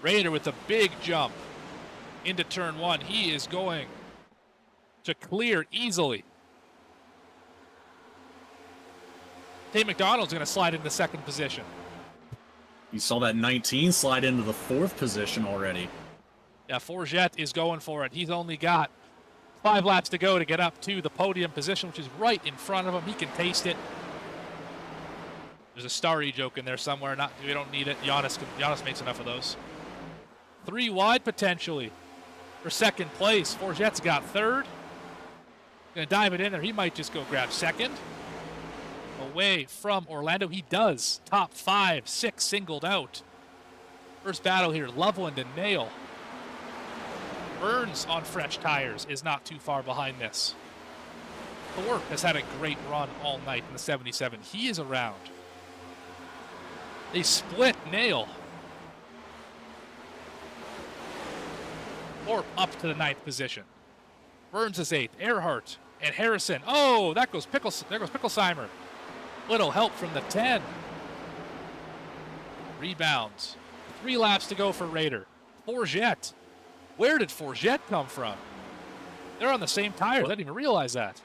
Raider with a big jump into turn 1. He is going to clear easily. Tay McDonald's going to slide into second position. You saw that 19 slide into the 4th position already. Yeah, Forget is going for it. He's only got 5 laps to go to get up to the podium position, which is right in front of him. He can taste it. There's a Starry joke in there somewhere. We don't need it. Giannis makes enough of those. 3 wide potentially for second place. Forget's got 3rd. Gonna dive it in there. He might just go grab 2nd. Away from Orlando. He does. Top 5, 6 singled out. First battle here, Loveland and Nail. Burns on fresh tires is not too far behind this. Thorpe has had a great run all night in the 77. He is around. They split Nail. Thorpe up to the 9th position. Burns is 8th. Erhardt and Harrison. Oh, there goes Picklesheimer. Little help from the 10. Rebounds. 3 laps to go for Raider. Forget. Where did Forget come from? They're on the same tires. I didn't even realize that.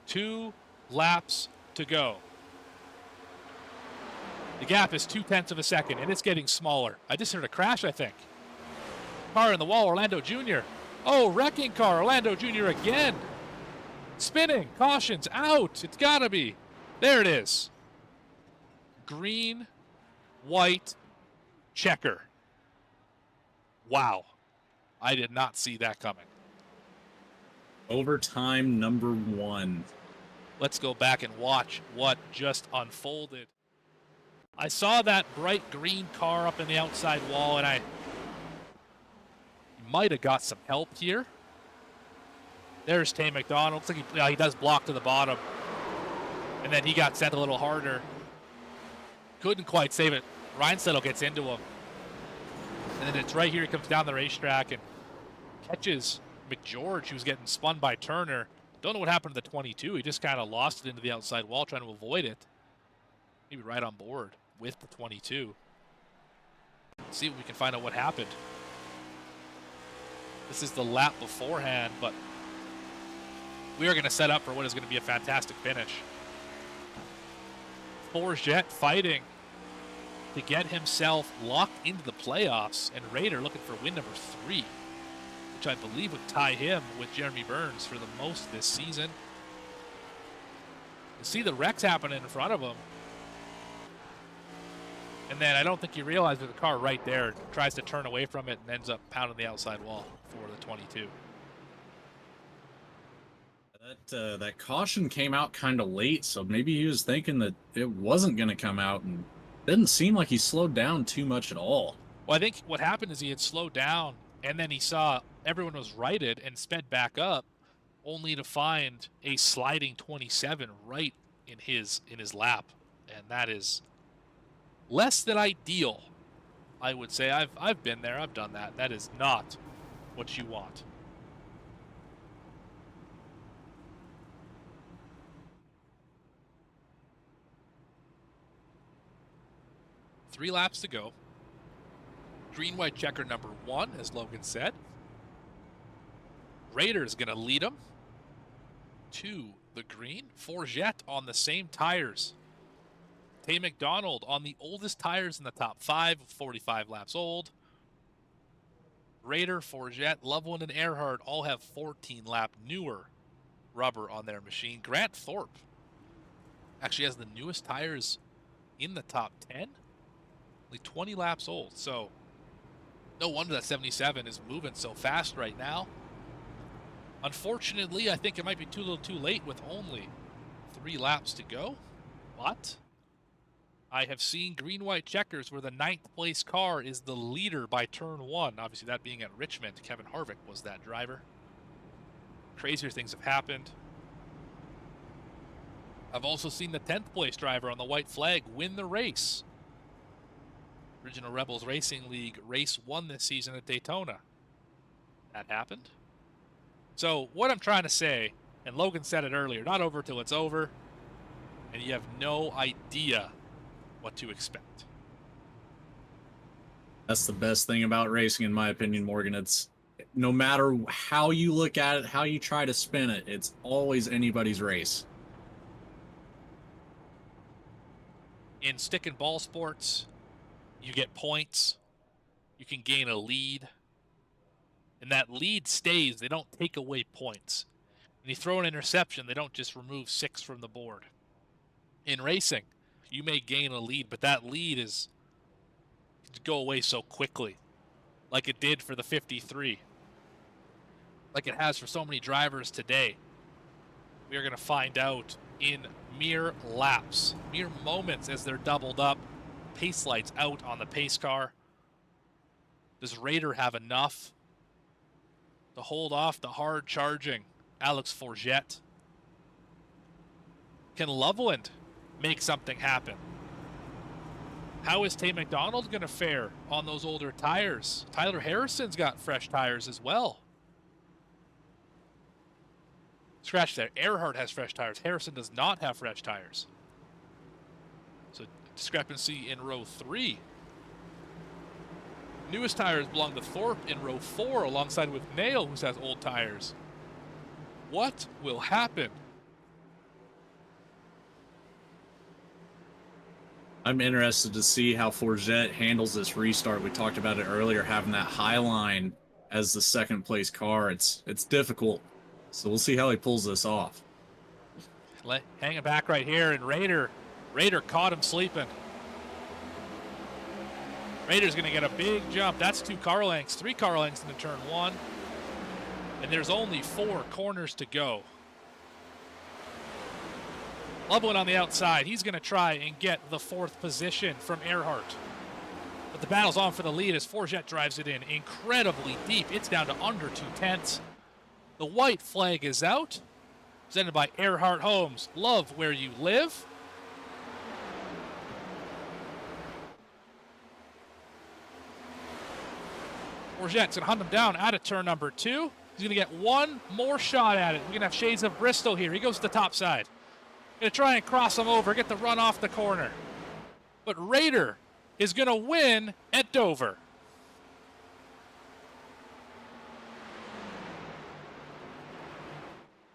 Two laps to go. The gap is 0.2 of a second, and it's getting smaller. I just heard a crash, I think. car in the wall, Orlando Jr. Oh, wrecking car, Orlando Jr. again. Spinning, cautions, out. It's gotta be. There it is. Green, white, checker. Wow. I did not see that coming. Overtime number 1. Let's go back and watch what just unfolded. I saw that bright green car up in the outside wall, and I might have got some help here. There's Tay McDonald. Looks like he does block to the bottom. And then he got sent a little harder. Couldn't quite save it. Reinsettle gets into him. And then it's right here. He comes down the racetrack and catches McGeorge, who's getting spun by Turner. Don't know what happened to the 22. He just kind of lost it into the outside wall, trying to avoid it. Maybe right on board with the 22. Let's see if we can find out what happened. This is the lap beforehand, but we are going to set up for what is going to be a fantastic finish. Forget fighting to get himself locked into the playoffs, and Raider looking for win number 3, which I believe would tie him with Jeremy Burns for the most this season. You see the wrecks happening in front of him. And then I don't think he realized there's a car right there, tries to turn away from it and ends up pounding the outside wall for the 22. That caution came out kind of late, so maybe he was thinking that it wasn't going to come out, and didn't seem like he slowed down too much at all. Well, I think what happened is he had slowed down, and then he saw everyone was righted and sped back up, only to find a sliding 27 right in his lap, and that is less than ideal, I would say. I've been there. I've done that. That is not what you want. Three laps to go. Green, white checker number 1, as Logan said. Raiders going to lead him to the green. Forget on the same tires. Tay McDonald on the oldest tires in the top 5, 45 laps old. Raider, Forget, Loveland, and Erhardt all have 14-lap newer rubber on their machine. Grant Thorpe actually has the newest tires in the top 10. Only 20 laps old, so no wonder that 77 is moving so fast right now. Unfortunately, I think it might be too little too late with only 3 laps to go, but I have seen green-white checkers where the 9th place car is the leader by turn 1. Obviously, that being at Richmond. Kevin Harvick was that driver. Crazier things have happened. I've also seen the 10th place driver on the white flag win the race. Original Rebels Racing League race 1 this season at Daytona. That happened. So what I'm trying to say, and Logan said it earlier, not over till it's over, and you have no idea what to expect. That's the best thing about racing, in my opinion, Morgan. It's no matter how you look at it, how you try to spin it, it's always anybody's race. In stick and ball sports, you get points. You can gain a lead. And that lead stays. They don't take away points. When you throw an interception, they don't just remove 6 from the board. In racing, you may gain a lead, but that lead is to go away so quickly, like it did for the 53, like it has for so many drivers today. We are going to find out in mere laps, mere moments as they're doubled up. Pace lights out on the pace car. Does Raider have enough to hold off the hard charging Alex Forget? Can Loveland make something happen? How is Tay McDonald going to fare on those older tires? Tyler Harrison's got fresh tires as well. Scratch there. Erhardt has fresh tires. Harrison does not have fresh tires. So discrepancy in row 3. Newest tires belong to Thorpe in row 4 alongside with Nail, who has old tires. What will happen? I'm interested to see how Forget handles this restart. We talked about it earlier, having that high line as the second place car. It's difficult. So we'll see how he pulls this off. Hanging back right here, and Raider caught him sleeping. Raider's going to get a big jump. That's 2 car lengths, 3 car lengths into turn 1. And there's only 4 corners to go. Loveland on the outside. He's going to try and get the 4th position from Erhardt. But the battle's on for the lead as Forget drives it in incredibly deep. It's down to under 2/10. The white flag is out. Presented by Erhardt Homes. Love where you live. Forget's going to hunt him down out of turn number 2. He's going to get one more shot at it. We're going to have shades of Bristol here. He goes to the top side. Going to try and cross him over, get the run off the corner. But Raider is going to win at Dover.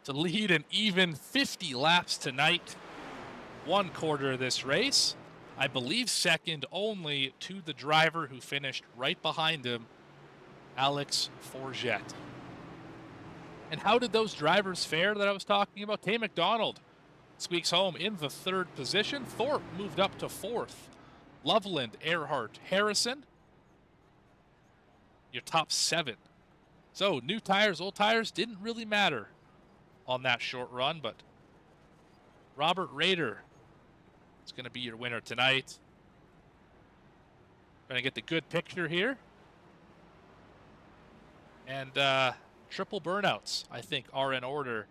To lead an even 50 laps tonight. 1 quarter of this race. I believe second only to the driver who finished right behind him, Alex Forget. And how did those drivers fare that I was talking about? Tay McDonald squeaks home in the 3rd position. Thorpe moved up to 4th. Loveland, Erhardt, Harrison, your top 7. So new tires, old tires didn't really matter on that short run, but Robert Raider is going to be your winner tonight. Going to get the good picture here. And triple burnouts, I think, are in order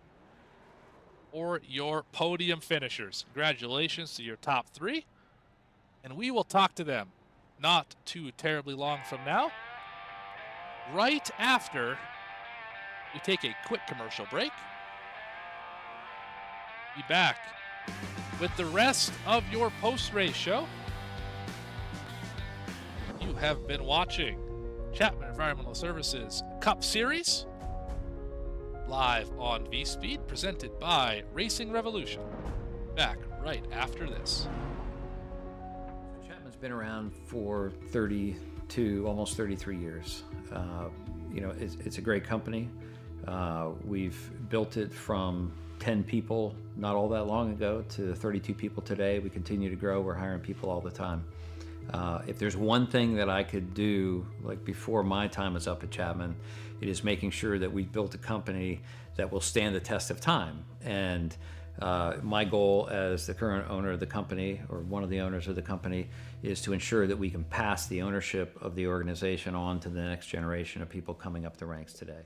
for your podium finishers. Congratulations to your top 3. And we will talk to them not too terribly long from now, right after we take a quick commercial break. Be back with the rest of your post-race show. You have been watching Chapman Environmental Services Cup Series live on V-Speed, presented by Racing Revolution. Back right after this. Chapman's been around for 32, almost 33 years. It's a great company. We've built it from 10 people not all that long ago to 32 people today. We continue to grow. We're hiring people all the time. If there's one thing that I could do, like before my time is up at Chapman, it is making sure that we've built a company that will stand the test of time. And my goal as the current owner of the company, or one of the owners of the company, is to ensure that we can pass the ownership of the organization on to the next generation of people coming up the ranks today.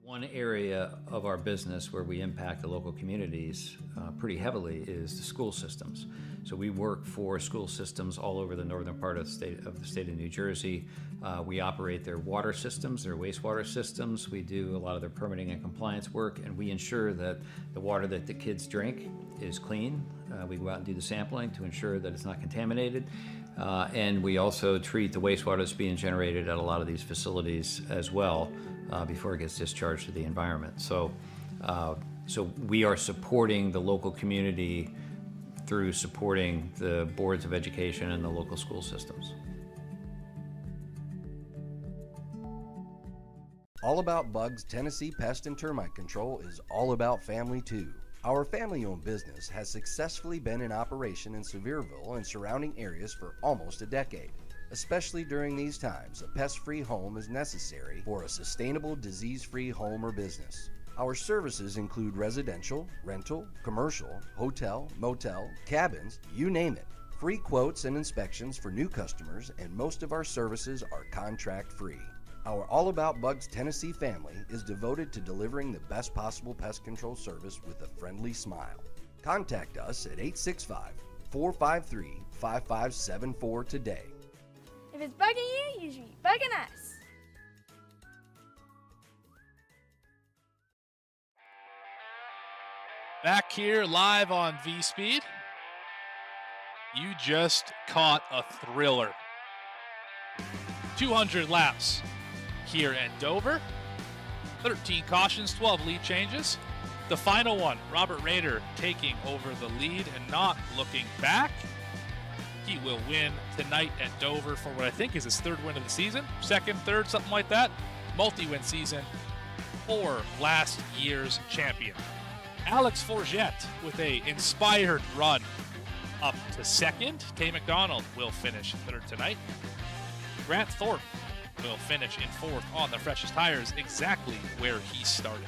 One area of our business where we impact the local communities pretty heavily is the school systems. So we work for school systems all over the northern part of the state of New Jersey. We operate their water systems, their wastewater systems. We do a lot of their permitting and compliance work, and we ensure that the water that the kids drink is clean. We go out and do the sampling to ensure that it's not contaminated. And we also treat the wastewater that's being generated at a lot of these facilities as well before it gets discharged to the environment. So we are supporting the local community through supporting the boards of education and the local school systems. All About Bugs Tennessee Pest and Termite Control is all about family too. Our family-owned business has successfully been in operation in Sevierville and surrounding areas for almost a decade. Especially during these times, a pest-free home is necessary for a sustainable, disease-free home or business. Our services include residential, rental, commercial, hotel, motel, cabins, you name it. Free quotes and inspections for new customers, and most of our services are contract-free. Our All About Bugs Tennessee family is devoted to delivering the best possible pest control service with a friendly smile. Contact us at 865-453-5574 today. If it's bugging you, you should be bugging us. Back here live on V-Speed. You just caught a thriller. 200 laps here at Dover. 13 cautions, 12 lead changes. The final one, Robert Rader taking over the lead and not looking back. He will win tonight at Dover for what I think is his third win of the season. Second, third, something like that. Multi-win season for last year's champion. Alex Forget with a inspired run up to second. Tay McDonald will finish third tonight. Grant Thorpe will finish in fourth on the freshest tires, exactly where he started.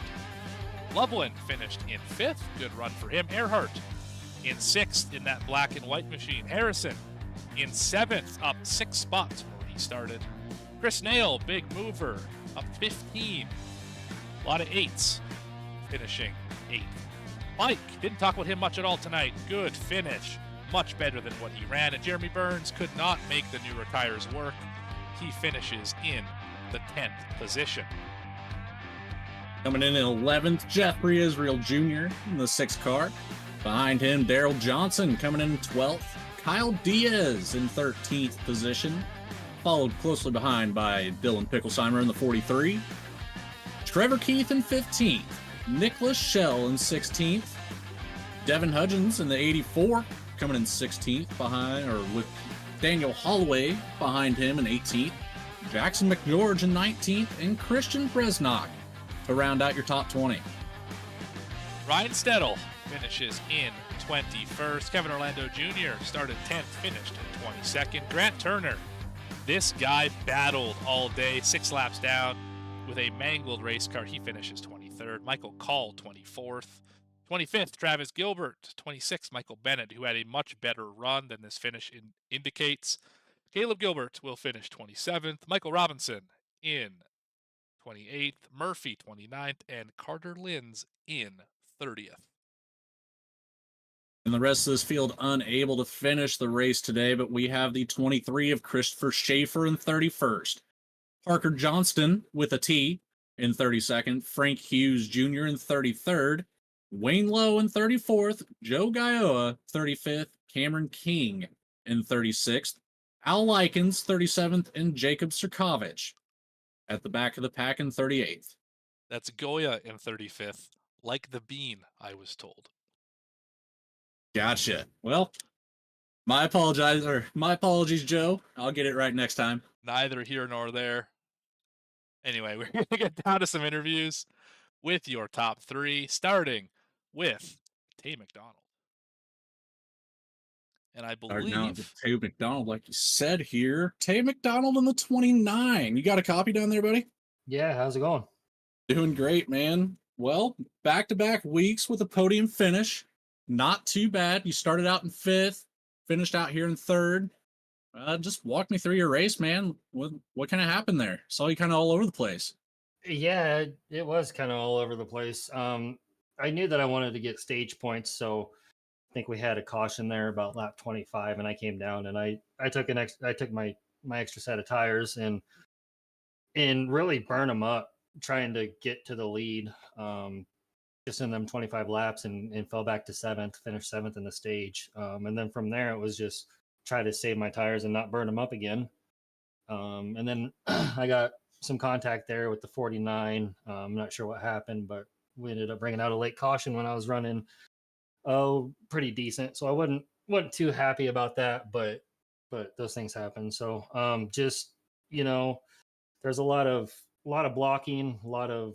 Loveland finished in fifth. Good run for him. Erhardt in sixth in that black and white machine. Harrison in seventh, up 6 spots where he started. Chris Nail, big mover, up 15. A lot of eights, finishing eighth. Mike, didn't talk about him much at all tonight. Good finish, much better than what he ran. And Jeremy Burns could not make the newer tires work. He finishes in the 10th position. Coming in 11th, Jeffrey Israel Jr. in the 6th car. Behind him, Daryl Johnson coming in 12th. Kyle Diaz in 13th position. Followed closely behind by Dylan Picklesheimer in the 43. Trevor Keith in 15th. Nicholas Schell in 16th. Devin Hudgens in the 84, coming in 16th behind, or with Daniel Holloway behind him in 18th. Jackson McGeorge in 19th, and Christian Bresnock to round out your top 20. Ryan Stedel finishes in 21st. Kevin Orlando Jr. started 10th, finished in 22nd. Grant Turner, this guy battled all day, 6 laps down with a mangled race car. He finishes 23rd. Michael Call, 24th. 25th, Travis Gilbert. 26th, Michael Bennett, who had a much better run than this finish indicates. Caleb Gilbert will finish 27th. Michael Robinson in 28th. Murphy, 29th. And Carter Linz in 30th. And the rest of this field unable to finish the race today, but we have the 23 of Christopher Schaefer in 31st. Parker Johnston with a T in 32nd. Frank Hughes Jr. in 33rd. Wayne Lowe in 34th. Joe Gaioa, 35th. Cameron King in 36th. Al Likens, 37th. And Jacob Sirkovich at the back of the pack in 38th. That's Goya in 35th. Like the bean, I was told. Gotcha. Well, my apologies, Joe. I'll get it right next time. Neither here nor there. Anyway, we're going to get down to some interviews with your top 3, starting with Tay McDonald. And I believe Tay McDonald, like you said here. Tay McDonald in the 29. You got a copy down there, buddy? Yeah, how's it going? Doing great, man. Well, back-to-back weeks with a podium finish. Not too bad. You started out in 5th, finished out here in 3rd. Just walk me through your race, man. What kind of happened there? Saw you kind of all over the place. Yeah, it was kind of all over the place. I knew that I wanted to get stage points, so I think we had a caution there about lap 25, and I came down and I took my extra set of tires and really burn them up trying to get to the lead. Just in them 25 laps and fell back to 7th, finished 7th in the stage. And then from there, it was just try to save my tires and not burn them up again. And then I got some contact there with the 49. I'm not sure what happened, but we ended up bringing out a late caution when I was running pretty decent. So I wasn't too happy about that, but those things happen. So just, there's a lot of blocking, a lot of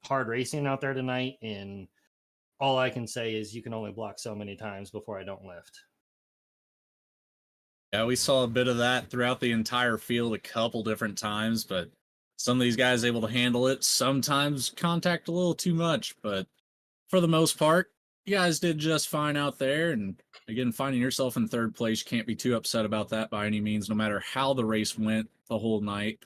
hard racing out there tonight, and all I can say is you can only block so many times before I don't lift. Yeah, we saw a bit of that throughout the entire field a couple different times, but some of these guys able to handle it. Sometimes contact a little too much, but for the most part, you guys did just fine out there. And again, finding yourself in 3rd place, you can't be too upset about that by any means, no matter how the race went the whole night.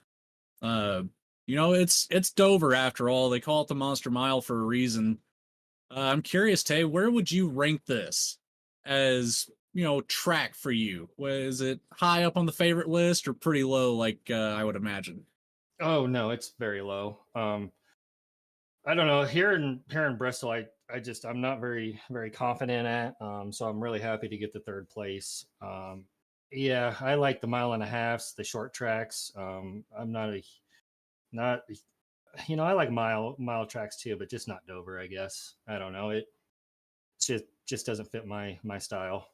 It's Dover after all. They call it the Monster Mile for a reason. I'm curious, Tay, where would you rank this as track for you? Was it high up on the favorite list or pretty low, like I would imagine? Oh no, it's very low. I don't know. Here in Bristol, I'm not very confident at. So I'm really happy to get the third place. Yeah, I like the mile and a halfs, the short tracks. I'm not I like mile tracks too, but just not Dover. I guess I don't know. It just doesn't fit my style.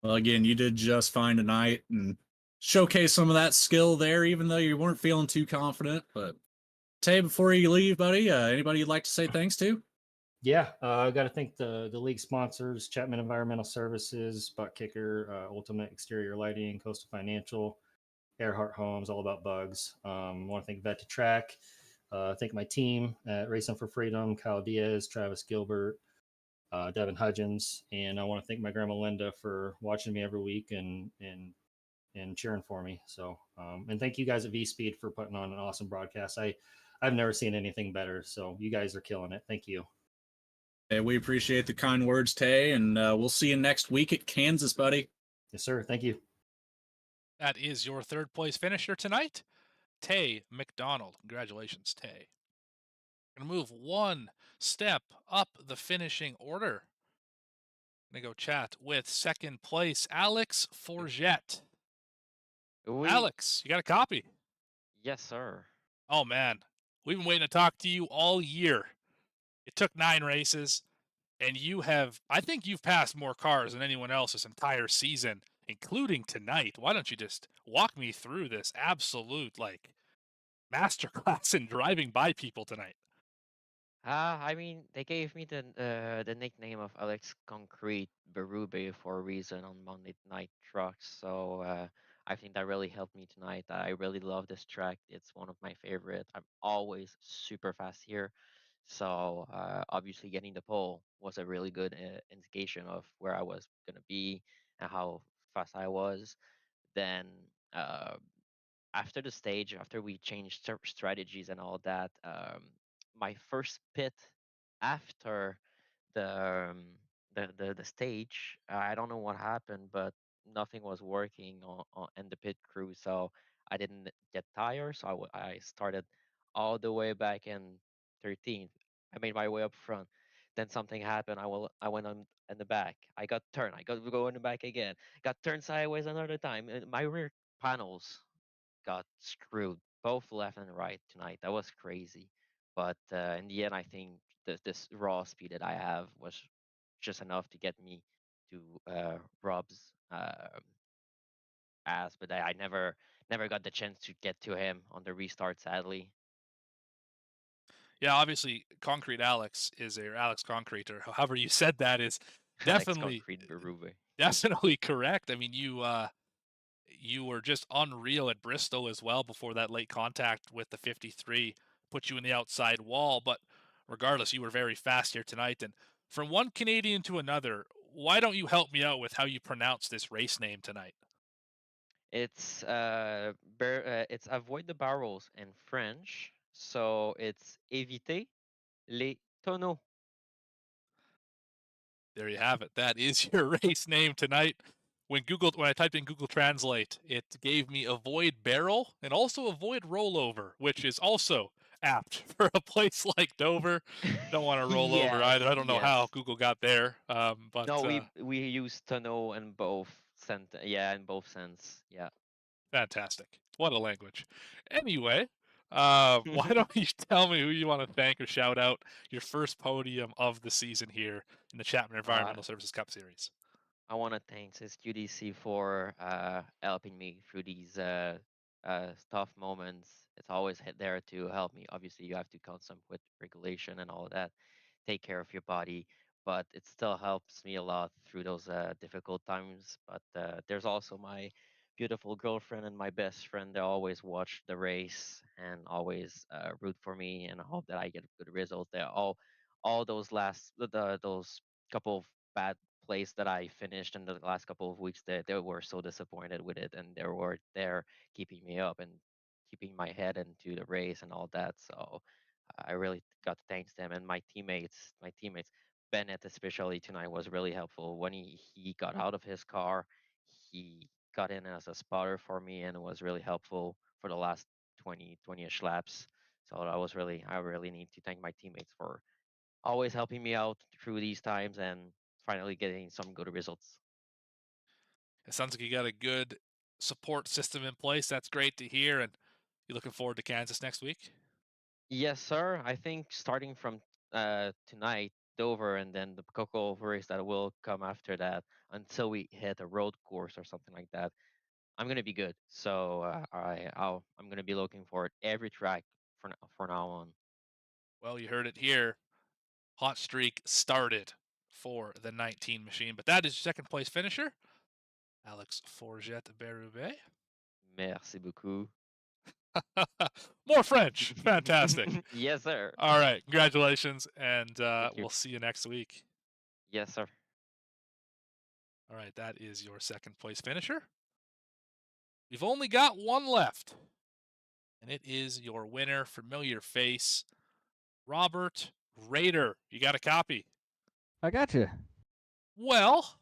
Well, again, you did just fine tonight and showcase some of that skill there, even though you weren't feeling too confident. But Tay, before you leave, buddy, anybody you'd like to say thanks to? Yeah, I got to thank the league sponsors: Chapman Environmental Services, Buttkicker, Ultimate Exterior Lighting, Coastal Financial, Erhardt Homes, all about bugs. I want to thank Vet to Track. Thank my team at Racing for Freedom: Kyle Diaz, Travis Gilbert, Devin Hudgens, and I want to thank my grandma Linda for watching me every week and cheering for me. So, and thank you guys at V Speed for putting on an awesome broadcast. I've never seen anything better. So you guys are killing it. Thank you. Hey, we appreciate the kind words, Tay, and we'll see you next week at Kansas, buddy. Yes, sir. Thank you. That is your third place finisher tonight, Tay McDonald. Congratulations, Tay. Gonna move one step up the finishing order. Gonna go chat with second place, Alex Forget. Alex, you got a copy? Yes, sir. Oh man, we've been waiting to talk to you all year. It took 9 races, and I think you've passed more cars than anyone else this entire season, including tonight. Why don't you just walk me through this absolute masterclass in driving by people tonight? I mean, they gave me the nickname of Alex Concrete Berube for a reason on Monday Night Trucks. So I think that really helped me tonight. I really love this track. It's one of my favorite. I'm always super fast here. So obviously, getting the pole was a really good indication of where I was gonna be and how fast I was. Then uh, after the stage, after we changed strategies and all that, my first pit after the the stage, I don't know what happened, but nothing was working in the pit crew, so I didn't get tires. So I started all the way back in 13th. I made my way up front. Then something happened. I went on in the back. I got turned. I got to go in the back again. Got turned sideways another time. My rear panels got screwed both left and right tonight. That was crazy. But in the end, I think this raw speed that I have was just enough to get me to Rob's ass. But I never got the chance to get to him on the restart, sadly. Yeah, obviously, Concrete Alex or Alex Concrete, or however you said that, is Alex definitely Concrete Berube. definitely correct. I mean, you were just unreal at Bristol as well before that late contact with the 53 put you in the outside wall. But regardless, you were very fast here tonight. And from one Canadian to another, why don't you help me out with how you pronounce this race name tonight? It's avoid the barrels in French, so it's éviter les tonneaux. There you have it. That is your race name tonight. When I typed in Google Translate, it gave me avoid barrel and also avoid rollover, which is also apt for a place like Dover. Don't want to roll over Yes, either. I don't know how yes. Google got there, but No, we use tonneau in both yeah, in both sense. Yeah. fantastic. What a language. Anyway, why don't you tell me who you want to thank or shout out your first podium of the season here in the Chapman uh, Environmental Services Cup Series? I want to thank QDC for helping me through these tough moments. It's always there to help me. Obviously, you have to consult with regulation and all that. Take care of your body, but it still helps me a lot through those difficult times. But there's also my beautiful girlfriend and my best friend. They always watch the race and always root for me and hope that I get a good result. They're all those those couple of bad place that I finished in the last couple of weeks, they were so disappointed with it, and they were there keeping me up and keeping my head into the race and all that. So I really got to thank them and my teammates. My teammates. Bennett, especially tonight, was really helpful. When he got out of his car, he got in as a spotter for me and was really helpful for the last 20-ish laps. So I really need to thank my teammates for always helping me out through these times and finally getting some good results. It sounds like you got a good support system in place. That's great to hear. And you looking forward to Kansas next week? Yes, sir. I think starting from tonight, Dover, and then the Coco race that will come after that, until we hit a road course or something like that, I'm gonna be good. So I'm gonna be looking forward every track for now on. Well, you heard it here. Hot streak started for the 19 machine, but that is your second place finisher, Alex Forget Berube. Merci beaucoup. More French. Fantastic. Yes, sir. All right. Congratulations, and Thank you. we'll see you next week. Yes, sir. All right. That is your second place finisher. We've only got one left, and it is your winner, familiar face, Robert Rader. You got a copy? I got you. Well,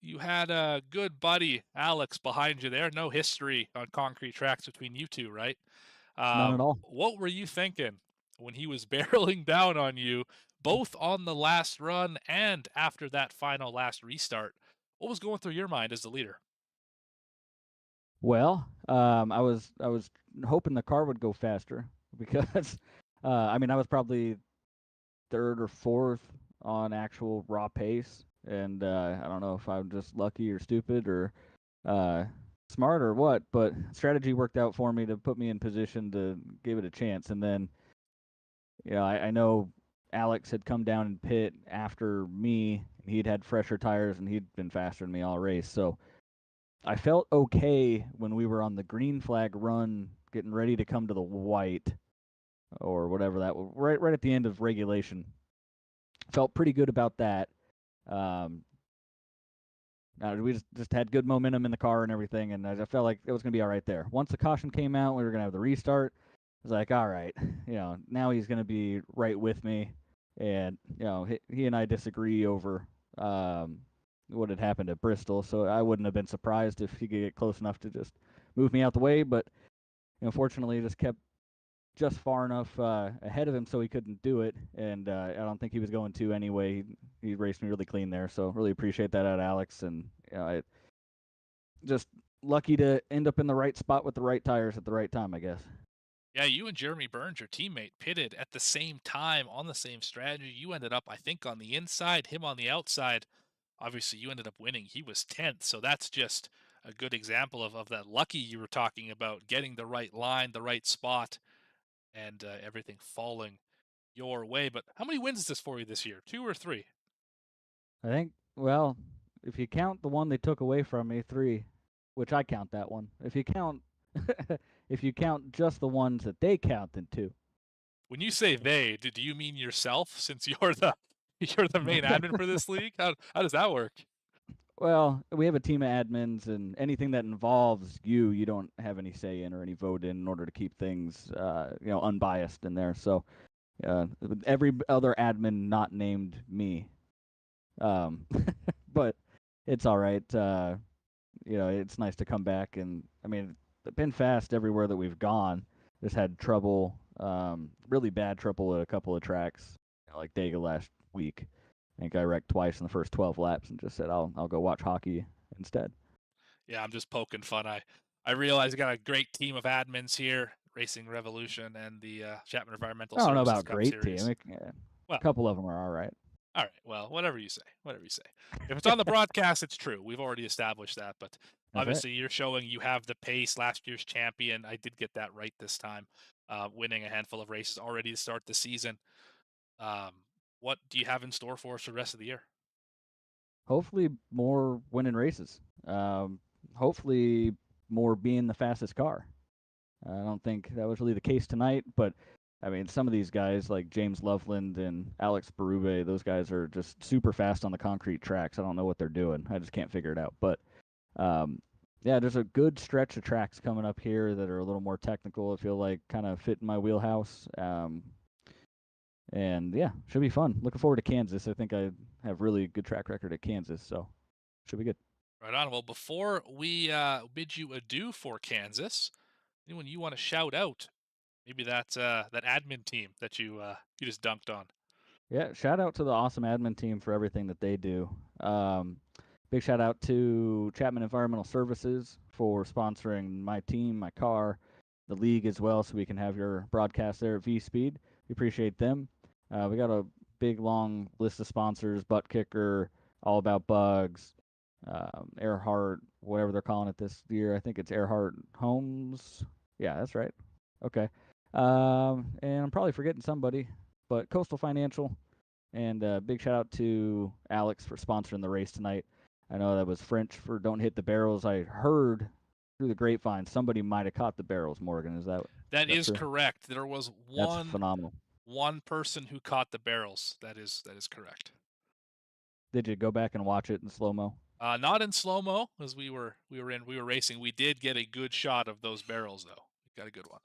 you had a good buddy, Alex, behind you there. No history on concrete tracks between you two, right? None at all. What were you thinking when he was barreling down on you, both on the last run and after that final last restart? What was going through your mind as the leader? Well, I was hoping the car would go faster because, I mean, I was probably third or fourth on actual raw pace, and I don't know if I'm just lucky or stupid or smart or what, but strategy worked out for me to put me in position to give it a chance. And then, I know Alex had come down in pit after me. He'd had fresher tires and he'd been faster than me all race, so I felt okay when we were on the green flag run, getting ready to come to the white, or whatever that was, right at the end of regulation. Felt pretty good about that. We just had good momentum in the car and everything, and I felt like it was going to be all right there. Once the caution came out, we were going to have the restart. I was like, all right, now he's going to be right with me. And, he and I disagree over what had happened at Bristol, so I wouldn't have been surprised if he could get close enough to just move me out the way. But, fortunately, he just kept just far enough ahead of him so he couldn't do it, and I don't think he was going to anyway. He raced me really clean there, so really appreciate that out of Alex, and I just lucky to end up in the right spot with the right tires at the right time, I guess. Yeah, you and Jeremy Burns, your teammate, pitted at the same time on the same strategy. You ended up, I think, on the inside, him on the outside. Obviously, you ended up winning. He was 10th, so that's just a good example of that lucky you were talking about, getting the right line, the right spot, and everything falling your way. But how many wins is this for you this year? 2 or 3? I think, well, if you count the one they took away from me, 3, which I count that one. If you count if you count just the ones that they count, then 2. When you say they, do you mean yourself, since you're the main admin for this league? How does that work? Well, we have a team of admins, and anything that involves you don't have any say in or any vote in order to keep things, unbiased in there. So, every other admin not named me. But it's all right. It's nice to come back, and I mean, it's been fast everywhere that we've gone. Just had trouble, really bad trouble at a couple of tracks, like Dega last week. I think I wrecked twice in the first 12 laps and just said I'll go watch hockey instead. Yeah, I'm just poking fun. I realize I got a great team of admins here, Racing Revolution and the Chapman Environmental I don't know Services about Cup great Series. team. A couple of them are all right. All right. Well, whatever you say. Whatever you say. If it's on the broadcast, it's true. We've already established that. But obviously, you're showing you have the pace. Last year's champion. I did get that right this time, winning a handful of races already to start the season. What do you have in store for us for the rest of the year? Hopefully, more winning races. Hopefully, more being the fastest car. I don't think that was really the case tonight, but I mean, some of these guys like James Loveland and Alex Berube, those guys are just super fast on the concrete tracks. I don't know what they're doing. I just can't figure it out. But there's a good stretch of tracks coming up here that are a little more technical. I feel like kind of fit in my wheelhouse. And yeah, should be fun. Looking forward to Kansas. I think I have really good track record at Kansas, so should be good. Right on. Well, before we bid you adieu for Kansas, anyone you want to shout out? Maybe that admin team that you just dunked on. Yeah, shout out to the awesome admin team for everything that they do. Big shout out to Chapman Environmental Services for sponsoring my team, my car, the league as well, so we can have your broadcast there at V-Speed. We appreciate them. We got a big, long list of sponsors, Buttkicker, All About Bugs, Erhardt, whatever they're calling it this year. I think it's Erhardt Homes. Yeah, that's right. Okay. And I'm probably forgetting somebody, but Coastal Financial. And big shout out to Alex for sponsoring the race tonight. I know that was French for Don't Hit the Barrels. I heard through the grapevine somebody might have caught the barrels, Morgan. Is that That is true? correct. There was That's phenomenal. one person who caught the barrels. That is correct. Did you go back and watch it in slow-mo? Not in slow-mo, as we were racing. We did get a good shot of those barrels, though. We got a good one.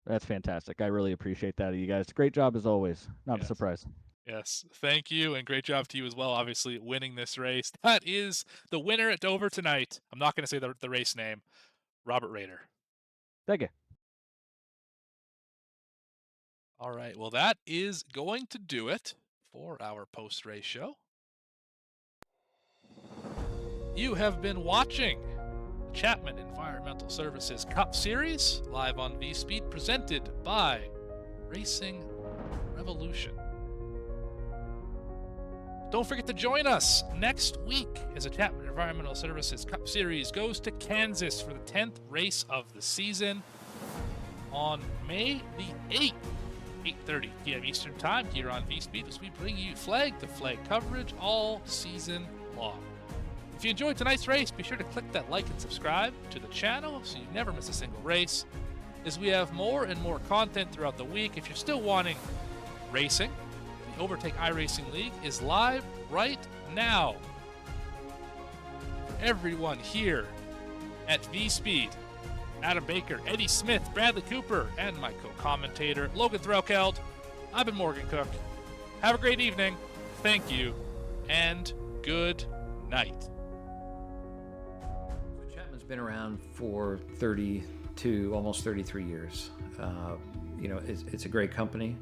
That's fantastic. I really appreciate that of you guys. Great job as always. Not a surprise. Yes, thank you, and great job to you as well, obviously, winning this race. That is the winner at Dover tonight. I'm not going to say the race name. Robert Rader. Thank you. All right, well, that is going to do it for our post-race show. You have been watching the Chapman Environmental Services Cup Series, live on V-Speed, presented by Racing Revolution. Don't forget to join us next week as the Chapman Environmental Services Cup Series goes to Kansas for the 10th race of the season on May the 8th, 8:30 p.m. Eastern Time here on V-Speed, as we bring you flag-to-flag coverage all season long. If you enjoyed tonight's race, be sure to click that like and subscribe to the channel so you never miss a single race, as we have more and more content throughout the week. If you're still wanting racing, the Overtake iRacing League is live right now. For everyone here at V-Speed, Adam Baker, Eddie Smith, Bradley Cooper, and my co-commentator, Logan Threlkeld, I've been Morgan Cook. Have a great evening, thank you, and good night. Chapman's been around for 32, almost 33 years. It's a great company.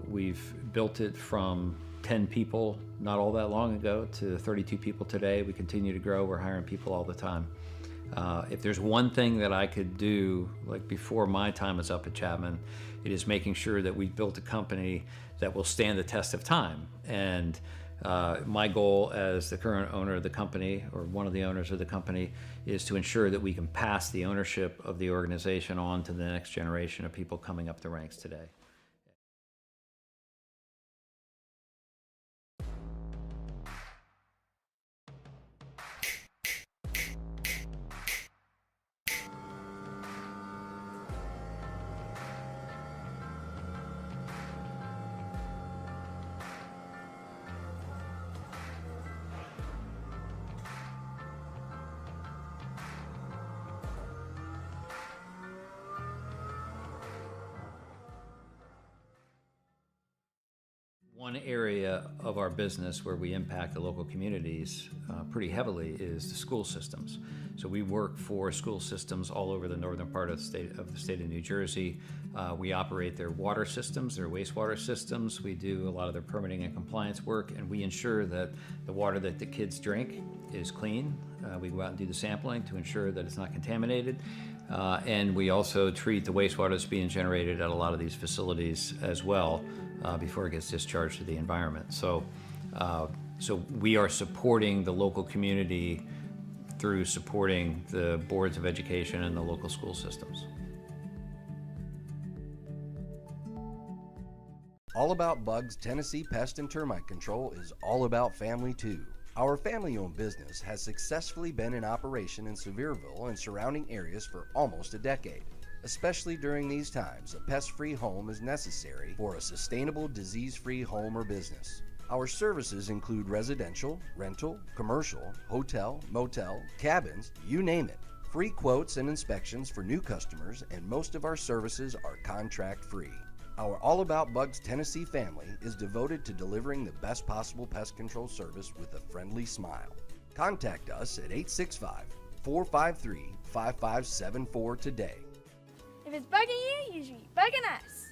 We've built it from 10 people not all that long ago to 32 people today. We continue to grow. We're hiring people all the time. If there's one thing that I could do, like before my time is up at Chapman, it is making sure that we've built a company that will stand the test of time. And my goal as the current owner of the company, or one of the owners of the company, is to ensure that we can pass the ownership of the organization on to the next generation of people coming up the ranks today. One area of our business where we impact the local communities pretty heavily is the school systems. So we work for school systems all over the northern part of the state of New Jersey. We operate their water systems, their wastewater systems. We do a lot of their permitting and compliance work, and we ensure that the water that the kids drink is clean. We go out and do the sampling to ensure that it's not contaminated. And we also treat the wastewater that's being generated at a lot of these facilities as well before it gets discharged to the environment. So we are supporting the local community through supporting the boards of education and the local school systems. All About Bugs Tennessee Pest and Termite Control is all about family too. Our family-owned business has successfully been in operation in Sevierville and surrounding areas for almost a decade. Especially during these times, a pest-free home is necessary for a sustainable, disease-free home or business. Our services include residential, rental, commercial, hotel, motel, cabins, you name it. Free quotes and inspections for new customers, and most of our services are contract-free. Our All About Bugs Tennessee family is devoted to delivering the best possible pest control service with a friendly smile. Contact us at 865-453-5574 today. If it's bugging you, you should be bugging us.